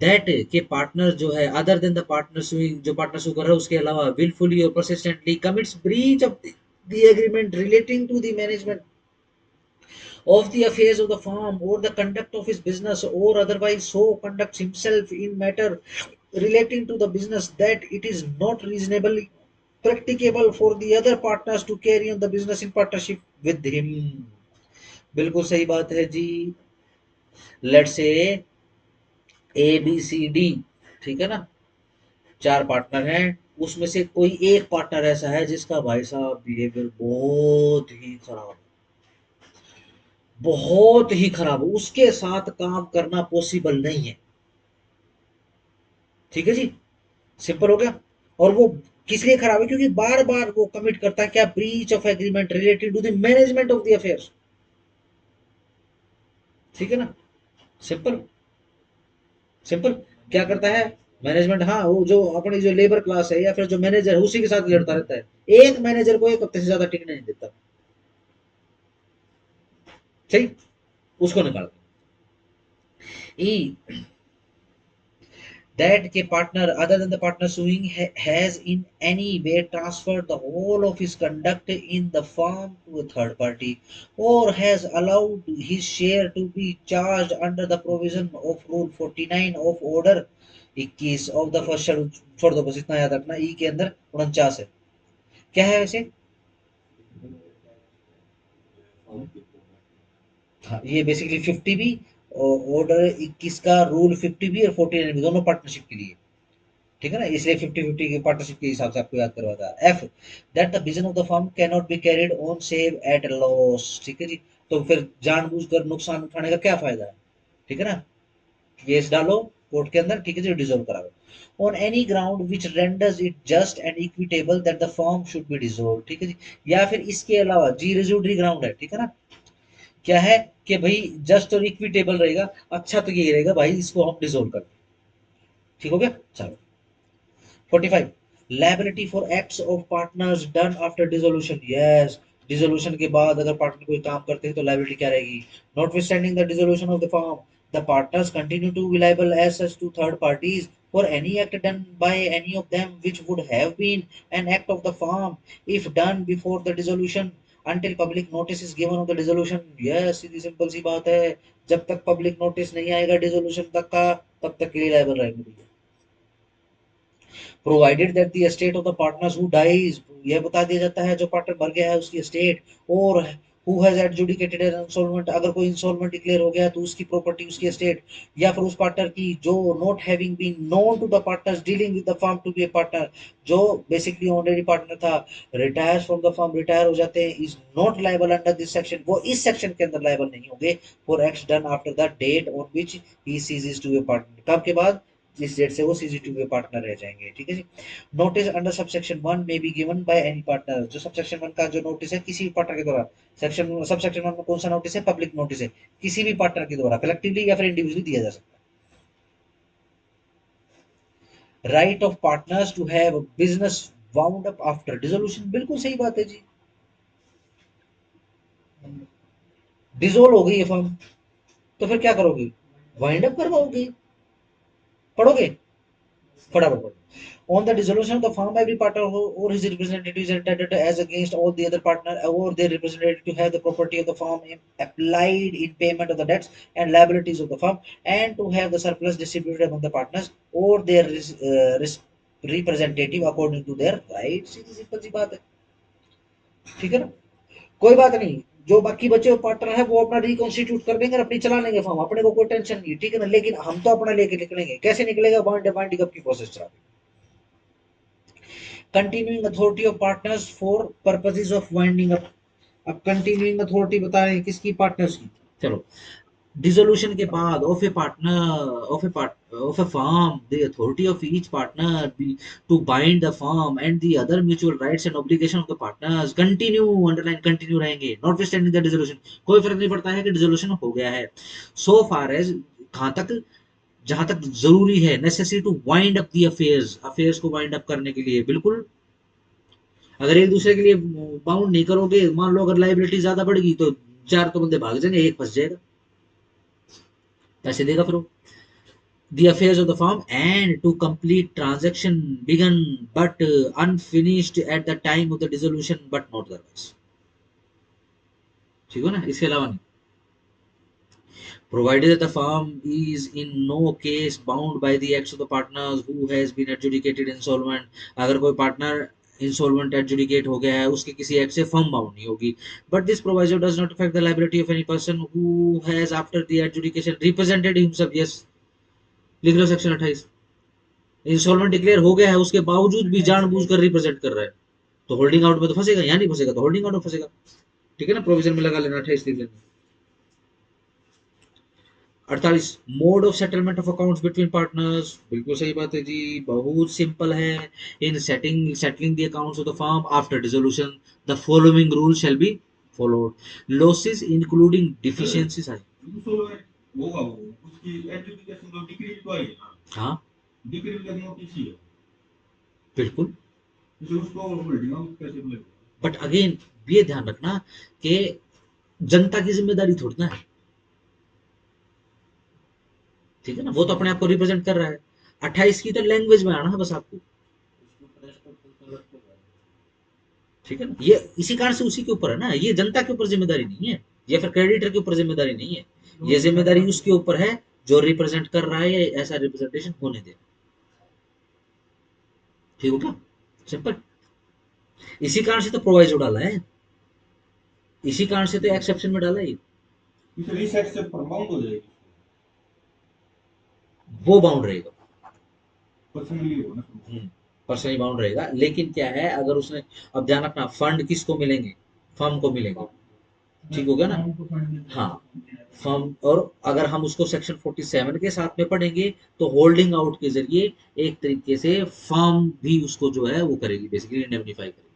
Speaker 1: दैट के पार्टनर जो है, other than the partner suing, जो पार्टनर सु कर रहा है उसके अलावा, wilfully or persistently commits breach of the agreement relating to the management of the affairs of the firm or the conduct of his business, or otherwise so conducts himself in matter relating to the business that it is not reasonably practicable for the other partners to carry on the business in partnership with him। बिल्कुल सही बात है जी। Let's say A B C D, ठीक है ना, चार पार्टनर हैं, उसमें से कोई एक पार्टनर ऐसा है जिसका भाई साहब बिहेवियर बहुत ही खराब है, बहुत ही खराब है, उसके साथ काम करना पॉसिबल नहीं है, ठीक है जी, सिंपल हो गया। और वो किस लिए खराब है, क्योंकि बार बार वो कमिट करता है क्या, breach of agreement related to the management of the affairs, ठीक है ना, सिंपल, सिंपल। क्या करता है मैनेजमेंट, हाँ वो जो अपनी जो लेबर क्लास है या फिर जो मैनेजर है उसी के साथ लड़ता रहता है, एक मैनेजर को एक हफ्ते से ज्यादा टिकने नहीं देता, ठीक, उसको निकाल। ई, that a partner other than the partner suing has in any way transferred the whole of his conduct in the firm to a third party, or has allowed his share to be charged under the provision of rule 49 of order 21 of the first schedule। छोड़ दो बस इतना याद रखना, ई के अंदर 49 है, क्या है वैसे।
Speaker 3: फॉर्म के फॉर्मेट में।
Speaker 1: हाँ ये बेसिकली 50 भी, ऑर्डर 21 का रूल 50 भी और 49 भी, दोनों पार्टनरशिप के लिए, ठीक है ना, इसलिए 50-50 की पार्टनरशिप के हिसाब से आपको याद करवाता है। F, that the vision of the firm cannot be carried on save at loss, ठीक है जी। तो फिर जानबूझकर नुकसान उठाने का क्या फायदा है, ठीक है ना। केस डालो कोर्ट के अंदर, ठीक है जी, डिसॉल्व कराओ on any ground which renders it just and equitable that the firm should be dissolve, ठीक है जी। या फिर इसके अलावा जी रेज्यूडरी ग्राउंड है, ठीक है ना, क्या है कि भाई जस्ट और इक्विटेबल रहेगा, अच्छा तो ये रहेगा भाई इसको हम डिसॉल्व कर दें, ठीक हो गया। चलो 45, liability for acts of partners done after dissolution, yes, dissolution के बाद अगर पार्टनर कोई काम करते हैं तो liability क्या रहेगी, notwithstanding the dissolution of the firm the partners continue to be liable as such to third parties for any act done by any of them which would have been an act of the firm if done before the dissolution until public notice is given of the dissolution। yes सीधी सिंपल सी बात है, जब तक पब्लिक नोटिस नहीं आएगा डिसोल्यूशन तक का, तब तक के लिए लायबल रहेंगे। Provided that the estate of the partners who dies, यह बता दिया जाता है जो पार्टनर मर गया है उसकी एस्टेट, और हु हैज एडजुडिकेटेड एन इंसॉल्वेंट, अगर कोई इंसॉल्वेंट डिक्लेयर हो गया तो उसकी प्रॉपर्टी, उसकी एस्टेट, या फिर उस पार्टनर की जो not having been known to the partners dealing with the firm to be a partner, जो बेसिकली ऑलरेडी पार्टनर था, retires from the firm, retire हो जाते हैं, is not liable under this section, वो इस सेक्शन के अंदर लायबल नहीं होंगे for acts done after the date on which he ceases to be a partner, कब के बाद, जिस डेट से वो ceases to be a partner रह जाएंगे। ठीक है जी। Notice under subsection 1 may be given by any partner, जो सबसेक्शन 1 का जो नोटिस है किसी भी पार्टनर के द्वारा, सेक्शन सबसेक्शन 1 में कौन सा नोटिस है, पब्लिक नोटिस है, किसी भी पार्टनर के द्वारा कलेक्टिवली या फिर इंडिविजुअली दिया जा सकता है। Right of partners to have business wound up after dissolution, बिल्कुल सही बात है जी। डिसोल्व हो गई है फर्म, तो फिर क्या करोगे, वाइंड अप करवाओगे, पढ़ोगे, फटाफट पढ़ो। On the dissolution of the firm, every partner or his representative is entitled as against all the other partner or their representative to have the property of the firm applied in payment of the debts and liabilities of the firm, and to have the surplus distributed among the partners or their representative according to their rights। सीधी सिंपल सी बात है, ठीक है ना। कोई बात नहीं, जो बाकी बचे हुए पार्टनर है वो अपना रिकॉन्स्टिट्यूट कर देंगे और अपनी चला लेंगे फॉर्म, अपने को कोई टेंशन नहीं है, ठीक है ना। लेकिन हम तो अपना लेके निकलेंगे, कैसे निकलेगा, बाइंडिंग अप की प्रोसेस चला। Continuing authority of partners for purposes of winding up, अब कंटिन्यूइंग अथॉरिटी बता रहे हैं किसकी, पार्टनर्स की। चलो, डिसोल्यूशन के बाद of a partner of a firm, the authority of each partner to bind the firm and the other mutual rights and obligation of the partners continue, underline continue रहेंगे, नॉटविथस्टैंडिंग द डिसोल्यूशन, कोई फर्क नहीं पड़ता है कि डिसोल्यूशन हो गया है, सो फार एज, कहां तक, जहां तक जरूरी है, necessary to wind up the affairs, affairs को वाइंड अप करने के लिए, बिल्कुल। अगर एक दूसरे के लिए बाउंड नहीं करोगे, मान लो अगर लाइबिलिटी ज्यादा बढ़ेगी तो चार तो बंदे भाग जाएंगे, एक फंस जाएगा, पैसे देगा फिर वो। The affairs of the firm and to complete transaction begun but unfinished at the time of the dissolution but not otherwise, ठीक है ना, इसके अलावा नहीं। Provided that the firm is in no case bound by the acts of the partners who has been adjudicated insolvent, अगर कोई पार्टनर इंसॉल्वेंट एडजुडिकेट हो गया है, उसके किसी एक्ट से फर्म बाउंड नहीं होगी, but this provision does not affect the liability of any person who has after the adjudication represented himself, yes, लिख लो सेक्शन 28। इंसॉल्वेंट डिक्लेयर हो गया है, उसके बावजूद भी जानबूझकर रिप्रेजेंट कर रहा है, तो होल्डिंग आउट में तो फंसेगा, यहाँ नहीं फंसेगा तो होल्डिंग आउट में फंसेगा, ठीक है ना, प्रोविजन में लगा लेना 28 लिख लेना। 48, mode of settlement of accounts between partners, बिल्कुल सही बात है जी, बहुत सिंपल है। In settling the accounts of the firm after dissolution the following rule shall be followed, losses including deficiencies है।
Speaker 2: होगा वो, उसकी एजुकेशन तो डिग्री तो आई है ना,
Speaker 1: हाँ
Speaker 2: डिग्री लगना किसी है,
Speaker 1: बिल्कुल,
Speaker 2: तो उसको होल्डिंग आउट कैसे मिलेगा।
Speaker 1: बट अगेन ये ध्यान रखना कि जनता की जिम्मेदारी थोड़ी ना है, ठीक है ना, वो तो अपने आप को रिप्रेजेंट कर रहा है। 28 की तो लैंग्वेज में आना है बस आपको, ठीक है ना, ये इसी कारण से उसी के ऊपर है ना, ये जनता के ऊपर जिम्मेदारी नहीं है, या फिर क्रेडिटर के ऊपर जिम्मेदारी नहीं है, ये जिम्मेदारी उसके ऊपर है जो रिप्रेजेंट कर रहा है, ऐसा रिप्रेजेंटेशन होने दे, ठीक हो क्या, सिंपल। इसी कारण से तो प्रोवाइजो डाला है, इसी कारण से तो एक्सेप्शन में डाला है,
Speaker 2: इसलिए सेट से बाउंड हो जाएगी,
Speaker 1: वो बाउंड रहेगा,
Speaker 2: पर्सनली हो ना,
Speaker 1: पर्सनली बाउंड रहेगा। लेकिन क्या है, अगर उसने, अब ध्यान रखना, फंड किसको मिलेंगे, फर्म को मिलेंगे, ठीक हो गया ना, हाँ फर्म। और अगर हम उसको सेक्शन 47 के साथ में पढ़ेंगे तो होल्डिंग आउट के जरिए एक तरीके से फर्म भी उसको जो है वो करेगी, बेसिकली इंडेमनीफाई करेगी,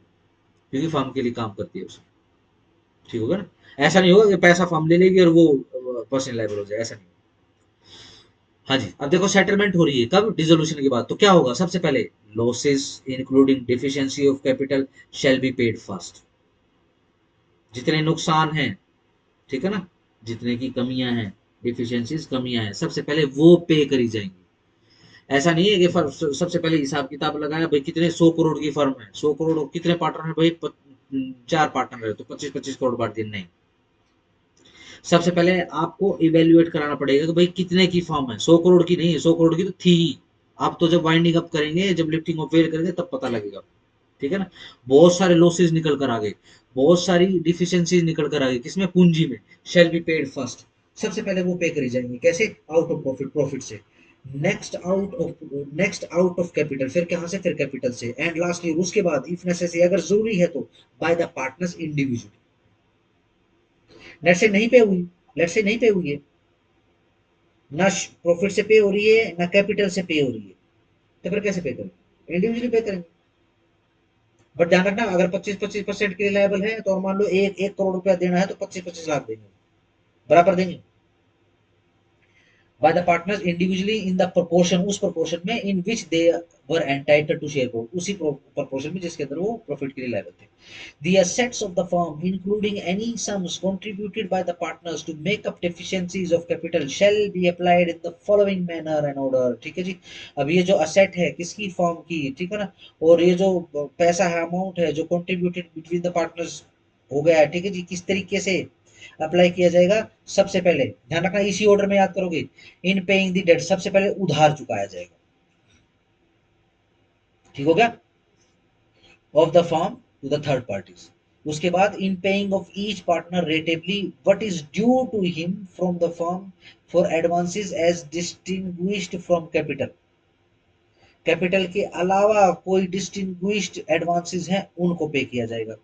Speaker 1: क्योंकि फर्म के लिए काम करती है उसको, ठीक होगा ना। ऐसा नहीं होगा कि पैसा फर्म ले लेगी और वो पर्सनल लायबल हो जाए, ऐसा नहीं। हाँ जी, अब देखो सेटलमेंट हो रही है कब, डिसोल्यूशन के बाद, तो क्या होगा, सबसे पहले losses including deficiency of capital shall be paid first, जितने नुकसान हैं, ठीक है ना, जितने की कमियां हैं, डिफिशियंसीज कमियां हैं, सबसे पहले वो पे करी जाएंगी। ऐसा नहीं है कि सबसे पहले हिसाब किताब लगाया भाई कितने 100 करोड़ की फर्म है, 100 करोड़ कितने पार्टनर है भाई, 4 पार्टनर है तो 25-25 करोड़ बांट दिए, नहीं। सबसे पहले आपको इवेल्युएट कराना पड़ेगा कि भाई कितने की फर्म है, 100 करोड़ की नहीं है, 100 करोड़ की तो थी ही, आप तो जब वाइंडिंग अप करेंगे, जब लिफ्टिंग ऑफ वेल करेंगे तब पता लगेगा, ठीक है ना। बहुत सारे लॉसेस निकल कर आ गए, बहुत सारी डिफिशियंसीज निकल कर आ गई, किसमें, पूंजी में। शेल बी पेड फर्स्ट, सबसे पहले वो पे करी जाएंगी, कैसे, आउट ऑफ प्रॉफिट, प्रॉफिट से। नेक्स्ट आउट ऑफ कैपिटल, फिर कहां से, फिर कैपिटल से। एंड लास्टली उसके बाद इफ नेसेसरी, अगर जरूरी है तो, by the partners individually. Let's say नहीं पे हुई, लेट्स से नहीं पे हुई है, ना प्रॉफिट से पे हो रही है ना कैपिटल से पे हो रही है, तो फिर कैसे पे करेंगे, इंडिविजुअली पे करेंगे। बट ध्यान रखना, अगर 25-25% के लिए लायबल है तो, और मान लो एक 1 करोड़ रुपया देना है तो 25-25 लाख देंगे, बराबर देंगे, by the partners individually in the proportion, उस proportion में in which they were entitled to share profit, उसी proportion में जिसके अंदर वो profit के लिए liable थे। The assets of the firm including any sums contributed by the partners to make up deficiencies of capital shall be applied in the following manner and order। ठीक है जी। अब ये जो asset है किसकी, firm की, ठीक है ना, और ये जो पैसा है, amount है जो contributed between the partners हो गया है, ठीक है जी, किस तरीके से अप्लाई किया जाएगा। सबसे पहले ध्यान रखना, इसी ऑर्डर में याद करोगे, इन पेइंग द डेट, सबसे पहले उधार चुकाया जाएगा, ठीक हो गया, of the firm to the third parties. उसके बाद in paying of each partner rateably what is due to him from the firm for advances as distinguished from capital, capital के अलावा कोई डिस्टिंग्विश्ड एडवांसेस हैं उनको पे किया जाएगा।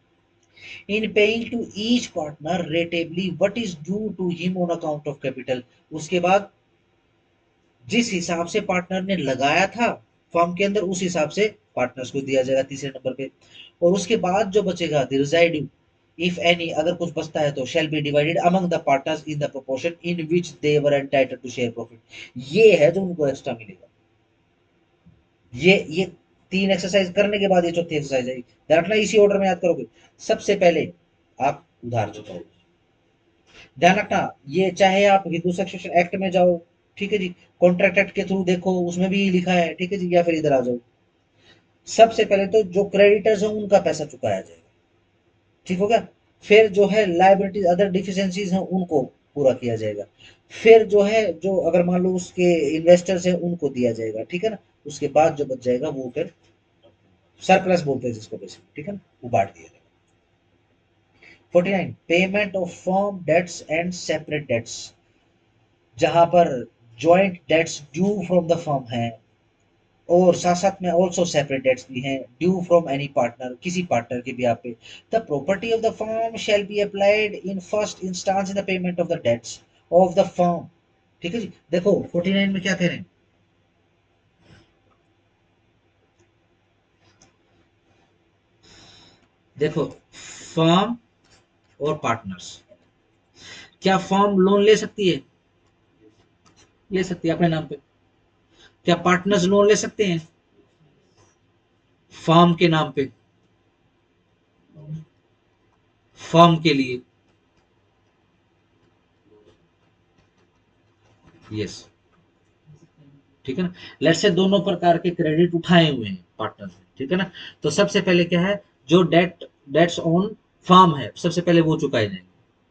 Speaker 1: In paying to each partner rateably what is due to him on account of capital, उसके बाद जिस हिसाब से पार्टनर ने लगाया था फर्म के अंदर, उस हिसाब से पार्टनर्स को दिया जाएगा तीसरे नंबर पे। और उसके बाद जो बचेगा, द रिजाइडिंग इफ एनी, अगर कुछ बचता है तो, shall be divided among the partners in the proportion in which they were entitled to share profit. ये है जो उनको एक्स्ट्रा मिलेगा। ये 3 एक्सरसाइज करने के बाद ये चौथी एक्सरसाइज है, ध्यान रखना इसी ऑर्डर में याद करोगे। सबसे पहले आप उधार चुकाओ, ध्यान रखना, ये चाहे आप हिंदू सक्सेशन एक्ट में जाओ, ठीक है जी, कॉन्ट्रैक्ट एक्ट के थ्रू देखो उसमें भी लिखा है, ठीक है जी, या फिर इधर आ जाओ। सबसे पहले तो जो क्रेडिटर्स हैं उनका पैसा चुकाया जाएगा, ठीक हो गया। फिर जो है लायबिलिटीज अदर डिफिशियंसीज हैं उनको पूरा किया जाएगा। फिर जो है, जो अगर मान लो उसके इन्वेस्टर्स हैं उनको दिया जाएगा, ठीक है ना। उसके बाद जो बच जाएगा वो फिर सरप्लस बोलते हैं जिसको, बेसिक, ठीक है ना, वो बांट दिया जाएगा। 49 payment of firm debts and separate debts, जहां पर joint debts due from the firm है और साथ साथ में ऑल्सो सेपरेट डेट्स भी हैं ड्यू फ्रॉम एनी पार्टनर, किसी पार्टनर के भी आप पे, the property of the firm shall be applied in first instance in the payment of the debts of the firm. ठीक है जी। देखो 49 में क्या कह रहे हैं, देखो फर्म और पार्टनर्स, क्या फर्म लोन ले सकती है, ले सकती है अपने नाम पे। क्या पार्टनर्स लोन ले सकते हैं फर्म के नाम पे, फर्म के लिए, यस, ठीक है ना। लेट्स से दोनों प्रकार के क्रेडिट उठाए हुए हैं पार्टनर ने, ठीक है ना। तो सबसे पहले क्या है, जो डेट्स ऑन फर्म है सबसे पहले वो चुकाए जाएंगे,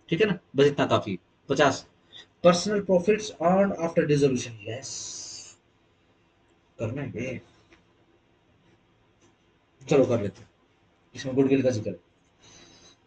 Speaker 1: ठीक है ना, बस इतना काफी। 50 personal profits earn after dissolution, yes, करना है, चलो कर लेते हैं। इसमें गुडविल का जिक्र,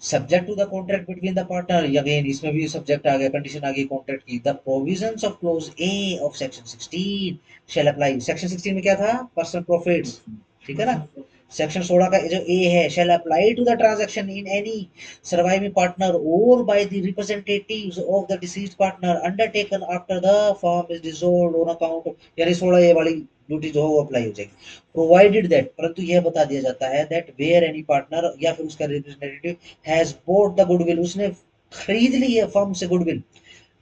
Speaker 1: subject to the contract between the partner, again इसमें भी सब्जेक्ट आ गया, कंडीशन आ गई कॉन्ट्रैक्ट की। The provisions of close A of section 16 shall apply. Section 16 में क्या था, पर्सनल प्रॉफिट्स, ठीक है ना। सेक्शन 16 का जो ए है, shall apply to the transaction in any surviving partner or by the representatives of the deceased partner undertaken after the firm is dissolved on account, यानी 16 ए वाली ड्यूटी जो है वो अप्लाई हो जाएगी। प्रोवाइडेड दैट, परंतु यह बता दिया जाता है, दैट वेयर एनी पार्टनर या फिर उसका representative has bought the goodwill, उसने खरीद ली है फर्म से goodwill,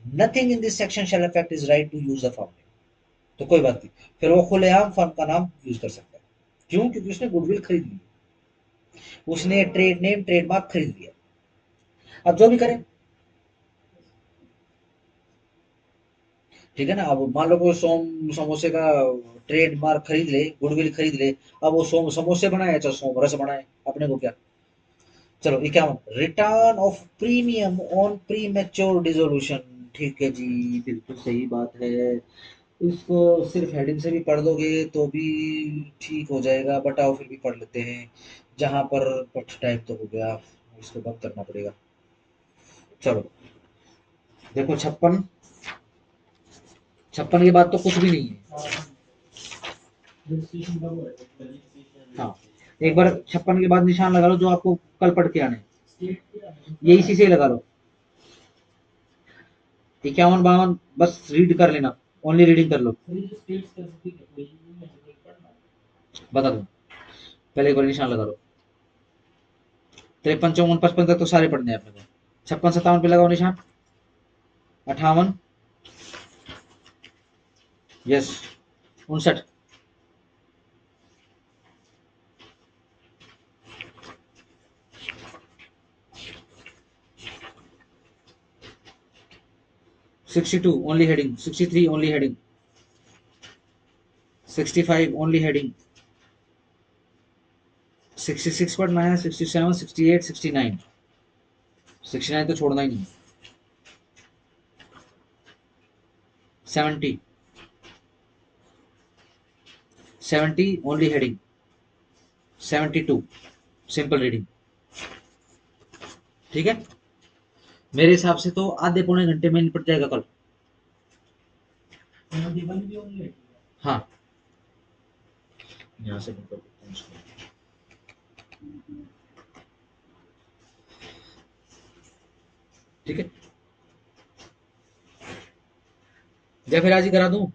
Speaker 1: nothing in this section shall affect his right to use the firm. तो कोई बात नहीं, फिर वो खुलेआम फर्म का नाम यूज कर सकता है, क्यों, क्योंकि उसने गुडविल खरीद ली, उसने ट्रेड नेम ट्रेडमार्क खरीद लिया। अब जो भी करें, ठीक है ना। अब मान लो कोई सोम समोसे का ट्रेडमार्क खरीद ले, गुडविल खरीद ले, अब वो सोम समोसे बनाए चाहे सोम रस बनाए, अपने को क्या। चलो 51 return of premium on pre mature dissolution, ठीक है जी, बिल्कुल सही बात है। इसको सिर्फ हेडिंग से भी पढ़ दोगे तो भी ठीक हो जाएगा, बट आओ फिर भी पढ़ लेते हैं। जहां पर पठ टाइप तो हो गया, इसको बंद करना पड़ेगा। चलो देखो 56, 56 के बाद तो कुछ भी नहीं है।
Speaker 2: रजिस्ट्रेशन कब हुआ है?
Speaker 3: रजिस्ट्रेशन
Speaker 1: हाँ एक बार 56 के बाद निशान लगा लो जो आपको कल पढ़ के आने, ये इसी से लगा लो। 51 52 बस रीड कर लेना, ओनली रीडिंग कर लो। बता दूं, पहले एक बार निशान लगा लो। 53 54 55 तक तो सारे पढ़ने हैं अपने को। 56 57 पे लगाओ निशान। 58, yes 59, 62 only heading, 63 only heading, 65 only heading, 66 पढ़ना है, 67 68 69, 69 तो छोड़ना ही नहीं। 70 70 only heading, 72 सिंपल रीडिंग। ठीक है, मेरे हिसाब से तो आधे पौने घंटे में निपट जाएगा कल। हाँ यहाँ से निकल देते हैं इसको। ठीक है, या फिर आज ही करा दूं?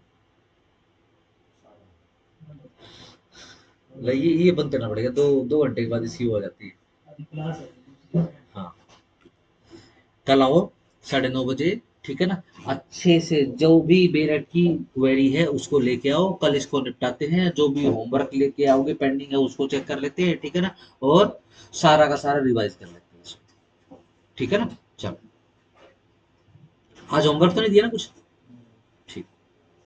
Speaker 1: ये बंद करना पड़ेगा, 2 घंटे के बाद इसकी हो जाती है। हाँ कल आओ 9:30 बजे, ठीक है ना। अच्छे से जो भी मेरठ की क्वेरी है उसको लेके आओ, कल इसको निपटाते हैं। जो भी होमवर्क लेके आओगे पेंडिंग है उसको चेक कर लेते हैं, ठीक है ना। और सारा का सारा रिवाइज कर लेते हैं इसको, ठीक है ना। चलो आज होमवर्क तो नहीं दिया ना कुछ?